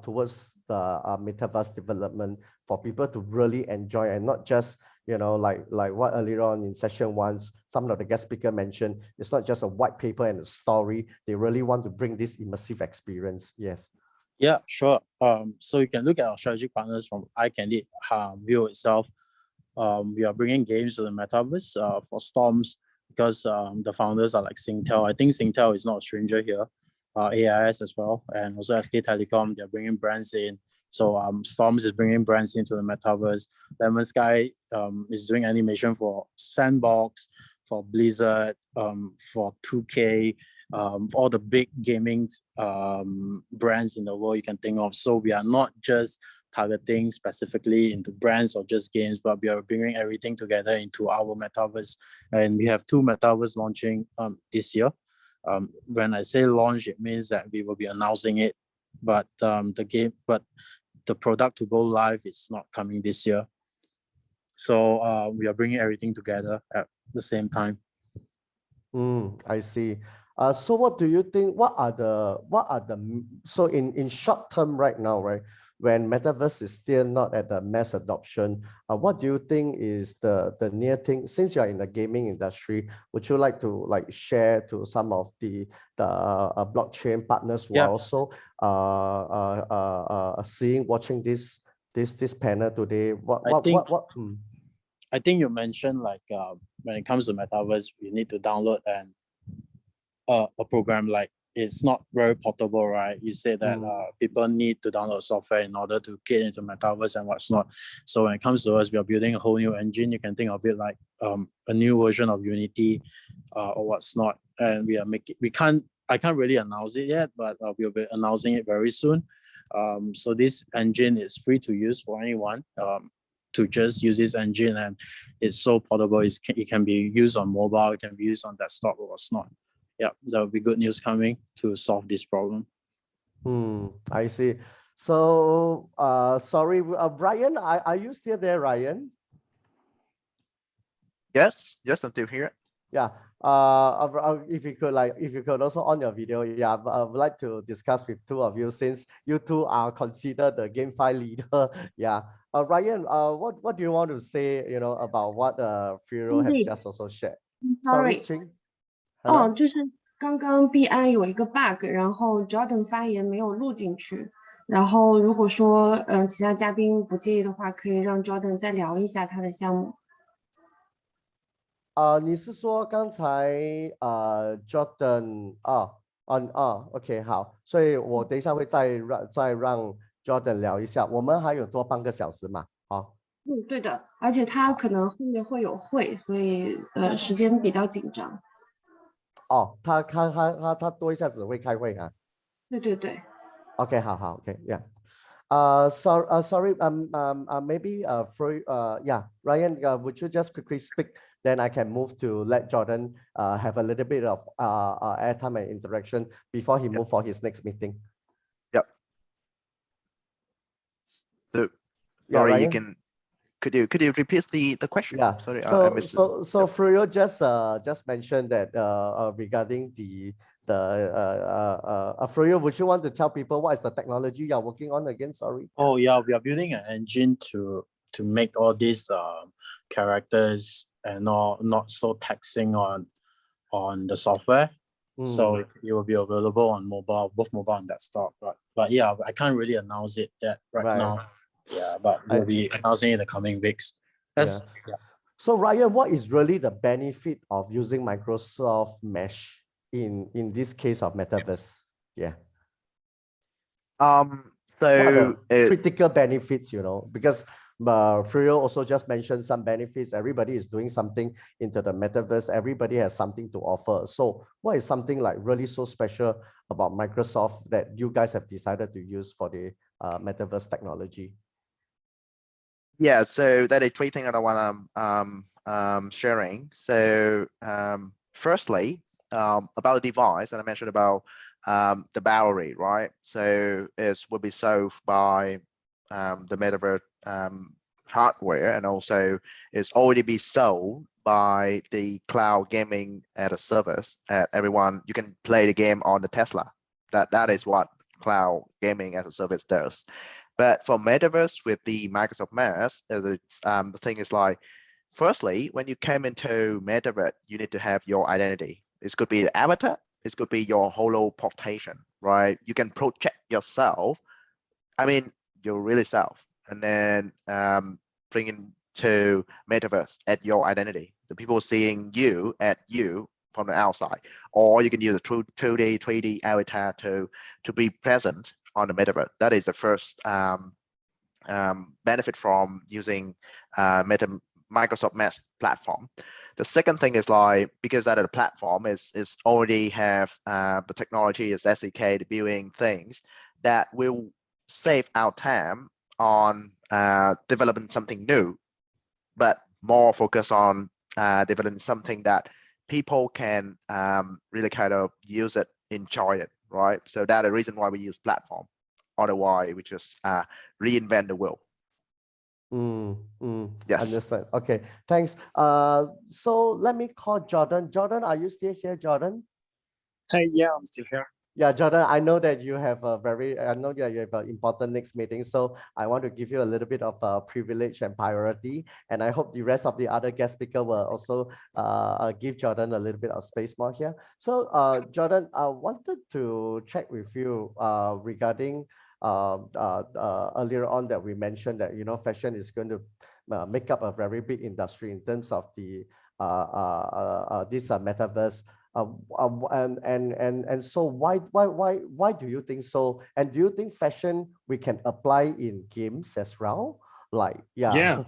Speaker 6: towards the Metaverse development for people to really enjoy and not just, you know, like what earlier on in session 1, some of the guest speaker mentioned, it's not just a white paper and a story. They really want to bring this immersive experience. Yes.
Speaker 12: Yeah, sure. So you can look at our strategic partners from iCandy view itself. We are bringing games to the Metaverse for Storms because the founders are like Singtel. I think Singtel is not a stranger here. AIS as well, and also SK Telecom, they're bringing brands in. So Storms is bringing brands into the Metaverse. Lemon Sky is doing animation for Sandbox, for Blizzard, for 2K, for all the big gaming brands in the world you can think of. So we are not just targeting specifically into brands or just games, but we are bringing everything together into our Metaverse. And we have 2 Metaverse launching this year. When I say launch, it means that we will be announcing it, but the product to go live is not coming this year. So we are bringing everything together at the same time.
Speaker 6: I see. So what do you think? So in short term right now, right, when Metaverse is still not at the mass adoption, what do you think is the near thing? Since you're in the gaming industry, would you like to share to some of the blockchain partners who are also watching this panel today?
Speaker 12: I think you mentioned when it comes to Metaverse, we need to download a program. Like it's not very portable, right? You said that people need to download software in order to get into Metaverse and what's not. So when it comes to us, we are building a whole new engine. You can think of it like a new version of Unity or what's not. And we are I can't really announce it yet, but we'll be announcing it very soon. So this engine is free to use for anyone to just use this engine, and it's so portable. It can be used on mobile, it can be used on desktop or what's not. Yeah, there will be good news coming to solve this problem.
Speaker 6: I see. So sorry, Ryan, are you still there, Ryan?
Speaker 9: Yes, I'm still here.
Speaker 6: Yeah. If you could also on your video, yeah, I would like to discuss with 2 of you, since you 2 are considered the GameFi leader. Yeah. Ryan, what do you want to say, you know, about what Froyo has just also shared?
Speaker 7: Sorry.
Speaker 6: Ching.
Speaker 7: 就是刚刚币安有一个 bug， 然后 Jordan 发言没有录进去。然后如果说其他嘉宾不介意的话，可以让 Jordan 再聊一下他的项目。
Speaker 6: 你是说刚才Jordan OK 好，所以我等一下会再让 Jordan 聊一下，我们还有多半个小时嘛，好。
Speaker 7: 对的，而且他可能后面会有会，所以时间比较紧张。
Speaker 6: 他多一下子会开会啊。
Speaker 7: 对对对。
Speaker 6: OK， 好 ，OK， yeah。sorry, maybe yeah, Ryan, would you just quickly speak? Then I can move to let Jordan have a little bit of airtime and interaction before he move for his next meeting.
Speaker 9: Yep. So,
Speaker 6: Yeah,
Speaker 9: sorry,
Speaker 6: Ryan?
Speaker 9: you can. Could you repeat the question?
Speaker 6: Yeah.
Speaker 9: Sorry,
Speaker 6: So
Speaker 9: I missed it.
Speaker 6: so Froyo just mentioned that regarding the Froyo, would you want to tell people what is the technology you're working on again? Sorry.
Speaker 12: Oh yeah, we are building an engine to make all these characters and not so taxing on the software. So it will be available on mobile, both mobile and desktop. But yeah, I can't really announce it yet right now. Yeah, but we'll be announcing in the coming weeks.
Speaker 6: Yeah. So Ryan, what is really the benefit of using Microsoft Mesh in this case of Metaverse? Yeah.
Speaker 9: So
Speaker 6: what are the critical benefits, because Froyo also just mentioned some benefits. Everybody is doing something into the Metaverse. Everybody has something to offer. So what is something like really so special about Microsoft that you guys have decided to use for the Metaverse technology?
Speaker 9: Yeah, so that is three things that I want sharing. So firstly, about the device, and I mentioned about the battery, right? So it will be solved by the Metaverse hardware, and also it's already be sold by the cloud gaming as a service. Everyone, you can play the game on the Tesla. That is what cloud gaming as a service does. But for Metaverse with the Microsoft Mesh, the thing is like, firstly, when you came into Metaverse, you need to have your identity. This could be the avatar, this could be your holoportation, right? You can project yourself, I mean, your really self, and then bring into Metaverse at your identity. The people seeing you at you from the outside, or you can use a 2D, 3D avatar to be present on the Metaverse. That is the first benefit from using Microsoft Mesh platform. The second thing is like, because that the platform is already have the technology is SDK, the building things that will save our time on developing something new, but more focus on developing something that people can really kind of use it, enjoy it, right? So that's the reason why we use platform. Otherwise, we just reinvent the wheel. Yes.
Speaker 6: Understand. Okay, thanks. So let me call Jordan. Jordan, are you still here, Jordan?
Speaker 13: Hey, yeah, I'm still here.
Speaker 6: Yeah, Jordan, I know that you have I know that you have an important next meeting, so I want to give you a little bit of privilege and priority, and I hope the rest of the other guest speaker will also give Jordan a little bit of space more here. So Jordan, I wanted to check with you regarding earlier on that we mentioned that, fashion is going to make up a very big industry in terms of the this Metaverse. And so why do you think so? And do you think fashion we can apply in games as well? Like, yeah.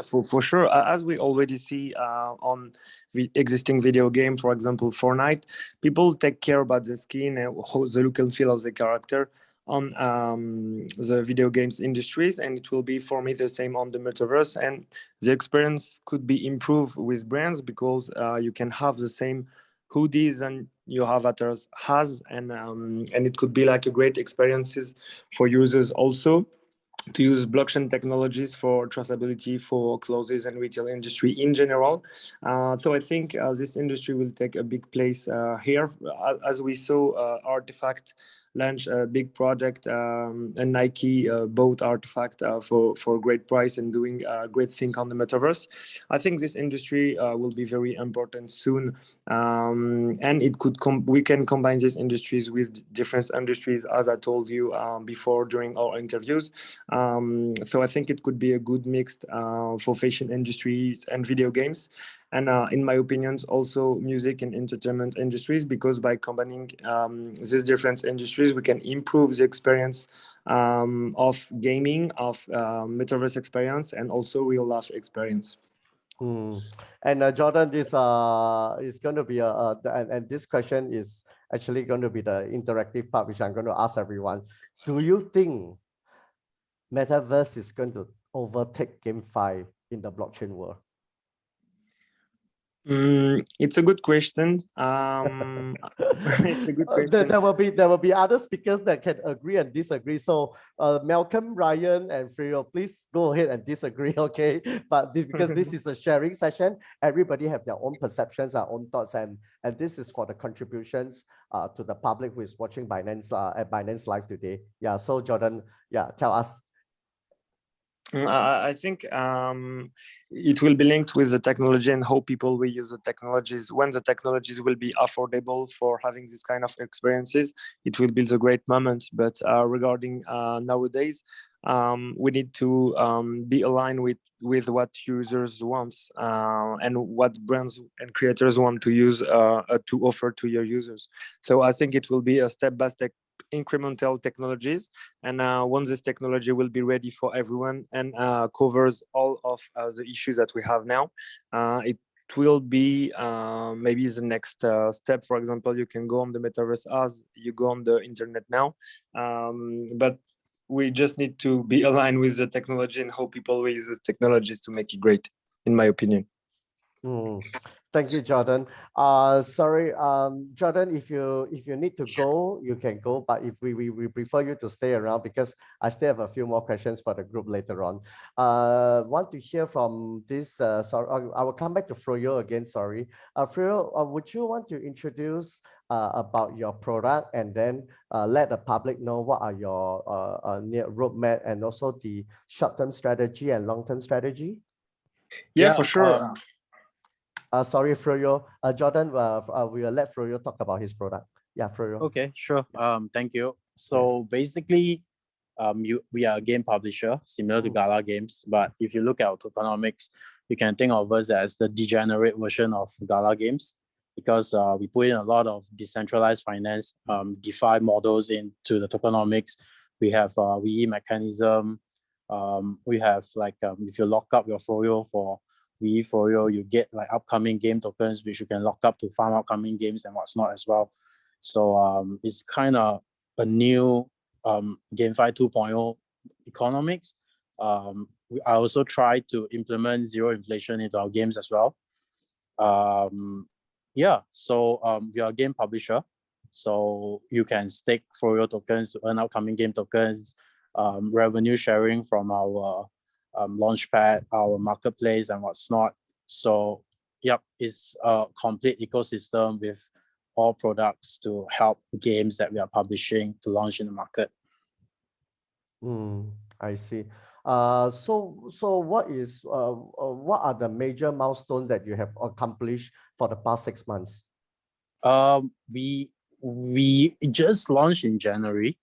Speaker 13: for sure. As we already see on the existing video game, for example, Fortnite, people take care about the skin and how the look and feel of the character on the video games industries, and it will be for me the same on the Metaverse. And the experience could be improved with brands because you can have the same hoodies and your avatars has, and it could be like a great experiences for users also to use blockchain technologies for traceability for clothes and retail industry in general. So I think this industry will take a big place here. As we saw, Artifact launch a big project, and Nike bought Artifact for a great price and doing a great thing on the Metaverse. I think this industry will be very important soon, and it could we can combine these industries with different industries, as I told you before during our interviews. So I think it could be a good mix for fashion industries and video games, and in my opinions also music and entertainment industries, because by combining these different industries we can improve the experience of gaming, of Metaverse experience, and also real life experience.
Speaker 6: And Jordan, this is going to be and this question is actually going to be the interactive part, which I'm going to ask everyone. Do you think Metaverse is going to overtake GameFi in the blockchain world?
Speaker 13: It's a good question. It's a good question.
Speaker 6: There will be other speakers that can agree and disagree. So Malcolm, Ryan, and Froyo, please go ahead and disagree, okay? But because this is a sharing session, everybody have their own perceptions, their own thoughts, and this is for the contributions to the public who is watching Binance at Binance Live today. Yeah. So Jordan, yeah, tell us.
Speaker 13: I think it will be linked with the technology and how people will use the technologies. When the technologies will be affordable for having this kind of experiences, it will be the great moment. But regarding nowadays, we need to be aligned with what users want and what brands and creators want to use to offer to your users. So I think it will be a step-by-step incremental technologies, and once this technology will be ready for everyone and covers all of the issues that we have now, it will be maybe the next step. For example, you can go on the metaverse as you go on the internet now, but we just need to be aligned with the technology and how people will use these technologies to make it great, in my opinion.
Speaker 6: Thank you, Jordan. Sorry, Jordan, if you need to go, you can go. But if we prefer you to stay around because I still have a few more questions for the group later on. Want to hear from this? Sorry, I will come back to Froyo again. Sorry, Froyo, would you want to introduce about your product and then let the public know what are your near roadmap and also the short-term strategy and long-term strategy?
Speaker 13: Yeah, for sure.
Speaker 6: Sorry, Froyo. Jordan, we will let Froyo talk about his product. Yeah, Froyo.
Speaker 12: Okay, sure. Thank you. So basically, we are a game publisher similar to Gala Games, but if you look at our tokenomics, you can think of us as the degenerate version of Gala Games because we put in a lot of decentralized finance, DeFi models into the tokenomics. We have WE mechanism. We have like if you lock up your Froyo for Froyo, you get like upcoming game tokens which you can lock up to farm upcoming games and what's not as well. So it's kind of a new GameFi 2.0 economics. I also try to implement zero inflation into our games as well. Yeah, so we are a game publisher, so you can stake Froyo tokens to earn upcoming game tokens, revenue sharing from our launchpad, our marketplace, and what's not. So, yep, it's a complete ecosystem with all products to help games that we are publishing to launch in the market.
Speaker 6: I see. So what are the major milestones that you have accomplished for the past 6 months?
Speaker 12: We just launched in January.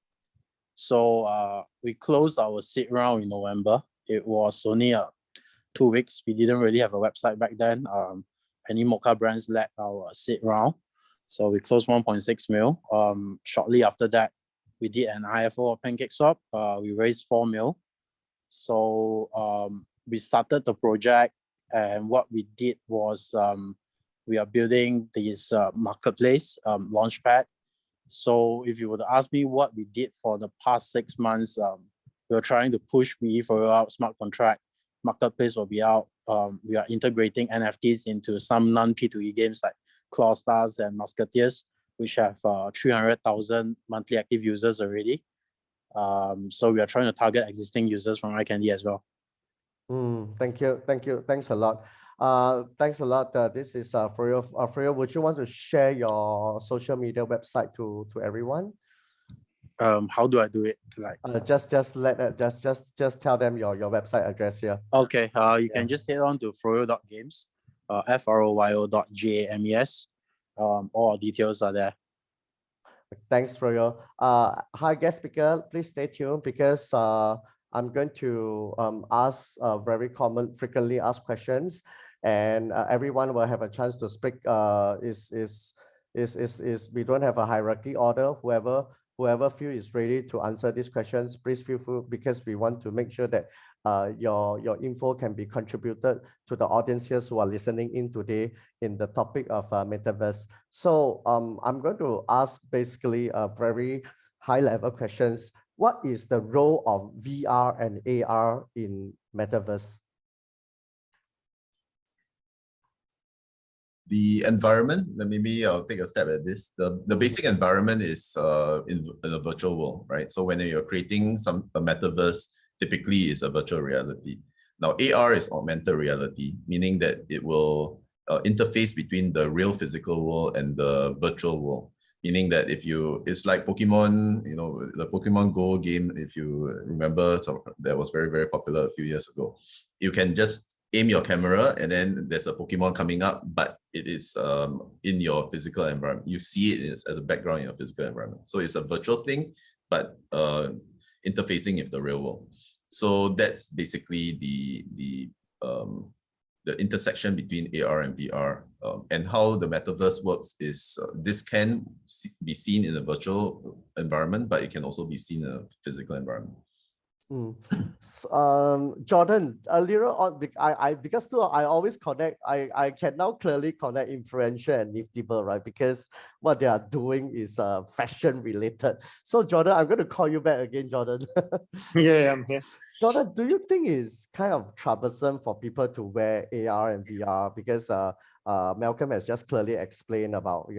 Speaker 12: So we closed our seed round in November. It was only 2 weeks. We didn't really have a website back then. Any Mocha brands led our seed round. So we closed 1.6 mil. Shortly after that, we did an IFO of PancakeSwap. We raised 4 mil. So we started the project, and what we did was we are building this marketplace launchpad. So if you were to ask me what we did for the past 6 months, we are trying to push WE for our smart contract. Marketplace will be out. We are integrating NFTs into some non-P2E games like Claw Stars and Musketeers, which have 300,000 monthly active users already. So we are trying to target existing users from iCandy as well.
Speaker 6: Thank you. Thanks a lot. Thanks a lot. This is Froyo. Froyo, would you want to share your social media website to everyone?
Speaker 12: How do I do it? Like
Speaker 6: just tell them your website address here.
Speaker 12: Okay. You can just head on to froyo.games, FROYO.GAMES. All our details are there.
Speaker 6: Thanks, Froyo. Hi, guest speaker. Please stay tuned because I'm going to ask very frequently asked questions, and everyone will have a chance to speak. We don't have a hierarchy order. Whoever feels is ready to answer these questions, please feel free, because we want to make sure that your info can be contributed to the audiences who are listening in today in the topic of Metaverse. So I'm going to ask basically a very high level questions. What is the role of VR and AR in Metaverse?
Speaker 10: The environment, maybe I'll take a stab at this. The basic environment is in a virtual world, right? So when you're creating a metaverse, typically is a virtual reality. Now AR is augmented reality, meaning that it will interface between the real physical world and the virtual world. Meaning that it's like Pokemon, the Pokemon Go game, if you remember, that was very, very popular a few years ago. You can just aim your camera and then there's a Pokemon coming up, but it is in your physical environment. You see it as a background in your physical environment. So it's a virtual thing, but interfacing with the real world. So that's basically the intersection between AR and VR. And how the metaverse works is this can be seen in a virtual environment, but it can also be seen in a physical environment.
Speaker 6: Jordan, earlier on, because I always connect, I can now clearly connect Influencio and Niftables, right? Because what they are doing is fashion related. So Jordan, I'm going to call you back again, Jordan.
Speaker 13: Yeah, I'm here.
Speaker 6: Jordan, do you think it's kind of troublesome for people to wear AR and VR? Because Malcolm has just clearly explained about,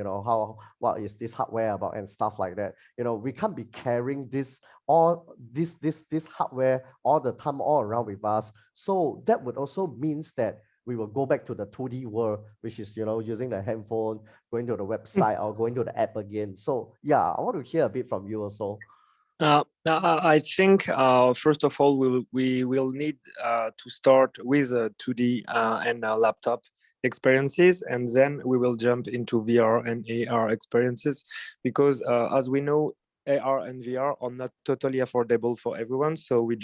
Speaker 6: what is this hardware about and stuff like that. We can't be carrying this hardware all the time, all around with us. So that would also means that we will go back to the 2D world, which is, using the handphone, going to the website or going to the app again. So yeah, I want to hear a bit from you also.
Speaker 13: I think first of all we will need to start with 2D and laptop experiences, and then we will jump into VR and AR experiences, because as we know, AR and VR are not totally affordable for everyone. So we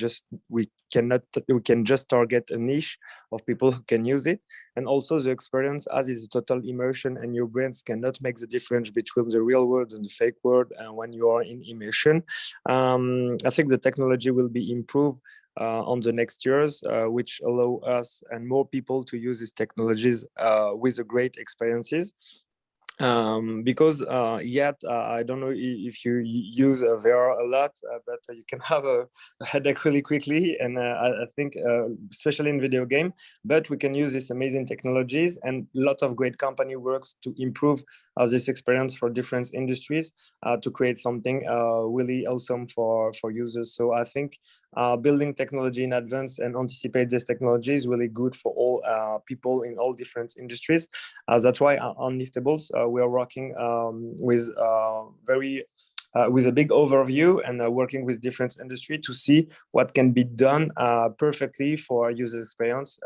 Speaker 13: can just target a niche of people who can use it. And also the experience as is total immersion, and your brains cannot make the difference between the real world and the fake world when you are in immersion. I think the technology will be improved on the next years, which allow us and more people to use these technologies with a great experiences. Because yet I don't know if you use VR a lot, but you can have a headache really quickly, and I think especially in video game, but we can use these amazing technologies, and lots of great company works to improve this experience for different industries to create something really awesome for users. So I think building technology in advance and anticipate this technology is really good for all people in all different industries. That's why on Niftables we are working with a big overview and working with different industry to see what can be done perfectly for user experience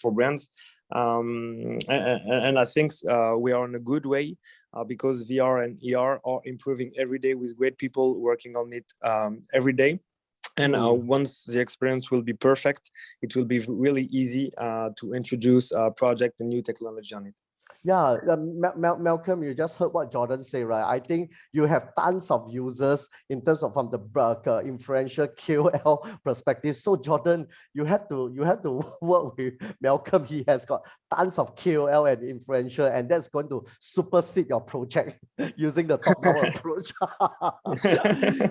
Speaker 13: for brands. And I think we are in a good way because VR and AR are improving every day with great people working on it every day. And once the experience will be perfect, it will be really easy to introduce a project and new technology on it.
Speaker 6: Yeah, Malcolm, you just heard what Jordan said, right? I think you have tons of users in terms of from the influential KOL perspective. So Jordan, you have to work with Malcolm. He has got tons of KOL and influential, and that's going to supersede your project using the top-down approach.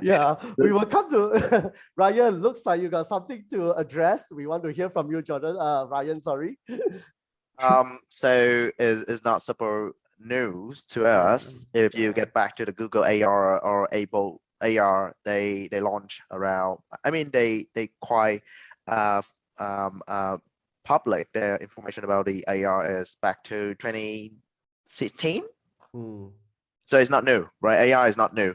Speaker 6: Yeah, we will come to Ryan. Looks like you got something to address. We want to hear from you, Jordan. Ryan, sorry.
Speaker 9: So it's not super news to us. If you get back to the Google AR or Apple AR, they launch around. I mean, they quite public. Their information about the AR is back to 2016. So it's not new, right? AR is not new,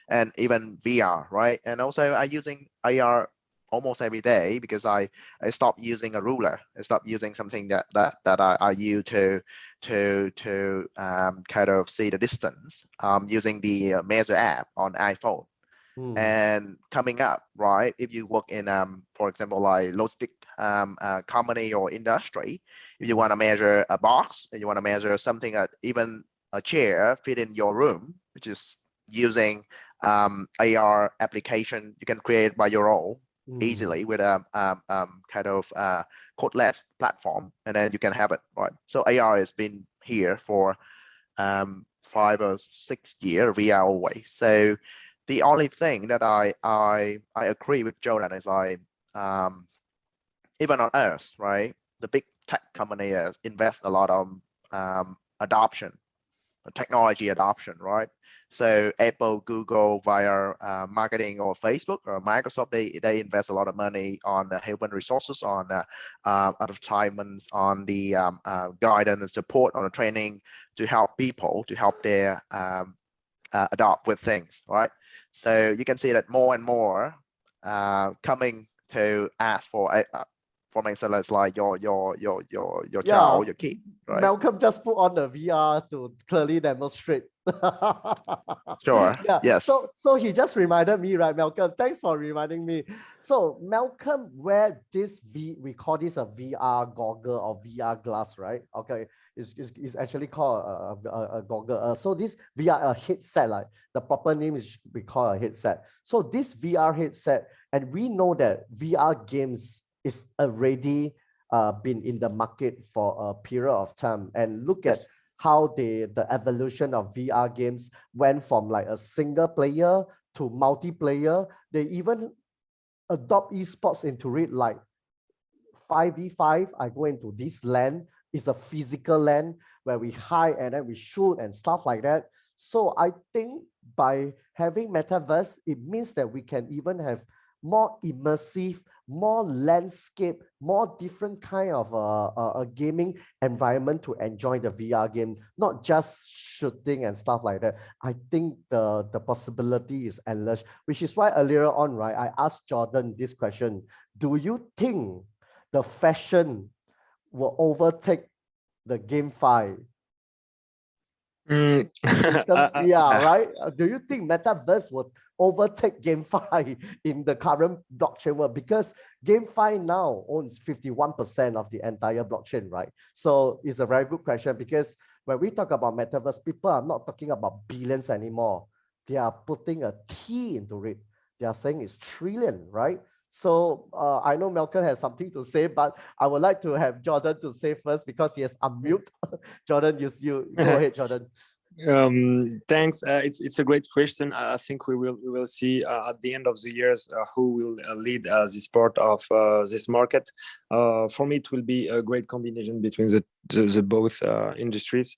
Speaker 9: and even VR, right? And also I'm using AR almost every day because I stopped using a ruler. I stopped using something that I use to kind of see the distance using the Measure app on iPhone. And coming up, right? If you work in for example, like logistic company or industry, if you want to measure a box and you want to measure something that even a chair fit in your room, which is using AR application you can create by your own. easily with a kind of codeless platform, and then you can have it, right? So AR has been here for 5 or 6 years, VR always. So the only thing that I agree with Jordan is even on Earth, right? The big tech company invest a lot of adoption, technology adoption, right? So Apple, Google via marketing, or Facebook or Microsoft, they invest a lot of money on human resources, on advertisements, on the guidance and support, on the training to help people, to help their adopt with things, right? So you can see that more and more coming to ask for maintenance, like your child, your kid, right?
Speaker 6: Malcolm just put on the VR to clearly demonstrate.
Speaker 9: Sure.
Speaker 6: Yeah.
Speaker 9: Yes.
Speaker 6: So he just reminded me, right, Malcolm? Thanks for reminding me. So Malcolm, where we call this a VR goggle or VR glass, right? Okay, it's actually called a goggle. So this VR headset, like the proper name is we call a headset. So this VR headset, and we know that VR games is already been in the market for a period of time, and look at how the evolution of VR games went from like a single player to multiplayer. They even adopt esports into it, like 5v5. I go into this land, it's a physical land where we hide and then we shoot and stuff like that. So I think by having Metaverse, it means that we can even have more immersive, more landscape, more different kind of a gaming environment to enjoy the VR game, not just shooting and stuff like that. I think the possibility is endless, which is why earlier on, right, I asked Jordan this question: do you think the fashion will overtake the GameFi? Yeah, right. Do you think Metaverse will overtake GameFi in the current blockchain world? Because GameFi now owns 51% of the entire blockchain, right? So it's a very good question, because when we talk about Metaverse, people are not talking about billions anymore. They are putting a T into it. They are saying it's trillion, right? So I know Malcolm has something to say, but I would like to have Jordan to say first because he has unmute. Jordan, you go ahead, Jordan.
Speaker 13: Thanks. It's a great question. I think we will see at the end of the years who will lead this part of this market. For me, it will be a great combination between the both industries,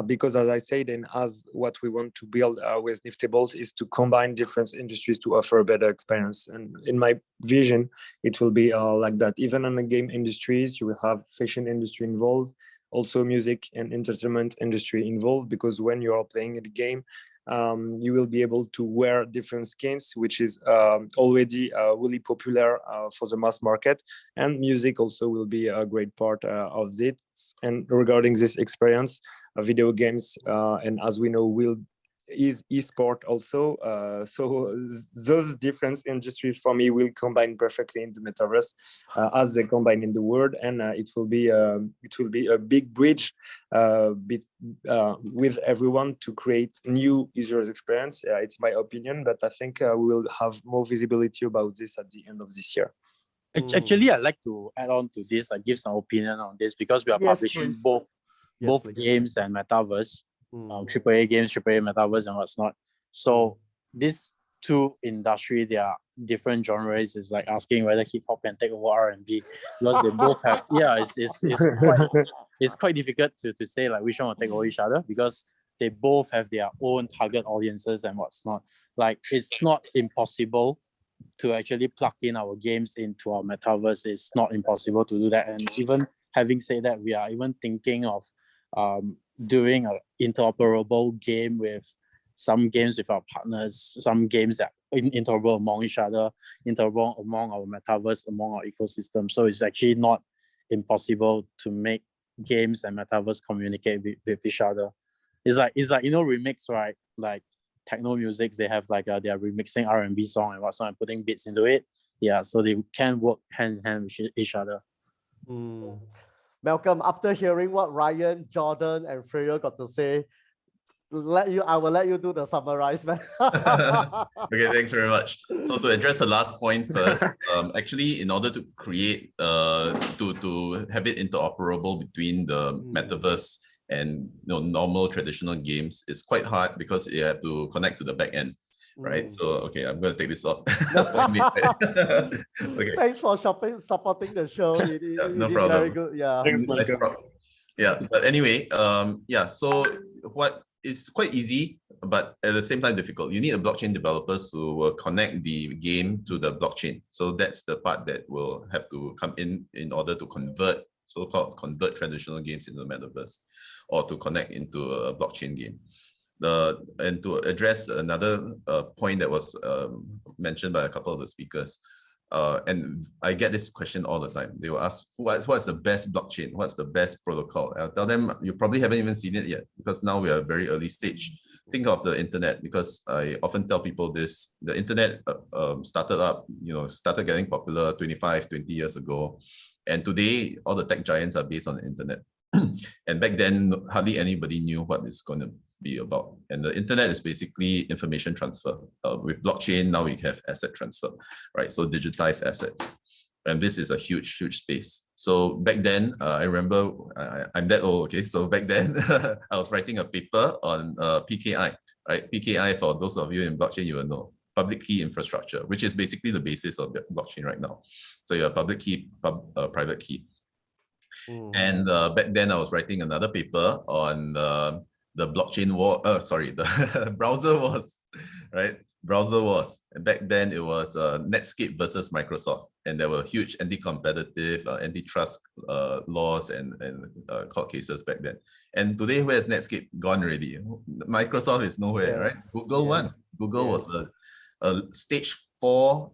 Speaker 13: because as I said, and as what we want to build with Niftables is to combine different industries to offer a better experience. And in my vision, it will be like that. Even in the game industries, you will have fashion industry involved, also music and entertainment industry involved, because when you are playing a game, you will be able to wear different skins, which is already really popular for the mass market. And music also will be a great part of it. And regarding this experience, video games, and as we know, is esport also. So those different industries for me will combine perfectly in the Metaverse as they combine in the world, and it will be a big bridge with everyone to create new users experience. It's my opinion, but I think we will have more visibility about this at the end of this year.
Speaker 12: Actually, I'd like to add on to this, give some opinion on this, because we are publishing both games and Metaverse. AAA games, AAA Metaverse, and what's not. So these two industry, they are different genres. It's like asking whether hip hop can take over R&B, because they both have. Yeah, it's quite difficult to say like which one will take over each other, because they both have their own target audiences and what's not. Like it's not impossible to actually plug in our games into our Metaverse. It's not impossible to do that. And even having said that, we are even thinking of doing an interoperable game with some games with our partners, some games that interoperable among each other, interoperable among our Metaverse, among our ecosystem. So it's actually not impossible to make games and Metaverse communicate with each other. It's like remix, right? Like techno music, they have like they are remixing R&B song and what's not and putting beats into it. Yeah, so they can work hand in hand with each other.
Speaker 6: Malcolm, after hearing what Ryan, Jordan, and Froyo got to say, I will let you do the summarize, man.
Speaker 10: Okay, thanks very much. So to address the last point first, actually, in order to create, to have it interoperable between the metaverse and normal traditional games, is quite hard because you have to connect to the back end, right? So okay, I'm going to take this off. Okay.
Speaker 6: Thanks for supporting the show.
Speaker 10: No
Speaker 6: it is
Speaker 10: problem.
Speaker 6: very good. Yeah.
Speaker 13: Thanks,
Speaker 10: Nice
Speaker 13: Miikka.
Speaker 10: problem. Yeah, but anyway, yeah. So what it's quite easy, but at the same time difficult. You need a blockchain developers who will connect the game to the blockchain. So that's the part that will have to come in order to convert, so-called convert traditional games into the metaverse, or to connect into a blockchain game. And to address another point that was mentioned by a couple of the speakers, and I get this question all the time. They will ask, what's the best blockchain? What's the best protocol? I'll tell them, you probably haven't even seen it yet, because now we are very early stage. Think of the internet, because I often tell people this, the internet started getting popular 25, 20 years ago. And today, all the tech giants are based on the internet. And back then, hardly anybody knew what it's going to be about. And the internet is basically information transfer. With blockchain, now we have asset transfer, right? So digitized assets. And this is a huge, huge space. So back then, I remember, I'm that old, okay? So back then, I was writing a paper on PKI, right? PKI, for those of you in blockchain, you will know, public key infrastructure, which is basically the basis of blockchain right now. So you have public key, private key. And back then I was writing another paper on the blockchain war, the browser wars, right? Browser wars. And back then it was Netscape versus Microsoft. And there were huge anti-competitive, antitrust laws and court cases back then. And today, where's Netscape? Gone already. Microsoft is nowhere, right? Google won. Google was a stage 4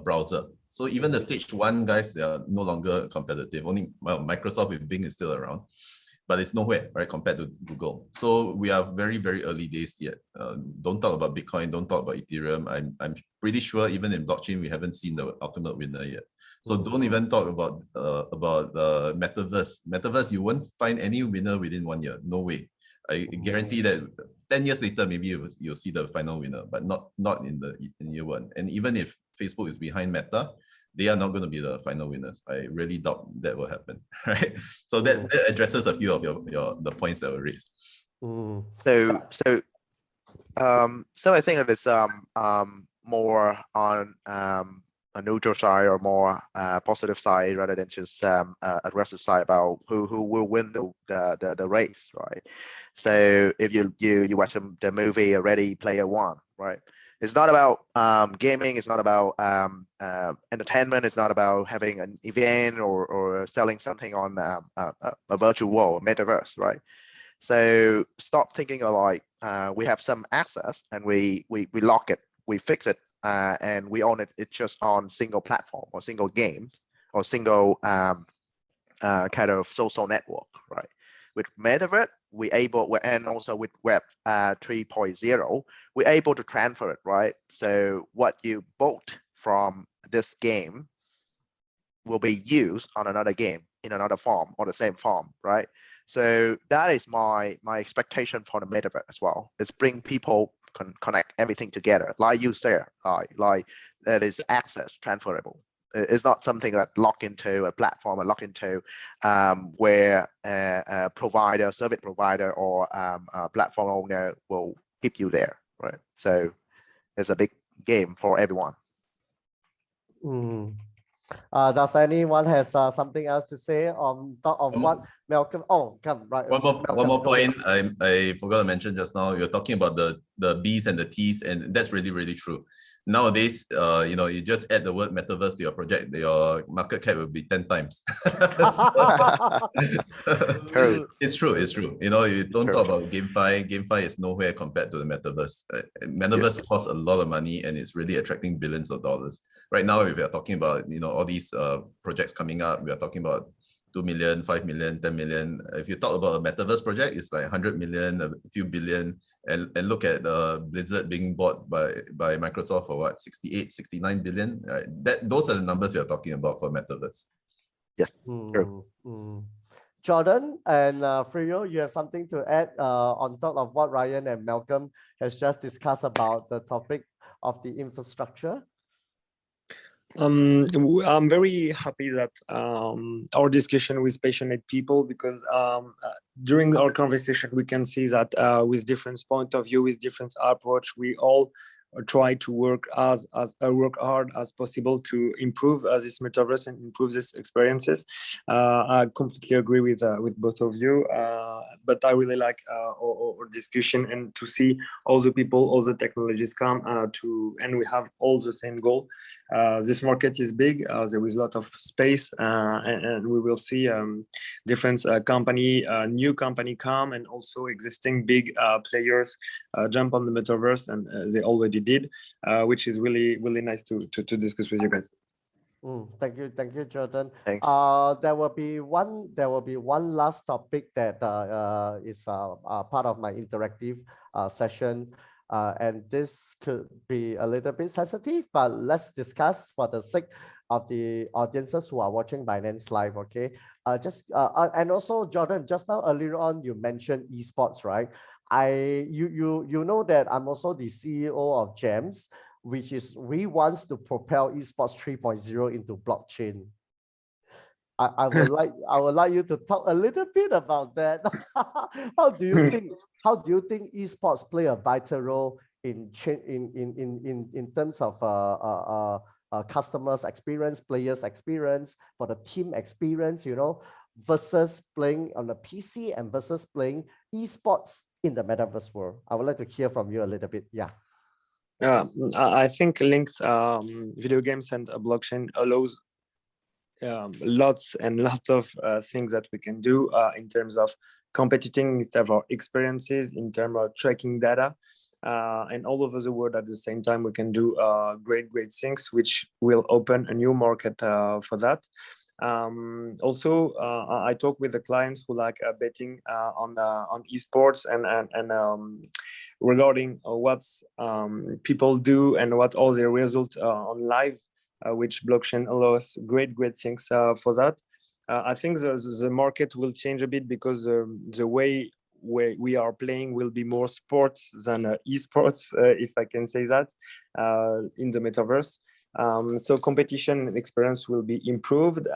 Speaker 10: browser. So even the stage 1 guys, they are no longer competitive. Only, well, Microsoft with Bing is still around, but it's nowhere, right, compared to Google. So we are very, very early days yet. Don't talk about Bitcoin, don't talk about Ethereum. I'm pretty sure even in blockchain, we haven't seen the ultimate winner yet. So don't even talk about Metaverse. Metaverse, you won't find any winner within 1 year. No way. I guarantee that 10 years later, maybe you'll see the final winner, but not in year 1. And even if Facebook is behind Meta, they are not going to be the final winners. I really doubt that will happen, right? So that addresses a few of the points that were raised.
Speaker 9: So I think it is more on a neutral side, or more positive side, rather than just aggressive side about who will win the race, right? So if you watch the movie Ready Player One, right? It's not about gaming. It's not about entertainment. It's not about having an event or selling something on a virtual world, metaverse, right? So stop thinking of like we have some access and we lock it, we fix it, and we own it. It's just on single platform or single game or single kind of social network, right? With Metaverse, and also with Web 3.0, we're able to transfer it, right? So what you bought from this game will be used on another game in another form or the same form, right? So that is my expectation for the Metaverse as well. Is bring people connect everything together, like you said, like that is access transferable. It's not something that lock into a platform or lock into where a provider, service provider, or a platform owner will keep you there, right? So it's a big game for everyone.
Speaker 6: Does anyone has something else to say on top of what Malcolm? Oh, come right.
Speaker 10: One more point I forgot to mention just now. You're talking about the B's and the T's, and that's really, really true. Nowadays, you just add the word metaverse to your project, your market cap will be 10 times. It's true. You don't talk about GameFi. GameFi is nowhere compared to the metaverse. Metaverse costs a lot of money, and it's really attracting billions of dollars. Right now, if we are talking about all these projects coming up, we are talking about 2 million, 5 million, 10 million. If you talk about a metaverse project, it's like 100 million, a few billion. And look at Blizzard being bought by Microsoft for what, 68, 69 billion. Those are the numbers we are talking about for metaverse.
Speaker 9: Yes, true.
Speaker 6: Jordan and Froyo, you have something to add on top of what Ryan and Malcolm has just discussed about the topic of the infrastructure?
Speaker 13: I'm very happy that our discussion with passionate people, because during our conversation we can see that with different point of view, with different approach, we all try to work work hard as possible to improve this metaverse and improve these experiences. I completely agree with both of you, but I really like our discussion and to see all the people, all the technologies come and we have all the same goal. This market is big. There is a lot of space, and we will see different new company come, and also existing big players jump on the metaverse, and they already did, which is really nice to discuss with you guys.
Speaker 6: Thank you, Jordan.
Speaker 9: Thanks.
Speaker 6: There will be one last topic that is part of my interactive session, and this could be a little bit sensitive, but let's discuss for the sake of the audiences who are watching Binance Live. Okay, and also Jordan, just now earlier on you mentioned esports, right? You know that I'm also the CEO of GEMS, which is we wants to propel esports 3.0 into blockchain. I would like you to talk a little bit about that. How do you think esports play a vital role in terms of customers experience, players experience, for the team experience, you know, versus playing on the PC and versus playing esports in the metaverse world? I would like to hear from you a little bit. Yeah.
Speaker 13: I think linked video games and blockchain allows lots and lots of things that we can do in terms of competing, in terms of experiences, in terms of tracking data, and all over the world at the same time. We can do great things, which will open a new market for that. Also, I talk with the clients who like betting on esports and regarding what people do and what all their results on live, which blockchain allows great things for that. I think the market will change a bit because the way we are playing will be more sports than esports, if I can say that, in the metaverse. So competition and experience will be improved,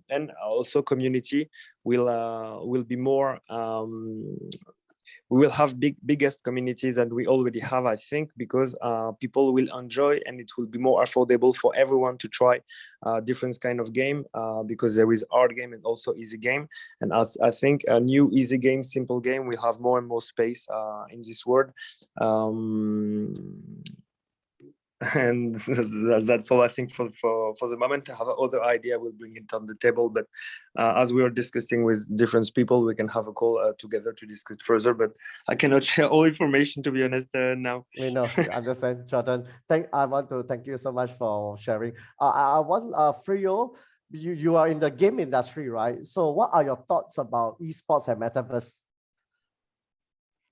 Speaker 13: and also community will be more. We will have biggest communities that we already have, I think, because people will enjoy, and it will be more affordable for everyone to try different kind of game, because there is hard game and also easy game. And as I think a new easy game, simple game, we have more and more space in this world. And that's all I think for the moment. I have another idea, we'll bring it on the table, but as we are discussing with different people, we can have a call together to discuss further, but I cannot share all information, to be honest, now.
Speaker 6: We know, understand, Jordan. I want to thank you so much for sharing. I want Froyo, you are in the game industry, right? So what are your thoughts about esports and metaverse?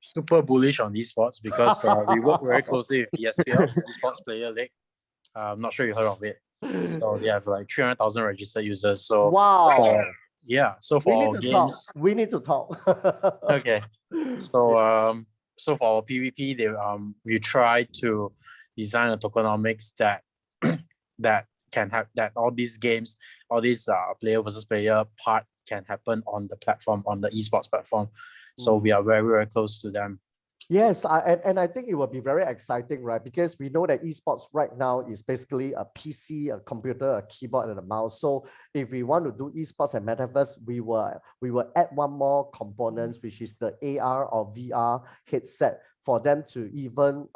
Speaker 12: Super bullish on esports because we work very closely with ESPL, Esports Player League. I'm not sure you heard of it. So they have like 300,000 registered users. So
Speaker 6: wow.
Speaker 12: So for games,
Speaker 6: we need to talk.
Speaker 12: Okay. So so for PvP, we try to design a tokenomics that can have that all these games, all these player versus player part can happen on the platform, on the esports platform. So we are very close to them.
Speaker 6: Yes, and I think it will be very exciting, right? Because we know that esports right now is basically a PC, a computer, a keyboard, and a mouse. So if we want to do esports and metaverse, we will add one more components, which is the AR or VR headset for them to even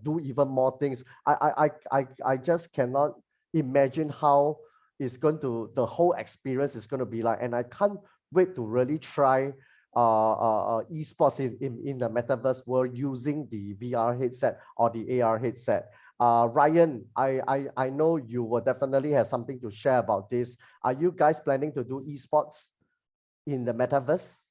Speaker 6: do even more things. I just cannot imagine how it's going to, the whole experience is going to be like, and I can't wait to really try esports in the metaverse world using the VR headset or the AR headset. Ryan, I know you will definitely have something to share about this. Are you guys planning to do esports in the metaverse?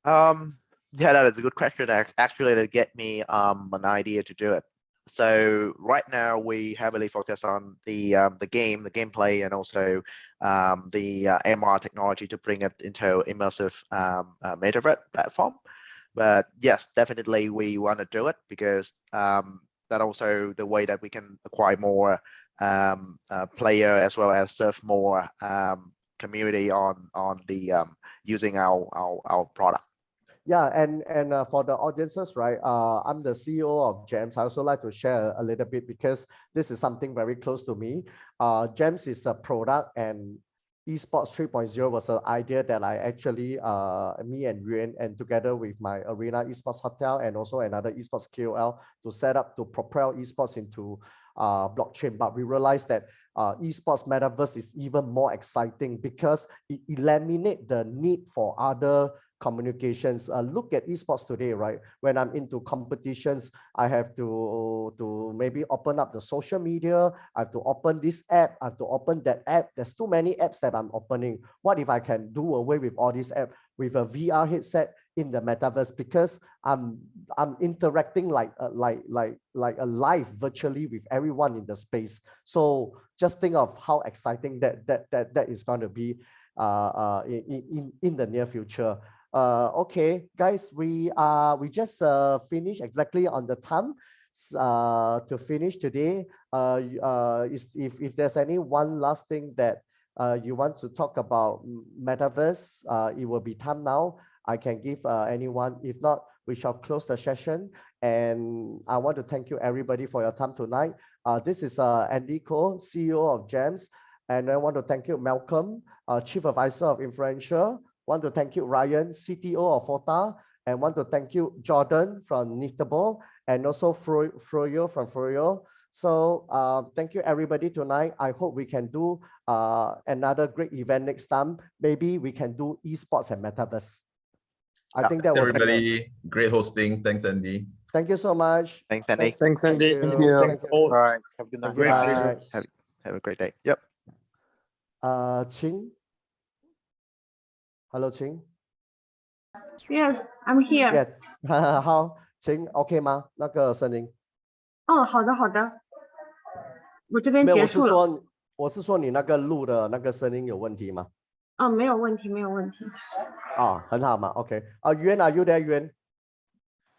Speaker 9: Yeah, that is a good question. Actually, to get me an idea to do it. So right now we heavily focus on the gameplay, and also the MR technology to bring it into immersive Metaverse platform. But yes, definitely we want to do it because that also the way that we can acquire more player as well as serve more community on the using our product.
Speaker 6: Yeah, and for the audiences, right? I'm the CEO of GEMS. I also like to share a little bit because this is something very close to me. GEMS is a product, and Esports 3.0 was an idea that I actually, me and Ngyuen, and together with my Arena Esports Hotel and also another Esports KOL to set up to propel Esports into blockchain. But we realized that Esports Metaverse is even more exciting because it eliminates the need for other communications. Look at esports today, right? When I'm into competitions, I have to maybe open up the social media. I have to open this app. I have to open that app. There's too many apps that I'm opening. What if I can do away with all these apps with a VR headset in the metaverse? Because I'm interacting like a live virtually with everyone in the space. So just think of how exciting that is going to be in the near future. Okay, guys, we just finished exactly on the time to finish today. If there's any one last thing that you want to talk about Metaverse, it will be time now. I can give anyone. If not, we shall close the session. And I want to thank you everybody for your time tonight. This is Andy Ko, CEO of GEMS. And I want to thank you, Malcolm, Chief Advisor of Influencio. Want to thank you, Ryan, CTO of FOTA, and want to thank you, Jordan from Niftables, and also Froyo from Froyo. So thank you everybody tonight. I hope we can do another great event next time. Maybe we can do esports and metaverse. I think that would
Speaker 10: everybody. Great hosting. Thanks, Andy.
Speaker 6: Thank you so much.
Speaker 9: Thanks, Andy.
Speaker 13: Thanks, Andy.
Speaker 6: Thank you.
Speaker 13: Thanks all. All right. Have a good night.
Speaker 6: Bye.
Speaker 9: Have a great day. Yep.
Speaker 6: Qing. Hello, Qing.
Speaker 7: Yes, I'm here.
Speaker 6: Yes. 好，请 OK 吗？那个声音。
Speaker 7: 哦，好的，好的。我这边
Speaker 6: 没有，
Speaker 7: 结束了。
Speaker 6: 我是说你那个录的那个声音有问题吗？
Speaker 7: 没有问题，没有问题。
Speaker 6: 很好嘛 ，OK。Yuan, are you there, Yuan?